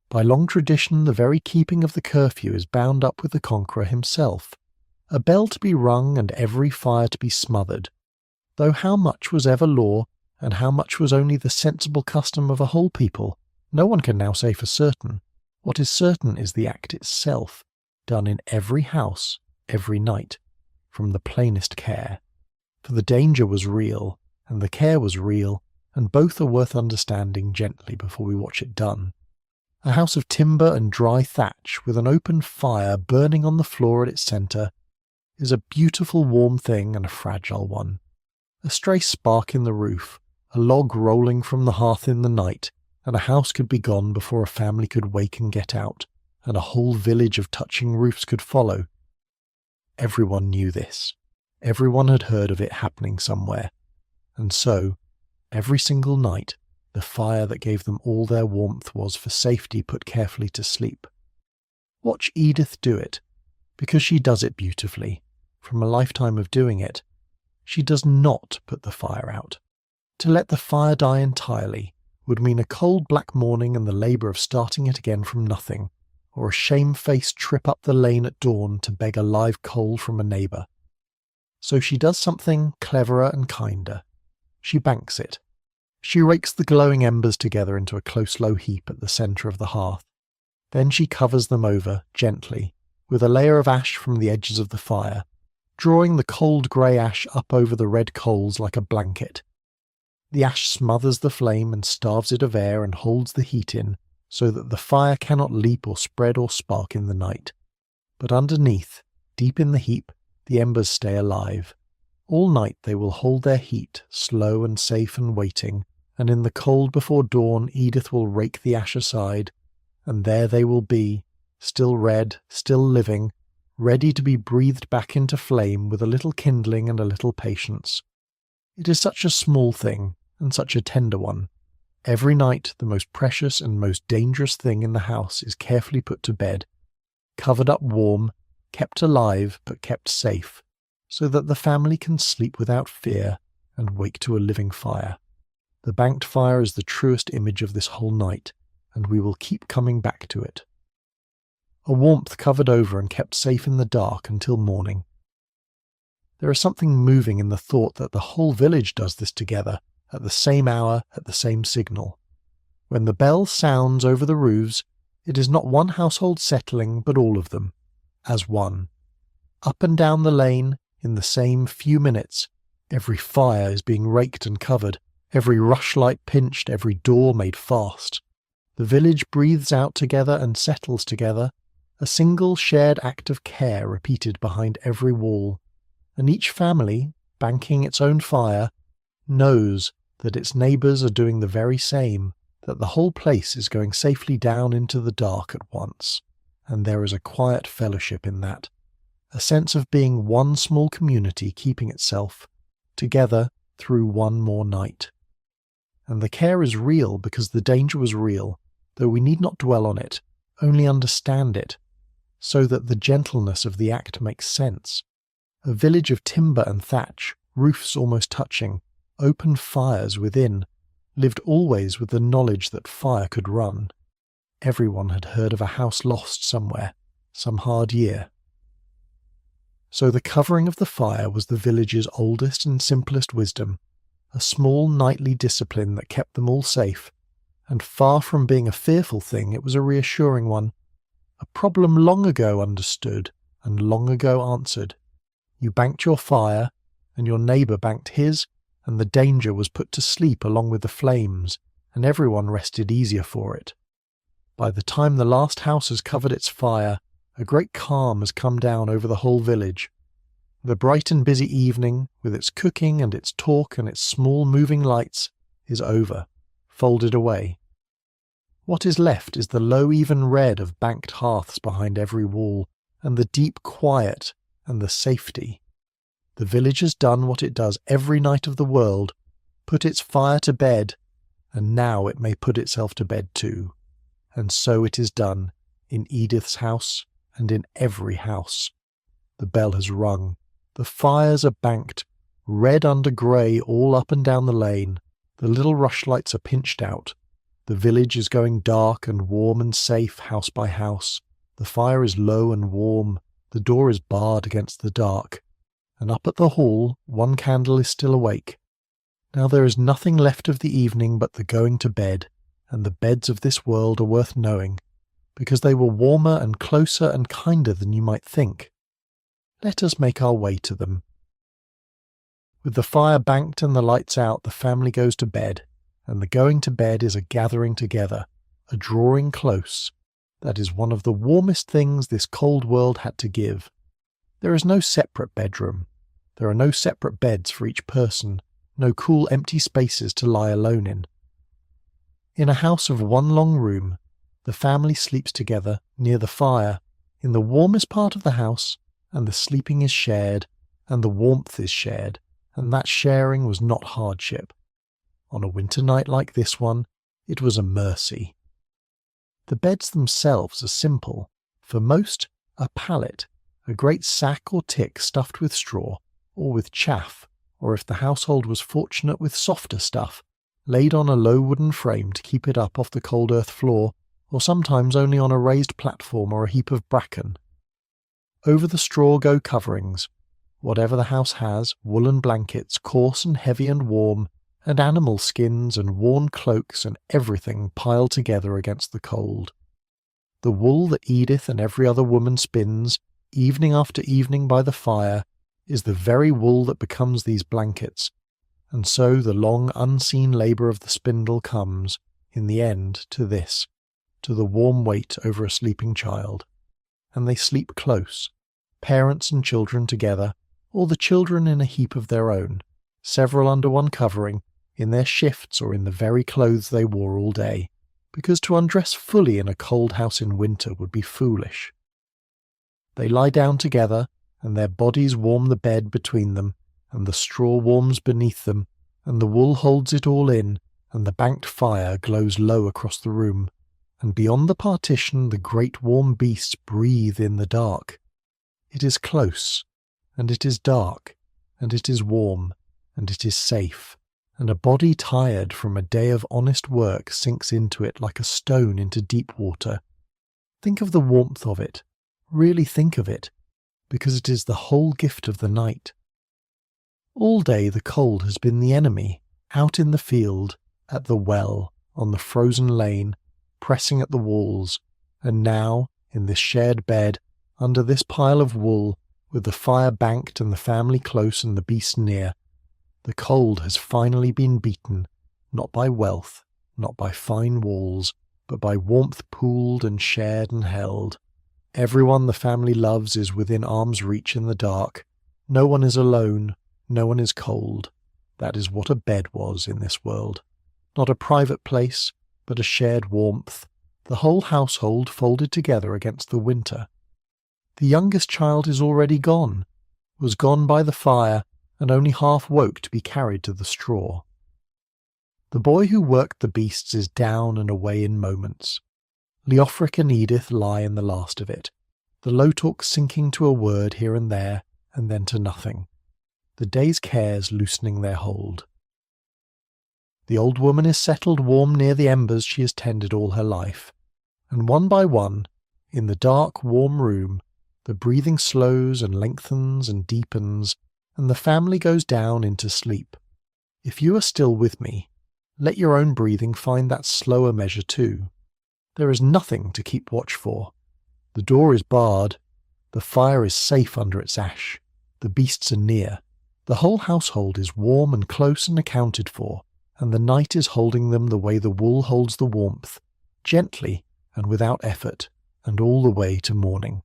By long tradition, the very keeping of the curfew is bound up with the Conqueror himself, a bell to be rung and every fire to be smothered, though how much was ever law, and how much was only the sensible custom of a whole people, no one can now say for certain. What is certain is the act itself, done in every house, every night, from the plainest care. For the danger was real, and the care was real, and both are worth understanding gently before we watch it done. A house of timber and dry thatch, with an open fire burning on the floor at its centre, is a beautiful warm thing and a fragile one. A stray spark in the roof, a log rolling from the hearth in the night, and a house could be gone before a family could wake and get out, and a whole village of touching roofs could follow. Everyone knew this. Everyone had heard of it happening somewhere. And so, every single night, the fire that gave them all their warmth was for safety put carefully to sleep. Watch Edith do it, because she does it beautifully. From a lifetime of doing it, she does not put the fire out. To let the fire die entirely would mean a cold black morning and the labour of starting it again from nothing, or a shamefaced trip up the lane at dawn to beg a live coal from a neighbour. So she does something cleverer and kinder. She banks it. She rakes the glowing embers together into a close low heap at the centre of the hearth. Then she covers them over, gently, with a layer of ash from the edges of the fire, drawing the cold grey ash up over the red coals like a blanket. The ash smothers the flame and starves it of air and holds the heat in, so that the fire cannot leap or spread or spark in the night. But underneath, deep in the heap, the embers stay alive. All night they will hold their heat, slow and safe and waiting, and in the cold before dawn Edith will rake the ash aside, and there they will be, still red, still living, ready to be breathed back into flame with a little kindling and a little patience. It is such a small thing, and such a tender one. Every night the most precious and most dangerous thing in the house is carefully put to bed, covered up warm, kept alive but kept safe, so that the family can sleep without fear and wake to a living fire. The banked fire is the truest image of this whole night, and we will keep coming back to it. A warmth covered over and kept safe in the dark until morning. There is something moving in the thought that the whole village does this together, at the same hour, at the same signal. When the bell sounds over the roofs, it is not one household settling, but all of them, as one. Up and down the lane, in the same few minutes, every fire is being raked and covered, every rushlight pinched, every door made fast. The village breathes out together and settles together, a single shared act of care repeated behind every wall, and each family, banking its own fire, knows that its neighbours are doing the very same, that the whole place is going safely down into the dark at once, and there is a quiet fellowship in that, a sense of being one small community keeping itself together through one more night. And the care is real because the danger was real, though we need not dwell on it, only understand it, so that the gentleness of the act makes sense. A village of timber and thatch, roofs almost touching, open fires within, lived always with the knowledge that fire could run. Everyone had heard of a house lost somewhere, some hard year. So the covering of the fire was the village's oldest and simplest wisdom, a small nightly discipline that kept them all safe, and far from being a fearful thing, it was a reassuring one, a problem long ago understood and long ago answered. You banked your fire, and your neighbour banked his, and the danger was put to sleep along with the flames, and everyone rested easier for it. By the time the last house has covered its fire, a great calm has come down over the whole village. The bright and busy evening, with its cooking and its talk and its small moving lights, is over, folded away. What is left is the low even red of banked hearths behind every wall, and the deep quiet and the safety. The village has done what it does every night of the world, put its fire to bed, and now it may put itself to bed too. And so it is done, in Edith's house and in every house. The bell has rung. The fires are banked, red under grey all up and down the lane. The little rushlights are pinched out. The village is going dark and warm and safe house by house. The fire is low and warm. The door is barred against the dark. And up at the hall, one candle is still awake. Now there is nothing left of the evening but the going to bed, and the beds of this world are worth knowing, because they were warmer and closer and kinder than you might think. Let us make our way to them. With the fire banked and the lights out, the family goes to bed, and the going to bed is a gathering together, a drawing close. That is one of the warmest things this cold world had to give. There is no separate bedroom. There are no separate beds for each person, no cool empty spaces to lie alone in. In a house of one long room, the family sleeps together near the fire, in the warmest part of the house, and the sleeping is shared, and the warmth is shared, and that sharing was not hardship. On a winter night like this one, it was a mercy. The beds themselves are simple, for most a pallet, a great sack or tick stuffed with straw, or with chaff, or if the household was fortunate with softer stuff, laid on a low wooden frame to keep it up off the cold earth floor, or sometimes only on a raised platform or a heap of bracken. Over the straw go coverings, whatever the house has, woolen blankets, coarse and heavy and warm, and animal skins and worn cloaks and everything piled together against the cold. The wool that Edith and every other woman spins, evening after evening by the fire, is the very wool that becomes these blankets, and so the long unseen labour of the spindle comes, in the end, to this, to the warm weight over a sleeping child. And they sleep close, parents and children together, or the children in a heap of their own, several under one covering, in their shifts or in the very clothes they wore all day, because to undress fully in a cold house in winter would be foolish. They lie down together, and their bodies warm the bed between them, and the straw warms beneath them, and the wool holds it all in, and the banked fire glows low across the room, and beyond the partition the great warm beasts breathe in the dark. It is close, and it is dark, and it is warm, and it is safe, and a body tired from a day of honest work sinks into it like a stone into deep water. Think of the warmth of it, really think of it, because it is the whole gift of the night. All day the cold has been the enemy, out in the field, at the well, on the frozen lane, pressing at the walls, and now, in this shared bed, under this pile of wool, with the fire banked and the family close and the beasts near, the cold has finally been beaten, not by wealth, not by fine walls, but by warmth pooled and shared and held. Everyone the family loves is within arm's reach in the dark. No one is alone, no one is cold. That is what a bed was in this world. Not a private place, but a shared warmth, the whole household folded together against the winter. The youngest child is already gone, was gone by the fire, and only half woke to be carried to the straw. The boy who worked the beasts is down and away in moments. Leofric and Edith lie in the last of it, the low talk sinking to a word here and there, and then to nothing, the day's cares loosening their hold. The old woman is settled warm near the embers she has tended all her life, and one by one, in the dark, warm room, the breathing slows and lengthens and deepens, and the family goes down into sleep. If you are still with me, let your own breathing find that slower measure too. There is nothing to keep watch for. The door is barred, the fire is safe under its ash, the beasts are near, the whole household is warm and close and accounted for, and the night is holding them the way the wool holds the warmth, gently and without effort, and all the way to morning.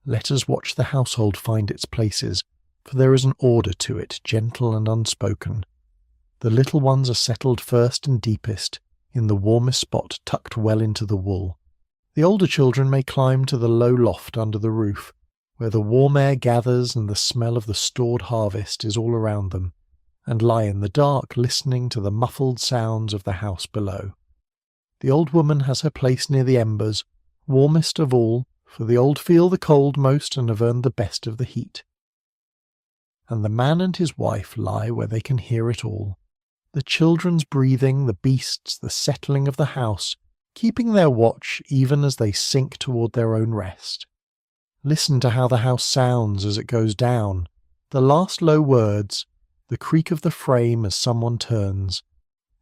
Let us watch the household find its places, for there is an order to it, gentle and unspoken. The little ones are settled first and deepest, in the warmest spot tucked well into the wool. The older children may climb to the low loft under the roof, where the warm air gathers and the smell of the stored harvest is all around them, and lie in the dark listening to the muffled sounds of the house below. The old woman has her place near the embers, warmest of all, for the old feel the cold most and have earned the best of the heat. And the man and his wife lie where they can hear it all. The children's breathing, the beasts, the settling of the house, keeping their watch even as they sink toward their own rest. Listen to how the house sounds as it goes down, the last low words, the creak of the frame as someone turns,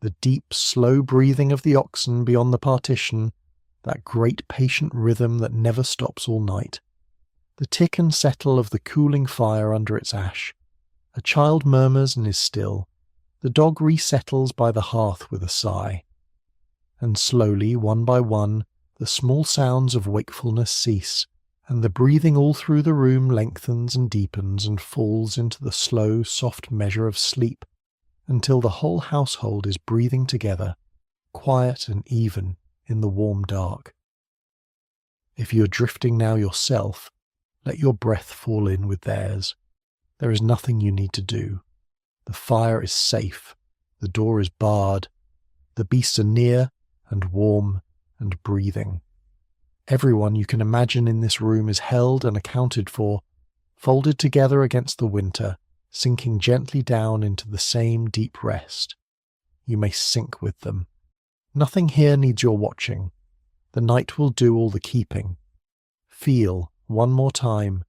the deep, slow breathing of the oxen beyond the partition, that great patient rhythm that never stops all night, the tick and settle of the cooling fire under its ash. A child murmurs and is still. The dog resettles by the hearth with a sigh. And slowly, one by one, the small sounds of wakefulness cease, and the breathing all through the room lengthens and deepens and falls into the slow, soft measure of sleep, until the whole household is breathing together, quiet and even in the warm dark. If you are drifting now yourself, let your breath fall in with theirs. There is nothing you need to do. The fire is safe, the door is barred, the beasts are near and warm and breathing. Everyone you can imagine in this room is held and accounted for, folded together against the winter, sinking gently down into the same deep rest. You may sink with them. Nothing here needs your watching. The night will do all the keeping. Feel, one more time,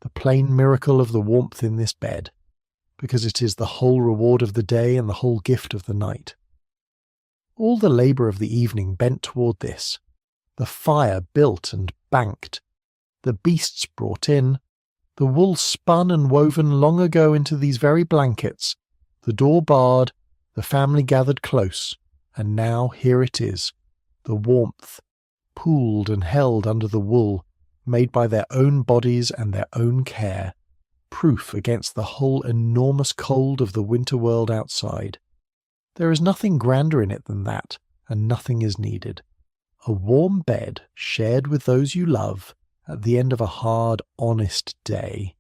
the plain miracle of the warmth in this bed, because it is the whole reward of the day and the whole gift of the night. All the labour of the evening bent toward this, the fire built and banked, the beasts brought in, the wool spun and woven long ago into these very blankets, the door barred, the family gathered close, and now here it is, the warmth, pooled and held under the wool, made by their own bodies and their own care, proof against the whole enormous cold of the winter world outside. There is nothing grander in it than that, and nothing is needed. A warm bed shared with those you love at the end of a hard, honest day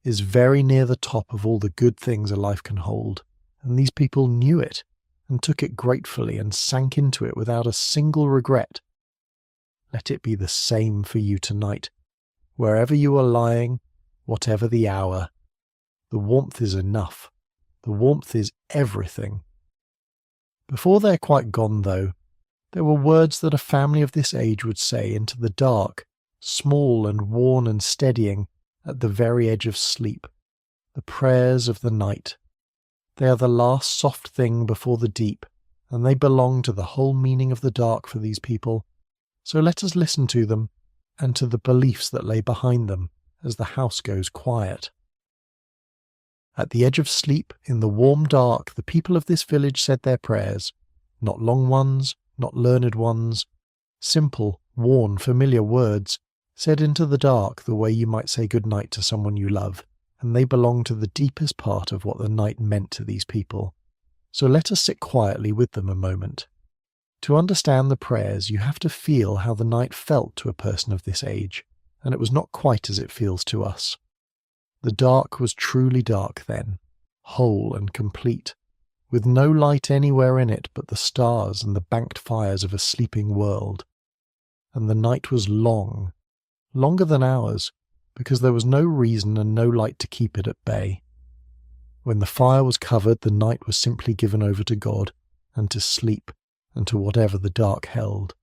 is very near the top of all the good things a life can hold, and these people knew it and took it gratefully and sank into it without a single regret. Let it be the same for you tonight, wherever you are lying, whatever the hour. The warmth is enough. The warmth is everything. Before they're quite gone, though, there were words that a family of this age would say into the dark, small and worn and steadying, at the very edge of sleep, the prayers of the night. They are the last soft thing before the deep, and they belong to the whole meaning of the dark for these people. So let us listen to them, and to the beliefs that lay behind them as the house goes quiet. At the edge of sleep, in the warm dark, the people of this village said their prayers, not long ones, not learned ones, simple, worn, familiar words, said into the dark the way you might say good night to someone you love, and they belong to the deepest part of what the night meant to these people. So let us sit quietly with them a moment. To understand the prayers, you have to feel how the night felt to a person of this age, and it was not quite as it feels to us. The dark was truly dark then, whole and complete, with no light anywhere in it but the stars and the banked fires of a sleeping world. and the night was long, longer than ours, because there was no reason and no light to keep it at bay. When the fire was covered, the night was simply given over to God, and to sleep, and to whatever the dark held.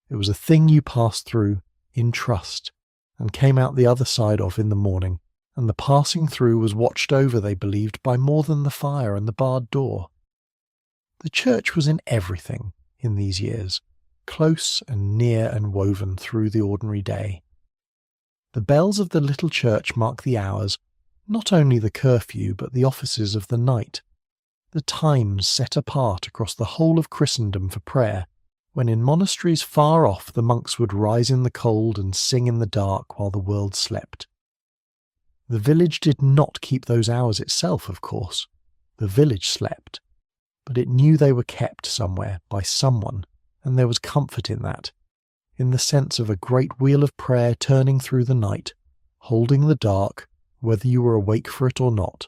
It was a thing you passed through in trust, and came out the other side of in the morning, and the passing through was watched over, they believed, by more than the fire and the barred door. The church was in everything in these years, close and near and woven through the ordinary day. The bells of the little church mark the hours, not only the curfew but the offices of the night, the times set apart across the whole of Christendom for prayer, when in monasteries far off the monks would rise in the cold and sing in the dark while the world slept. The village did not keep those hours itself, of course. The village slept, but it knew they were kept somewhere by someone, and there was comfort in that, in the sense of a great wheel of prayer turning through the night, holding the dark, whether you were awake for it or not,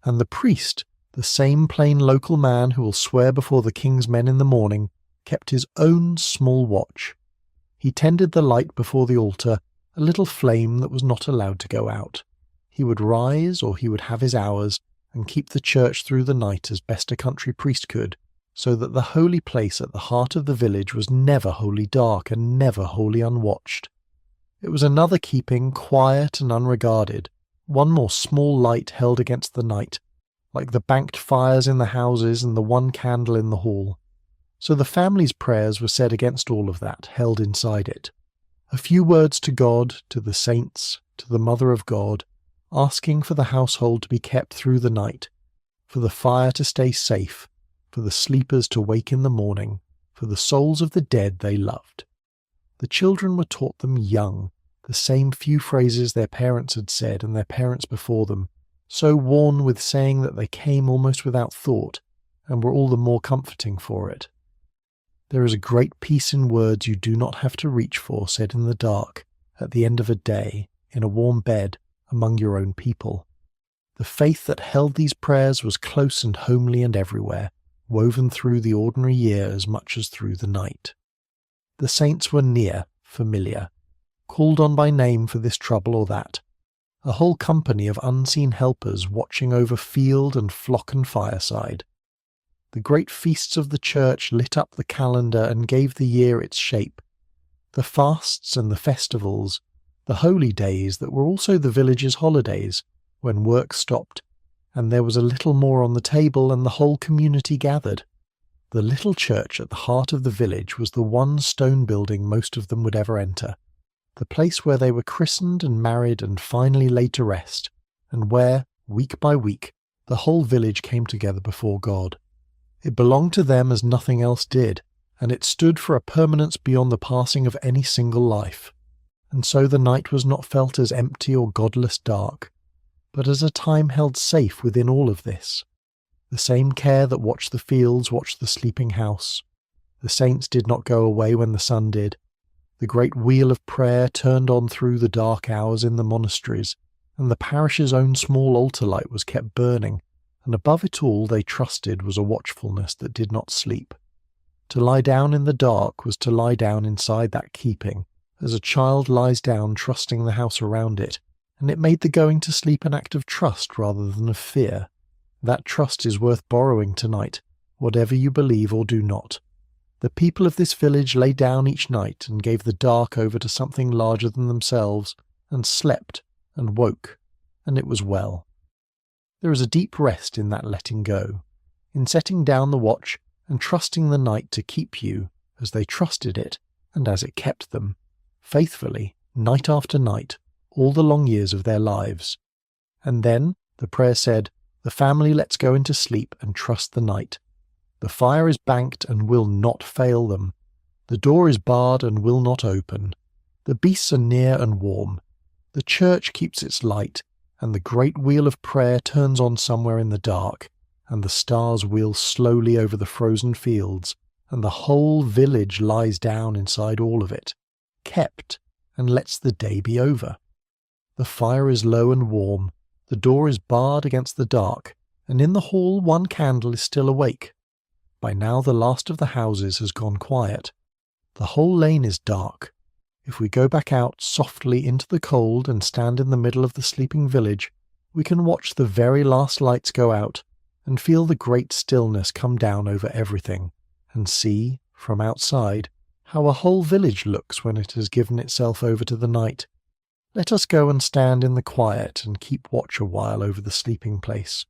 and the priest, the same plain local man who will swear before the king's men in the morning, kept his own small watch. He tended the light before the altar, a little flame that was not allowed to go out. He would rise, or he would have his hours, and keep the church through the night as best a country priest could, so that the holy place at the heart of the village was never wholly dark and never wholly unwatched. It was another keeping, quiet and unregarded, one more small light held against the night, like the banked fires in the houses and the one candle in the hall. So the family's prayers were said against all of that, held inside it. A few words to God, to the saints, to the Mother of God, asking for the household to be kept through the night, for the fire to stay safe, for the sleepers to wake in the morning, for the souls of the dead they loved. The children were taught them young, the same few phrases their parents had said and their parents before them, so worn with saying that they came almost without thought, and were all the more comforting for it. There is a great peace in words you do not have to reach for, said in the dark, at the end of a day, in a warm bed, among your own people. The faith that held these prayers was close and homely and everywhere, woven through the ordinary year as much as through the night. The saints were near, familiar, called on by name for this trouble or that, a whole company of unseen helpers watching over field and flock and fireside. The great feasts of the church lit up the calendar and gave the year its shape. The fasts and the festivals, the holy days that were also the village's holidays, when work stopped, and there was a little more on the table and the whole community gathered. The little church at the heart of the village was the one stone building most of them would ever enter, the place where they were christened and married and finally laid to rest, and where, week by week, the whole village came together before God. It belonged to them as nothing else did, and it stood for a permanence beyond the passing of any single life. And so the night was not felt as empty or godless dark, but as a time held safe within all of this. The same care that watched the fields watched the sleeping house. The saints did not go away when the sun did. The great wheel of prayer turned on through the dark hours in the monasteries, and the parish's own small altar light was kept burning, and above it all they trusted was a watchfulness that did not sleep. To lie down in the dark was to lie down inside that keeping, as a child lies down trusting the house around it, and it made the going to sleep an act of trust rather than of fear. That trust is worth borrowing tonight, whatever you believe or do not. The people of this village lay down each night and gave the dark over to something larger than themselves, and slept and woke, and it was well. There is a deep rest in that letting go, in setting down the watch and trusting the night to keep you as they trusted it and as it kept them, faithfully, night after night, all the long years of their lives. And then, the prayer said, the family lets go into sleep and trust the night. The fire is banked and will not fail them. The door is barred and will not open. The beasts are near and warm. The church keeps its light, and the great wheel of prayer turns on somewhere in the dark, and the stars wheel slowly over the frozen fields, and the whole village lies down inside all of it, kept, and lets the day be over. The fire is low and warm, the door is barred against the dark, and in the hall one candle is still awake. By now the last of the houses has gone quiet. The whole lane is dark, If we go back out softly into the cold and stand in the middle of the sleeping village, we can watch the very last lights go out and feel the great stillness come down over everything, and see, from outside, how a whole village looks when it has given itself over to the night. Let us go and stand in the quiet and keep watch a while over the sleeping place.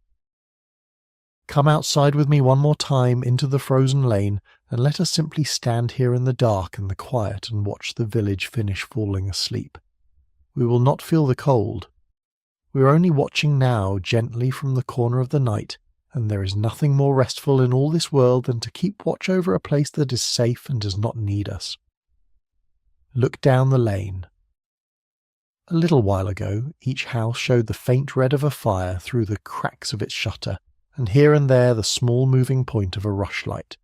Come outside with me one more time into the frozen lane, and let us simply stand here in the dark and the quiet and watch the village finish falling asleep. We will not feel the cold. We are only watching now gently from the corner of the night, and there is nothing more restful in all this world than to keep watch over a place that is safe and does not need us. Look down the lane. A little while ago, each house showed the faint red of a fire through the cracks of its shutter, and here and there the small moving point of a rushlight.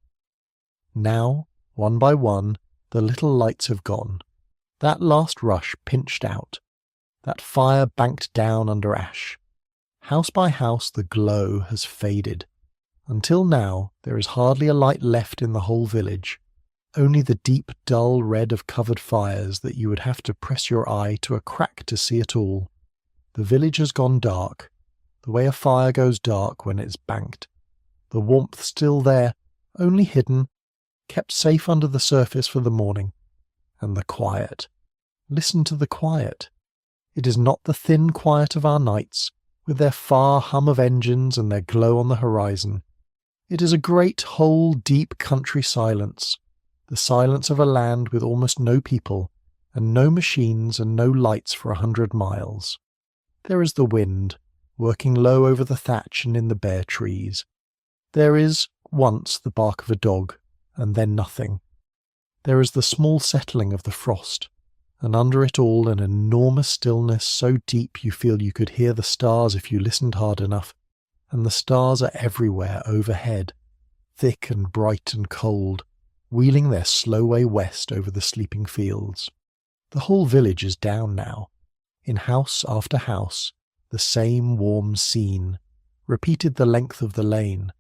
Now, one by one, the little lights have gone. That last rush pinched out. That fire banked down under ash. House by house the glow has faded. Until now there is hardly a light left in the whole village, only the deep dull red of covered fires that you would have to press your eye to a crack to see at all. The village has gone dark, the way a fire goes dark when it's banked. The warmth still there, only hidden, kept safe under the surface for the morning. And the quiet. Listen to the quiet. It is not the thin quiet of our nights, with their far hum of engines and their glow on the horizon. It is a great, whole, deep country silence, the silence of a land with almost no people, and no machines and no lights for 100 miles. There is the wind, working low over the thatch and in the bare trees. There is, once, the bark of a dog, and then nothing. There is the small settling of the frost, and under it all an enormous stillness so deep you feel you could hear the stars if you listened hard enough, and the stars are everywhere overhead, thick and bright and cold, wheeling their slow way west over the sleeping fields. The whole village is down now. In house after house, the same warm scene, repeated the length of the lane.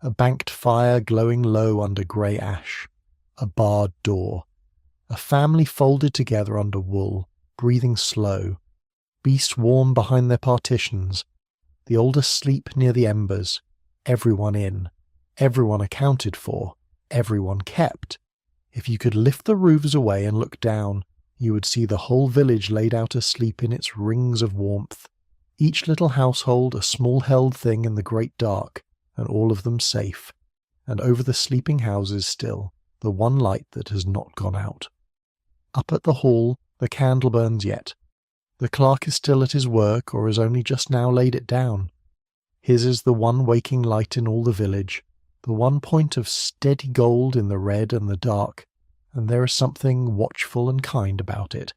A banked fire glowing low under grey ash. A barred door. A family folded together under wool, breathing slow. Beasts warm behind their partitions. The old asleep near the embers. Everyone in. Everyone accounted for. Everyone kept. If you could lift the roofs away and look down, you would see the whole village laid out asleep in its rings of warmth. Each little household a small held thing in the great dark, and all of them safe. And over the sleeping houses still, the one light that has not gone out. Up at the hall, the candle burns yet. The clerk is still at his work, or has only just now laid it down. His is the one waking light in all the village, the one point of steady gold in the red and the dark, and there is something watchful and kind about it.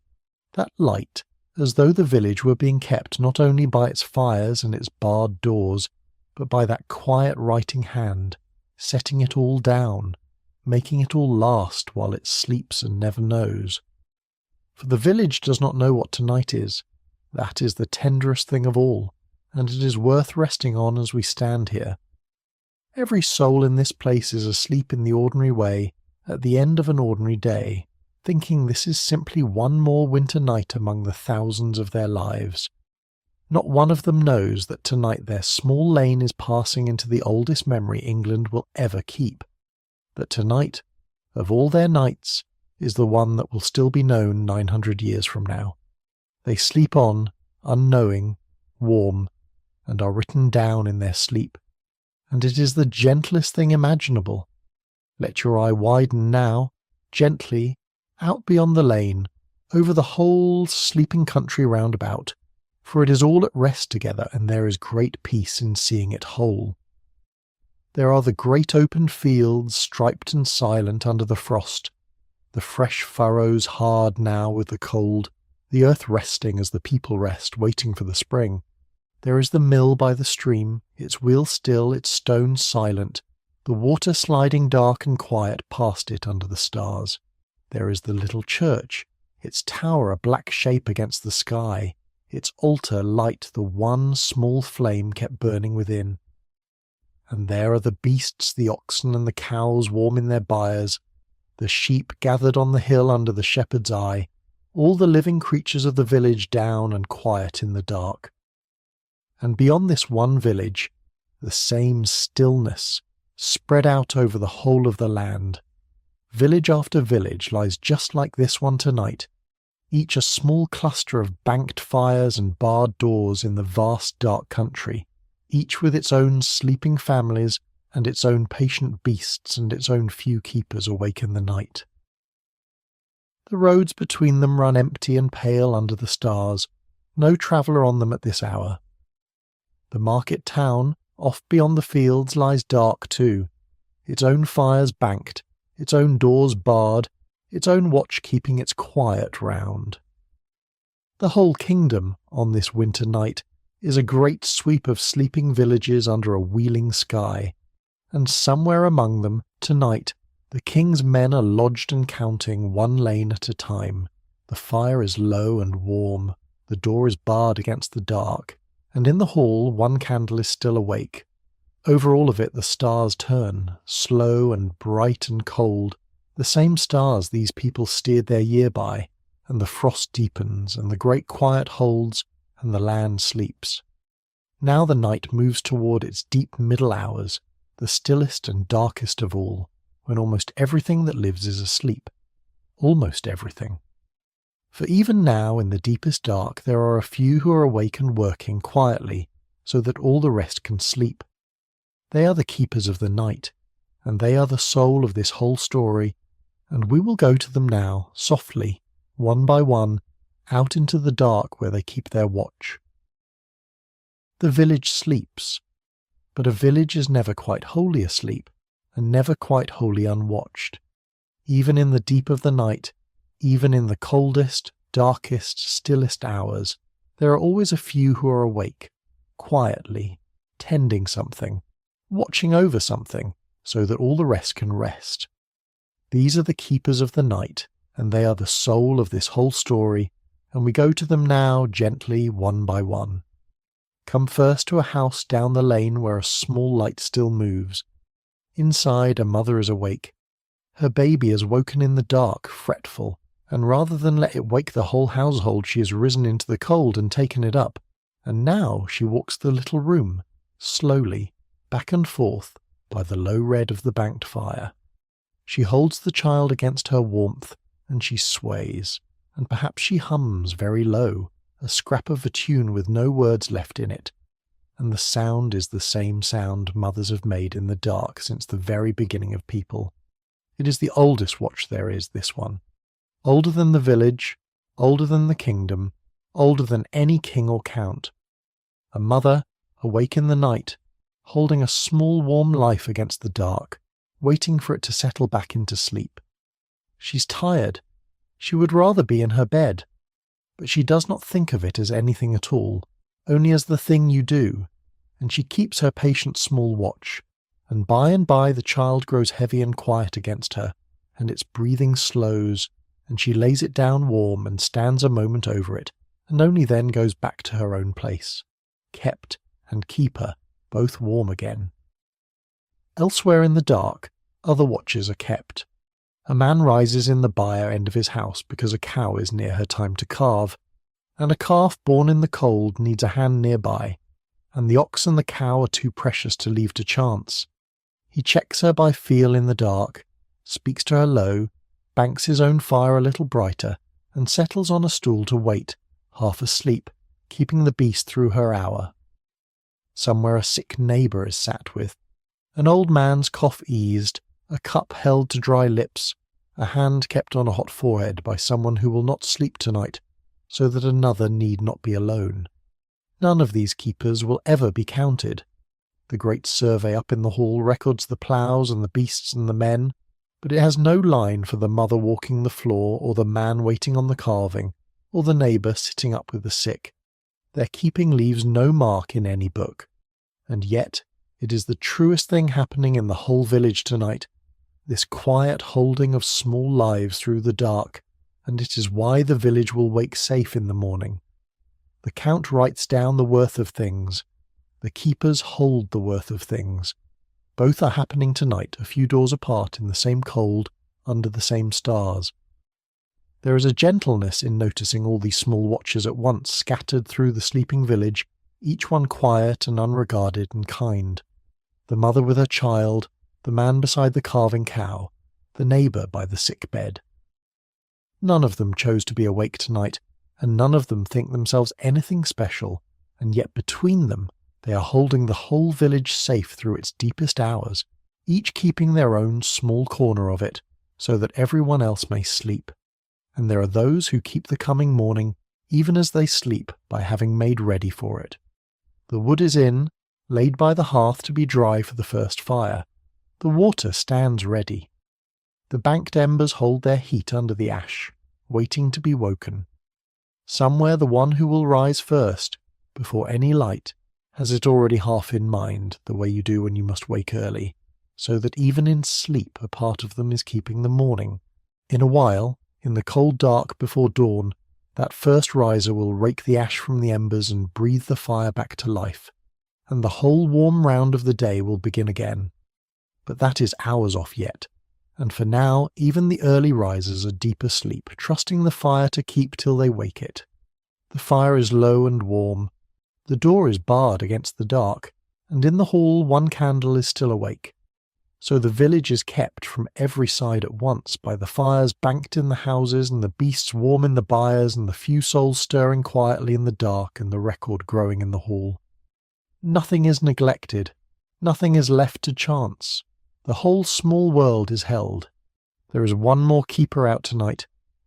That light, as though the village were being kept not only by its fires and its barred doors, but by that quiet writing hand, setting it all down, making it all last while it sleeps and never knows. For the village does not know what tonight is. That is the tenderest thing of all, and it is worth resting on as we stand here. Every soul in this place is asleep in the ordinary way, at the end of an ordinary day, thinking this is simply one more winter night among the thousands of their lives. Not one of them knows that tonight their small lane is passing into the oldest memory England will ever keep. That tonight, of all their nights, is the one that will still be known 900 years from now. They sleep on, unknowing, warm, and are written down in their sleep. And it is the gentlest thing imaginable. Let your eye widen now, gently, out beyond the lane, over the whole sleeping country round about, for it is all at rest together, and there is great peace in seeing it whole. There are the great open fields, striped and silent under the frost, the fresh furrows hard now with the cold, the earth resting as the people rest, waiting for the spring. There is the mill by the stream, its wheel still, its stones silent, the water sliding dark and quiet past it under the stars. There is the little church, its tower a black shape against the sky, its altar light the one small flame kept burning within. And there are the beasts, the oxen and the cows warm in their byres, the sheep gathered on the hill under the shepherd's eye, all the living creatures of the village down and quiet in the dark. And beyond this one village, the same stillness spread out over the whole of the land. Village after village lies just like this one tonight, each a small cluster of banked fires and barred doors in the vast dark country, each with its own sleeping families and its own patient beasts and its own few keepers awake in the night. The roads between them run empty and pale under the stars, no traveller on them at this hour. The market town, off beyond the fields, lies dark too, its own fires banked, its own doors barred, its own watch keeping its quiet round. The whole kingdom, on this winter night, is a great sweep of sleeping villages under a wheeling sky, and somewhere among them, tonight, the king's men are lodged and counting one lane at a time. The fire is low and warm, the door is barred against the dark, and in the hall one candle is still awake. Over all of it the stars turn, slow and bright and cold, the same stars these people steered their year by, and the frost deepens, and the great quiet holds, and the land sleeps. Now the night moves toward its deep middle hours, the stillest and darkest of all, when almost everything that lives is asleep. Almost everything. For even now, in the deepest dark, there are a few who are awake and working quietly, so that all the rest can sleep. They are the keepers of the night, and they are the soul of this whole story, and we will go to them now, softly, one by one, out into the dark where they keep their watch. The village sleeps, but a village is never quite wholly asleep, and never quite wholly unwatched. Even in the deep of the night, even in the coldest, darkest, stillest hours, there are always a few who are awake, quietly, tending something, watching over something, so that all the rest can rest. These are the keepers of the night, and they are the soul of this whole story, and we go to them now gently, one by one. Come first to a house down the lane where a small light still moves. Inside, a mother is awake. Her baby has woken in the dark, fretful, and rather than let it wake the whole household, she has risen into the cold and taken it up, and now she walks the little room, slowly, back and forth, by the low red of the banked fire. She holds the child against her warmth, and she sways, and perhaps she hums very low, a scrap of a tune with no words left in it, and the sound is the same sound mothers have made in the dark since the very beginning of people. It is the oldest watch there is, this one. Older than the village, older than the kingdom, older than any king or count. A mother, awake in the night, holding a small warm life against the dark, waiting for it to settle back into sleep. She's tired. She would rather be in her bed, but she does not think of it as anything at all, only as the thing you do, and she keeps her patient small watch, and by the child grows heavy and quiet against her, and its breathing slows, and she lays it down warm and stands a moment over it, and only then goes back to her own place, kept and keeper, both warm again. Elsewhere in the dark, other watches are kept. A man rises in the byre end of his house because a cow is near her time to calve, and a calf born in the cold needs a hand nearby, and the ox and the cow are too precious to leave to chance. He checks her by feel in the dark, speaks to her low, banks his own fire a little brighter, and settles on a stool to wait, half asleep, keeping the beast through her hour. Somewhere a sick neighbour is sat with, an old man's cough eased, a cup held to dry lips, a hand kept on a hot forehead by someone who will not sleep tonight, so that another need not be alone. None of these keepers will ever be counted. The great survey up in the hall records the ploughs and the beasts and the men, but it has no line for the mother walking the floor, or the man waiting on the calving, or the neighbour sitting up with the sick. Their keeping leaves no mark in any book, and yet it is the truest thing happening in the whole village tonight, this quiet holding of small lives through the dark, and it is why the village will wake safe in the morning. The count writes down the worth of things. The keepers hold the worth of things. Both are happening tonight, a few doors apart in the same cold, under the same stars. There is a gentleness in noticing all these small watchers at once scattered through the sleeping village, each one quiet and unregarded and kind. The mother with her child, the man beside the calving cow, the neighbour by the sick bed. None of them chose to be awake tonight, and none of them think themselves anything special, and yet between them they are holding the whole village safe through its deepest hours, each keeping their own small corner of it, so that everyone else may sleep. And there are those who keep the coming morning even as they sleep by having made ready for it. The wood is in, laid by the hearth to be dry for the first fire. The water stands ready. The banked embers hold their heat under the ash, waiting to be woken. Somewhere the one who will rise first, before any light, has it already half in mind, the way you do when you must wake early, so that even in sleep a part of them is keeping the morning. In a while, in the cold dark before dawn, that first riser will rake the ash from the embers and breathe the fire back to life, and the whole warm round of the day will begin again. But that is hours off yet, and for now even the early risers are deep asleep, trusting the fire to keep till they wake it. The fire is low and warm. The door is barred against the dark, and in the hall one candle is still awake. So the village is kept from every side at once by the fires banked in the houses and the beasts warm in the byres and the few souls stirring quietly in the dark and the record growing in the hall. Nothing is neglected. Nothing is left to chance. The whole small world is held. There is one more keeper out tonight,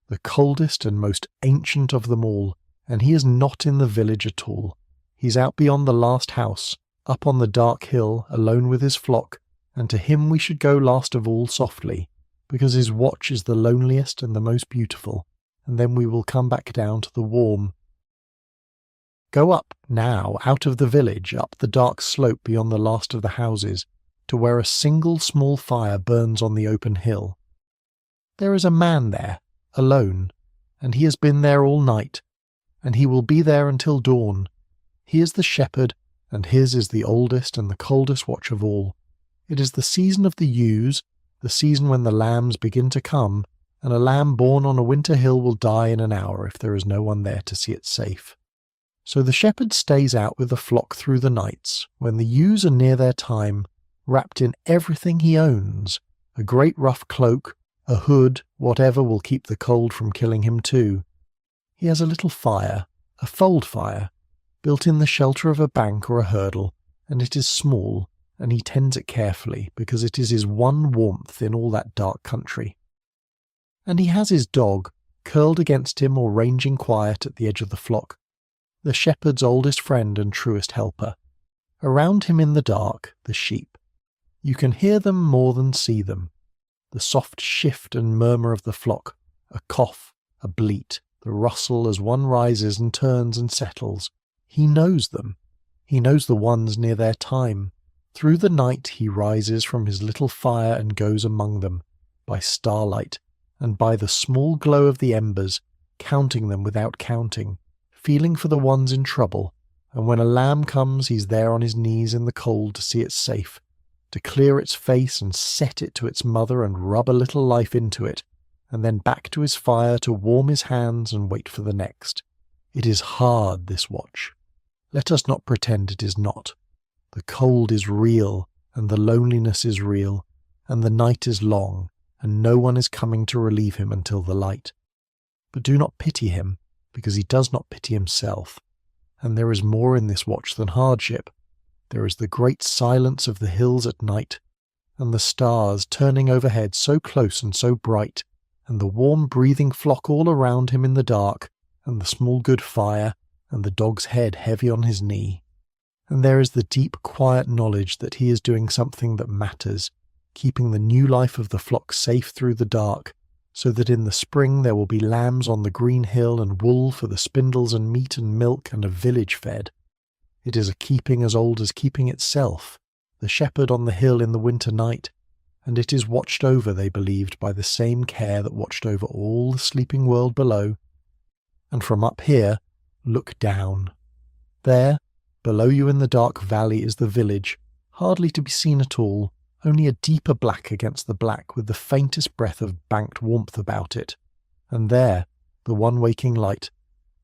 the coldest and most ancient of them all, and he is not in the village at all. He's out beyond the last house, up on the dark hill, alone with his flock, and to him we should go last of all softly, because his watch is the loneliest and the most beautiful, and then we will come back down to the warm. Go up now, out of the village, up the dark slope beyond the last of the houses, to where a single small fire burns on the open hill. There is a man there, alone, and he has been there all night, and he will be there until dawn. He is the shepherd, and his is the oldest and the coldest watch of all. It is the season of the ewes, the season when the lambs begin to come, and a lamb born on a winter hill will die in an hour if there is no one there to see it safe. So the shepherd stays out with the flock through the nights, when the ewes are near their time, wrapped in everything he owns, a great rough cloak, a hood, whatever will keep the cold from killing him too. He has a little fire, a fold fire, built in the shelter of a bank or a hurdle, and it is small, and he tends it carefully, because it is his one warmth in all that dark country. And he has his dog, curled against him or ranging quiet at the edge of the flock, the shepherd's oldest friend and truest helper. Around him in the dark, the sheep. You can hear them more than see them. The soft shift and murmur of the flock, a cough, a bleat, the rustle as one rises and turns and settles. He knows them. He knows the ones near their time. Through the night he rises from his little fire and goes among them, by starlight, and by the small glow of the embers, counting them without counting, feeling for the ones in trouble, and when a lamb comes he's there on his knees in the cold to see it safe, to clear its face and set it to its mother and rub a little life into it, and then back to his fire to warm his hands and wait for the next. It is hard, this watch. Let us not pretend it is not. The cold is real, and the loneliness is real, and the night is long, and no one is coming to relieve him until the light. But do not pity him, because he does not pity himself. And there is more in this watch than hardship. There is the great silence of the hills at night, and the stars turning overhead so close and so bright, and the warm breathing flock all around him in the dark, and the small good fire, and the dog's head heavy on his knee. And there is the deep quiet knowledge that he is doing something that matters, keeping the new life of the flock safe through the dark, so that in the spring there will be lambs on the green hill and wool for the spindles and meat and milk and a village fed. It is a keeping as old as keeping itself, the shepherd on the hill in the winter night, and it is watched over, they believed, by the same care that watched over all the sleeping world below. And from up here, look down. There, below you in the dark valley, is the village, hardly to be seen at all, only a deeper black against the black with the faintest breath of banked warmth about it. And there, the one waking light,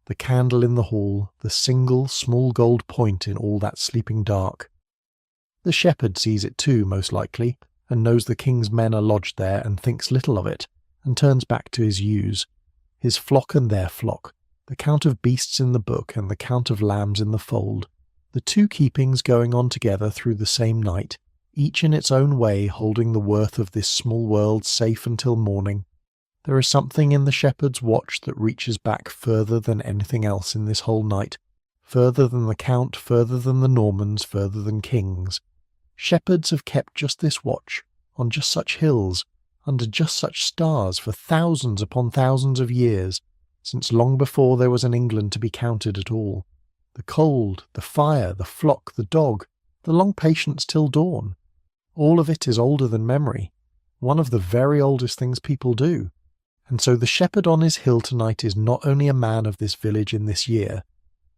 the candle in the hall, the single small gold point in all that sleeping dark. The shepherd sees it too, most likely, and knows the king's men are lodged there and thinks little of it, and turns back to his ewes, his flock and their flock, the count of beasts in the book and the count of lambs in the fold, the two keepings going on together through the same night, each in its own way holding the worth of this small world safe until morning. There is something in the shepherd's watch that reaches back further than anything else in this whole night, further than the count, further than the Normans, further than kings. Shepherds have kept just this watch, on just such hills, under just such stars for thousands upon thousands of years, since long before there was an England to be counted at all. The cold, the fire, the flock, the dog, the long patience till dawn, all of it is older than memory, one of the very oldest things people do. And so the shepherd on his hill tonight is not only a man of this village in this year,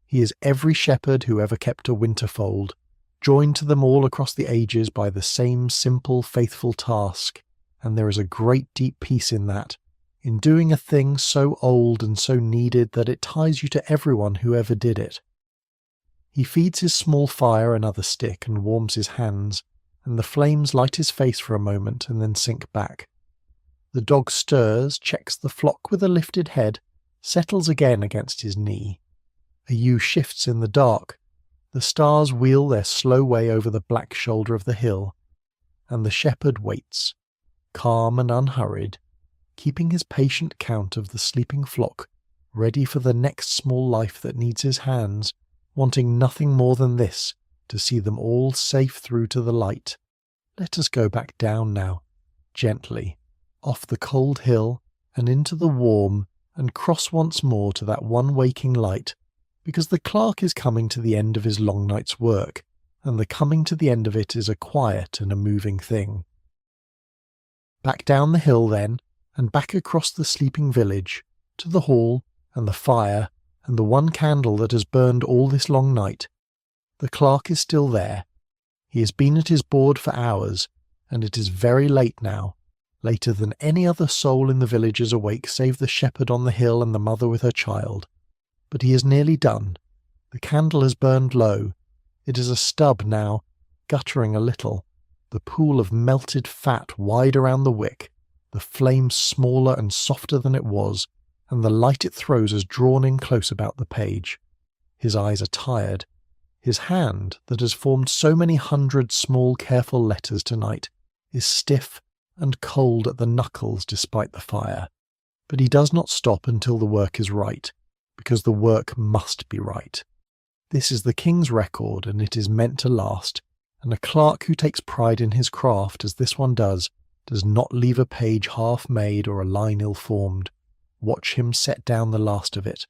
he is every shepherd who ever kept a winter fold, joined to them all across the ages by the same simple, faithful task, and there is a great deep peace in that, in doing a thing so old and so needed that it ties you to everyone who ever did it. He feeds his small fire another stick and warms his hands, and the flames light his face for a moment and then sink back. The dog stirs, checks the flock with a lifted head, settles again against his knee. A ewe shifts in the dark. The stars wheel their slow way over the black shoulder of the hill, and the shepherd waits, calm and unhurried, keeping his patient count of the sleeping flock, ready for the next small life that needs his hands, wanting nothing more than this, to see them all safe through to the light. Let us go back down now, gently, off the cold hill and into the warm, and cross once more to that one waking light, because the clerk is coming to the end of his long night's work, and the coming to the end of it is a quiet and a moving thing. Back down the hill then, and back across the sleeping village, to the hall, and the fire, and the one candle that has burned all this long night. The clerk is still there. He has been at his board for hours, and it is very late now, later than any other soul in the village is awake save the shepherd on the hill and the mother with her child. But he is nearly done. The candle has burned low. It is a stub now, guttering a little, the pool of melted fat wide around the wick, the flame smaller and softer than it was, and the light it throws is drawn in close about the page. His eyes are tired. His hand, that has formed so many hundred small careful letters tonight, is stiff and cold at the knuckles despite the fire. But he does not stop until the work is right, because the work must be right. This is the king's record, and it is meant to last, and a clerk who takes pride in his craft, as this one does not leave a page half-made or a line ill-formed. Watch him set down the last of it,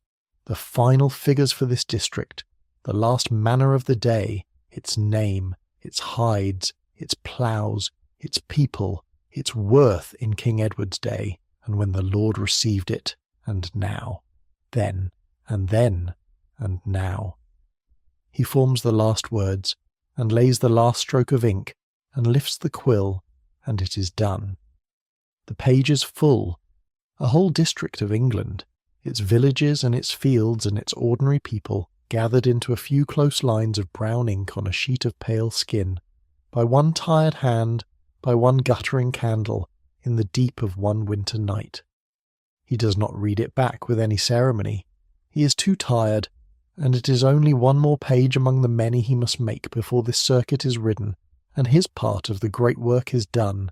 the final figures for this district, the last manor of the day, its name, its hides, its ploughs, its people, its worth in King Edward's day, and when the Lord received it, and now, then, and then, and now. He forms the last words, and lays the last stroke of ink, and lifts the quill, and it is done. The page is full, a whole district of England, its villages and its fields and its ordinary people, gathered into a few close lines of brown ink on a sheet of pale skin, by one tired hand, by one guttering candle, in the deep of one winter night. He does not read it back with any ceremony. He is too tired, and it is only one more page among the many he must make before this circuit is ridden, and his part of the great work is done.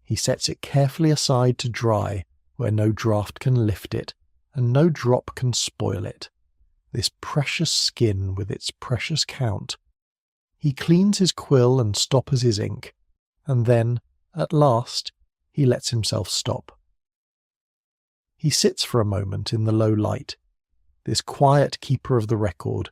He sets it carefully aside to dry, where no draught can lift it, and no drop can spoil it. This precious skin with its precious count. He cleans his quill and stoppers his ink, and then, at last, he lets himself stop. He sits for a moment in the low light, this quiet keeper of the record,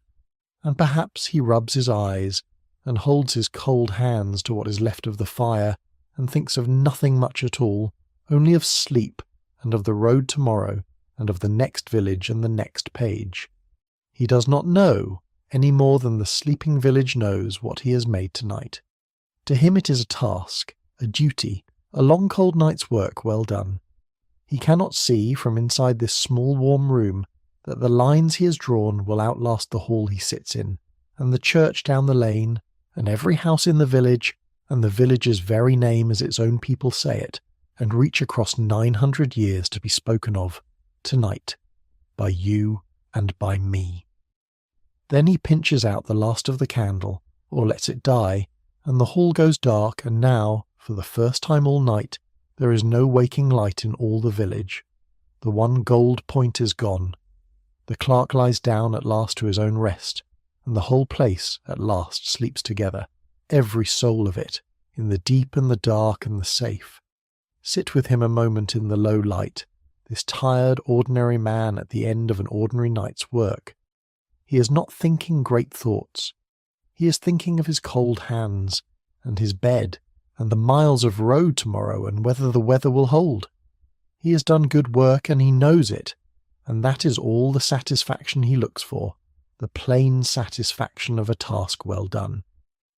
and perhaps he rubs his eyes and holds his cold hands to what is left of the fire and thinks of nothing much at all, only of sleep and of the road tomorrow and of the next village and the next page. He does not know, any more than the sleeping village knows, what he has made tonight. To him it is a task, a duty, a long cold night's work well done. He cannot see from inside this small warm room that the lines he has drawn will outlast the hall he sits in, and the church down the lane, and every house in the village, and the village's very name as its own people say it, and reach across 900 years to be spoken of, tonight, by you and by me. Then he pinches out the last of the candle, or lets it die, and the hall goes dark, and now, for the first time all night, there is no waking light in all the village. The one gold point is gone. The clerk lies down at last to his own rest, and the whole place at last sleeps together, every soul of it, in the deep and the dark and the safe. Sit with him a moment in the low light, this tired ordinary man at the end of an ordinary night's work. He is not thinking great thoughts. He is thinking of his cold hands, and his bed, and the miles of road tomorrow, and whether the weather will hold. He has done good work, and he knows it, and that is all the satisfaction he looks for, the plain satisfaction of a task well done.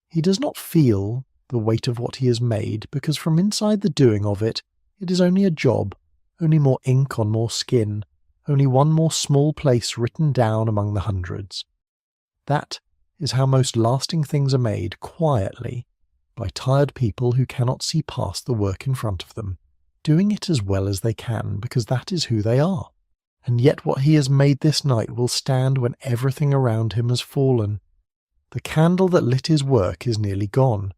He does not feel the weight of what he has made, because from inside the doing of it, it is only a job, only more ink on more skin, only one more small place written down among the hundreds. That is how most lasting things are made, quietly, by tired people who cannot see past the work in front of them, doing it as well as they can, because that is who they are. And yet what he has made this night will stand when everything around him has fallen. The candle that lit his work is nearly gone,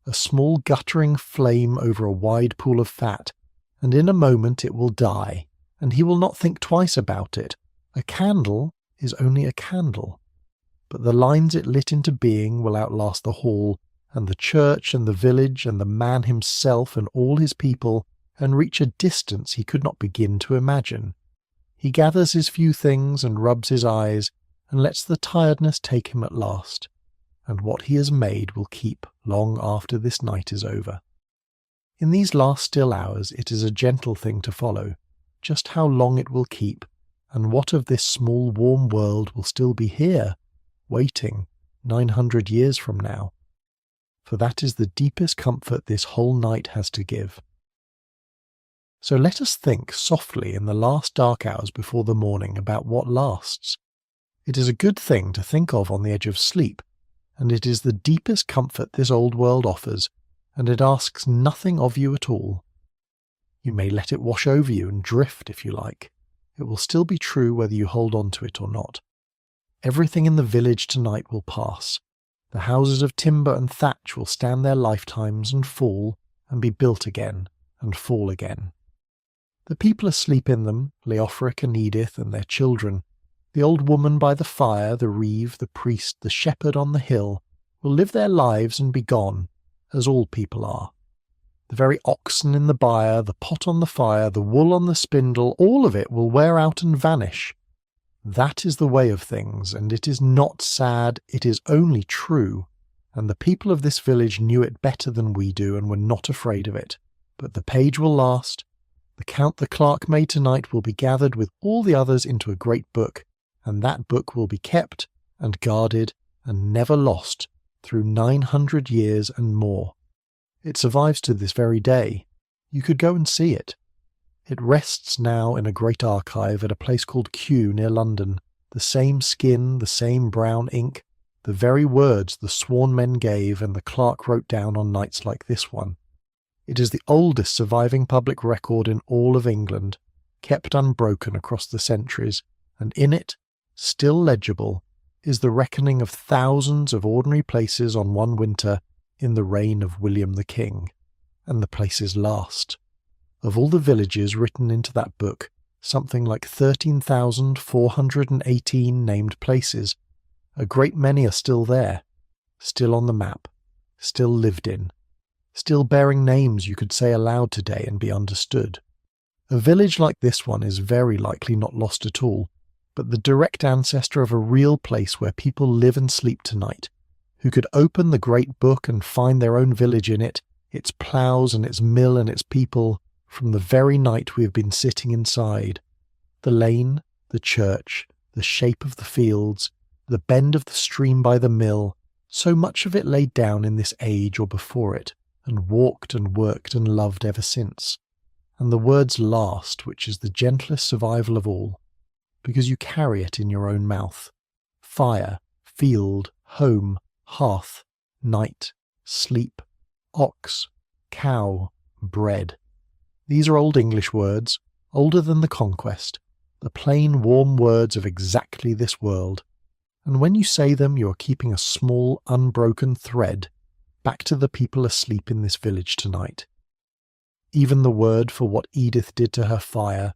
a small guttering flame over a wide pool of fat, and in a moment it will die, and he will not think twice about it. A candle is only a candle. But the lines it lit into being will outlast the hall, and the church, and the village, and the man himself, and all his people, and reach a distance he could not begin to imagine. He gathers his few things, and rubs his eyes, and lets the tiredness take him at last, and what he has made will keep long after this night is over. In these last still hours it is a gentle thing to follow, just how long it will keep, and what of this small warm world will still be here, waiting 900 years from now. For that is the deepest comfort this whole night has to give. So let us think softly in the last dark hours before the morning about what lasts. It is a good thing to think of on the edge of sleep, and it is the deepest comfort this old world offers, and it asks nothing of you at all. You may let it wash over you and drift if you like. It will still be true whether you hold on to it or not. Everything in the village tonight will pass. The houses of timber and thatch will stand their lifetimes and fall, and be built again, and fall again. The people asleep in them, Leofric and Edith and their children, the old woman by the fire, the reeve, the priest, the shepherd on the hill, will live their lives and be gone, as all people are. The very oxen in the byre, the pot on the fire, the wool on the spindle, all of it will wear out and vanish. That is the way of things, and it is not sad, it is only true, and the people of this village knew it better than we do and were not afraid of it. But the page will last. The count the clerk made tonight will be gathered with all the others into a great book, and that book will be kept and guarded and never lost through 900 years and more. It survives to this very day. You could go and see it. It rests now in a great archive at a place called Kew near London, the same skin, the same brown ink, the very words the sworn men gave and the clerk wrote down on nights like this one. It is the oldest surviving public record in all of England, kept unbroken across the centuries, and in it, still legible, is the reckoning of thousands of ordinary places on one winter in the reign of William the King, and the places last. Of all the villages written into that book, something like 13,418 named places. A great many are still there, still on the map, still lived in, still bearing names you could say aloud today and be understood. A village like this one is very likely not lost at all, but the direct ancestor of a real place where people live and sleep tonight, who could open the great book and find their own village in it, its ploughs and its mill and its people, from the very night we have been sitting inside. The lane, the church, the shape of the fields, the bend of the stream by the mill, so much of it laid down in this age or before it, and walked and worked and loved ever since. and the word's last, which is the gentlest survival of all, because you carry it in your own mouth. Fire, field, home, hearth, night, sleep, ox, cow, bread. These are Old English words, older than the Conquest, the plain, warm words of exactly this world. And when you say them, you are keeping a small, unbroken thread back to the people asleep in this village tonight. Even the word for what Edith did to her fire,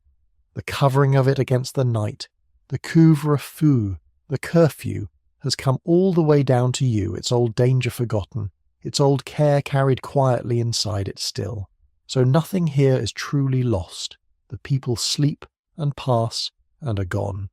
the covering of it against the night, the couvre-feu, the curfew, has come all the way down to you, its old danger forgotten, its old care carried quietly inside it still. So nothing here is truly lost. The people sleep and pass and are gone.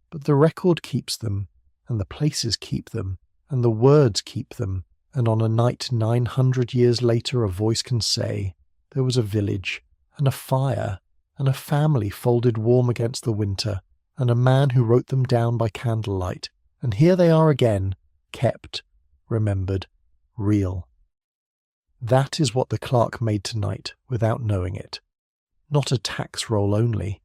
But the record keeps them, and the places keep them, and the words keep them, and on a night 900 years later a voice can say, there was a village, and a fire, and a family folded warm against the winter, and a man who wrote them down by candlelight, and here they are again, kept, remembered, real. That is what the clerk made tonight, without knowing it. Not a tax roll only.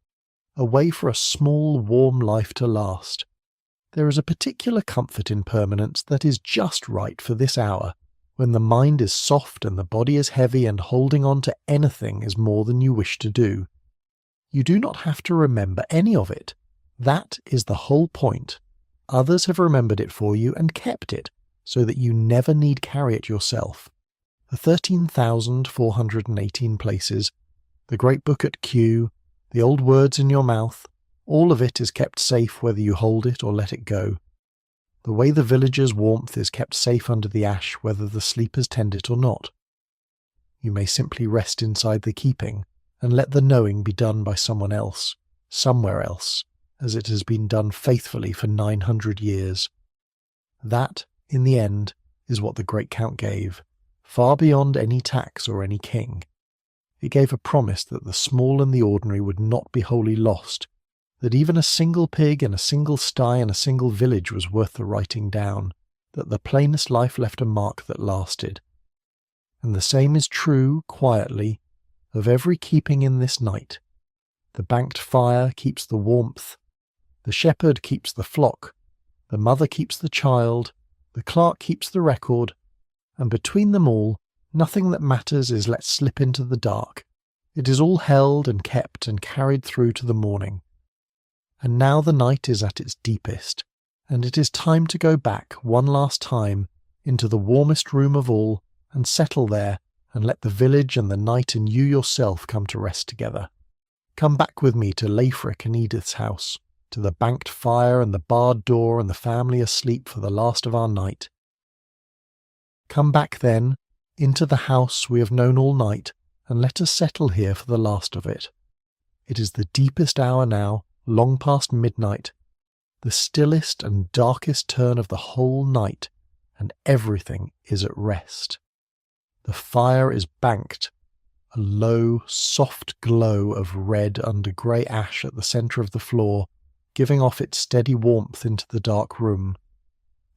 A way for a small, warm life to last. There is a particular comfort in permanence that is just right for this hour, when the mind is soft and the body is heavy and holding on to anything is more than you wish to do. You do not have to remember any of it. That is the whole point. Others have remembered it for you and kept it, so that you never need carry it yourself. The 13,418 places, the great book at Kew, the old words in your mouth, all of it is kept safe whether you hold it or let it go. The way the village's warmth is kept safe under the ash whether the sleepers tend it or not. You may simply rest inside the keeping and let the knowing be done by someone else, somewhere else, as it has been done faithfully for 900 years. That, in the end, is what the great Count gave, far beyond any tax or any king. It gave a promise that the small and the ordinary would not be wholly lost, that even a single pig and a single sty and a single village was worth the writing down, that the plainest life left a mark that lasted. And the same is true, quietly, of every keeping in this night. The banked fire keeps the warmth, the shepherd keeps the flock, the mother keeps the child, the clerk keeps the record, and between them all, nothing that matters is let slip into the dark. It is all held and kept and carried through to the morning. And now the night is at its deepest, and it is time to go back one last time into the warmest room of all and settle there and let the village and the night and you yourself come to rest together. Come back with me to Leifric and Edith's house, to the banked fire and the barred door and the family asleep for the last of our night. Come back then, into the house we have known all night, and let us settle here for the last of it. It is the deepest hour now, long past midnight, the stillest and darkest turn of the whole night, and everything is at rest. The fire is banked, a low, soft glow of red under grey ash at the centre of the floor, giving off its steady warmth into the dark room.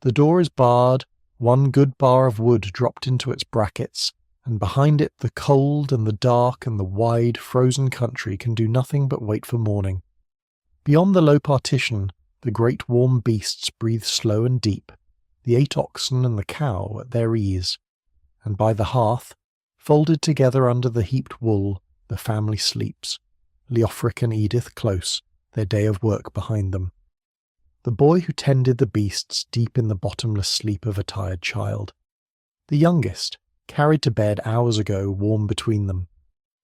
The door is barred, one good bar of wood dropped into its brackets, and behind it the cold and the dark and the wide, frozen country can do nothing but wait for morning. Beyond the low partition, the great warm beasts breathe slow and deep, the 8 oxen and the cow at their ease, and by the hearth, folded together under the heaped wool, the family sleeps, Leofric and Edith close, their day of work behind them. The boy who tended the beasts deep in the bottomless sleep of a tired child. The youngest, carried to bed hours ago, warm between them,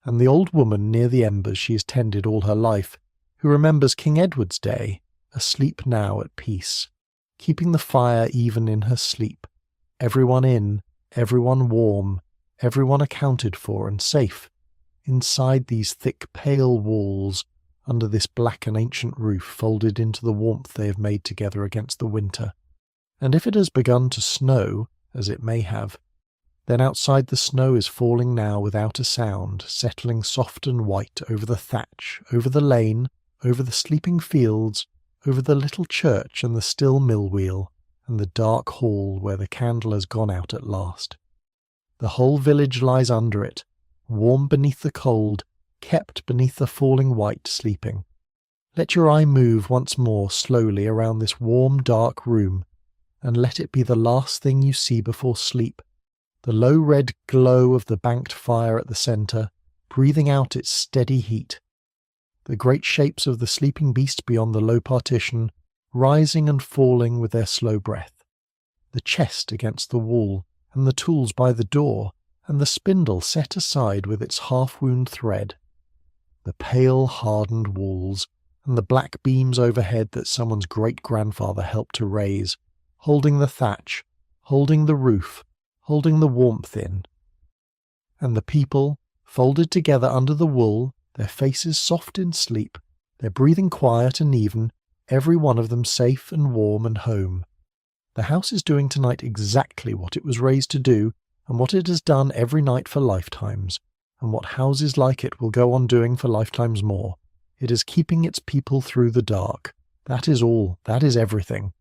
and the old woman near the embers she has tended all her life, who remembers King Edward's day, asleep now at peace, keeping the fire even in her sleep, everyone in, everyone warm, everyone accounted for and safe, inside these thick pale walls, under this black and ancient roof folded into the warmth they have made together against the winter. And if it has begun to snow, as it may have, then outside the snow is falling now without a sound, settling soft and white over the thatch, over the lane, over the sleeping fields, over the little church and the still mill wheel, and the dark hall where the candle has gone out at last. The whole village lies under it, warm beneath the cold, kept beneath the falling white, sleeping. Let your eye move once more slowly around this warm, dark room, and let it be the last thing you see before sleep, the low red glow of the banked fire at the centre, breathing out its steady heat. The great shapes of the sleeping beast beyond the low partition, rising and falling with their slow breath. The chest against the wall, and the tools by the door, and the spindle set aside with its half-wound thread. The pale, hardened walls, and the black beams overhead that someone's great-grandfather helped to raise, holding the thatch, holding the roof, holding the warmth in. And the people, folded together under the wool, their faces soft in sleep, their breathing quiet and even, every one of them safe and warm and home. The house is doing tonight exactly what it was raised to do, and what it has done every night for lifetimes, and what houses like it will go on doing for lifetimes more. It is keeping its people through the dark. That is all. That is everything.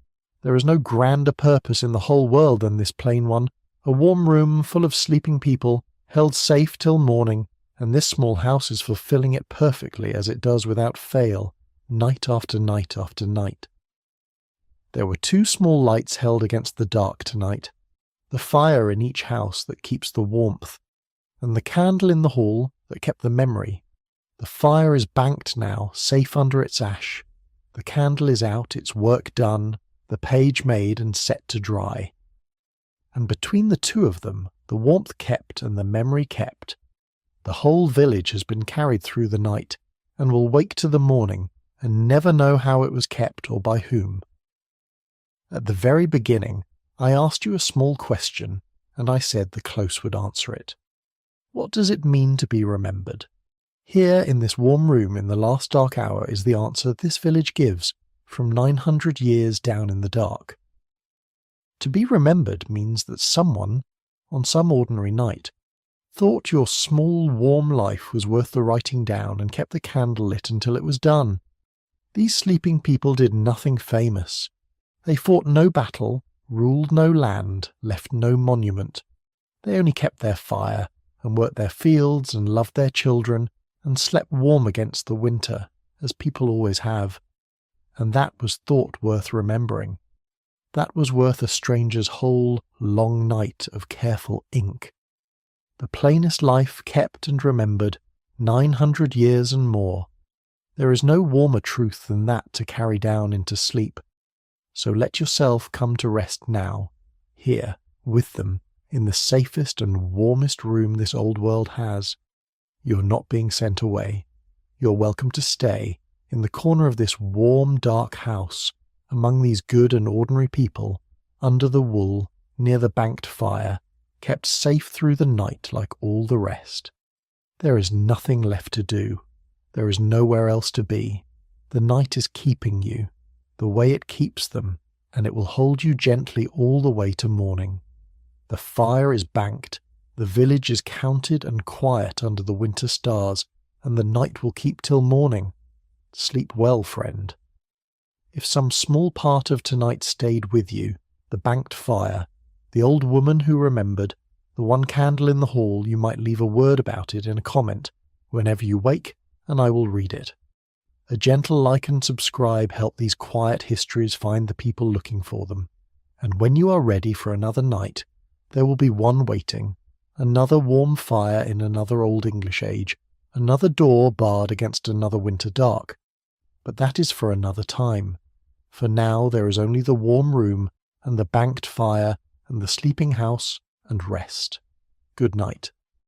There is no grander purpose in the whole world than this plain one. A warm room full of sleeping people, held safe till morning, and this small house is fulfilling it perfectly as it does without fail, night after night after night. There were 2 small lights held against the dark tonight, the fire in each house that keeps the warmth, and the candle in the hall that kept the memory. The fire is banked now, safe under its ash. The candle is out, its work done, the page made and set to dry. And between the 2 of them, the warmth kept and the memory kept. The whole village has been carried through the night, and will wake to the morning, and never know how it was kept or by whom. At the very beginning, I asked you a small question, and I said the close would answer it. What does it mean to be remembered? Here in this warm room in the last dark hour is the answer this village gives, from 900 years down in the dark. To be remembered means that someone, on some ordinary night, thought your small warm life was worth the writing down and kept the candle lit until it was done. These sleeping people did nothing famous. They fought no battle, ruled no land, left no monument. They only kept their fire, and worked their fields, and loved their children, and slept warm against the winter, as people always have. And that was thought worth remembering. That was worth a stranger's whole, long night of careful ink. The plainest life kept and remembered, 900 years and more. There is no warmer truth than that to carry down into sleep. So let yourself come to rest now, here, with them, in the safest and warmest room this old world has. You're not being sent away. You're welcome to stay, in the corner of this warm, dark house, among these good and ordinary people, under the wool, near the banked fire, kept safe through the night like all the rest. There is nothing left to do. There is nowhere else to be. The night is keeping you, the way it keeps them, and it will hold you gently all the way to morning. The fire is banked, the village is counted and quiet under the winter stars, and the night will keep till morning. Sleep well, friend. If some small part of tonight stayed with you, the banked fire, the old woman who remembered, the one candle in the hall, you might leave a word about it in a comment whenever you wake, and I will read it. A gentle like and subscribe help these quiet histories find the people looking for them. And when you are ready for another night, there will be one waiting, another warm fire in another old English age, another door barred against another winter dark. But that is for another time. For now there is only the warm room, and the banked fire, and the sleeping house, and rest. Good night.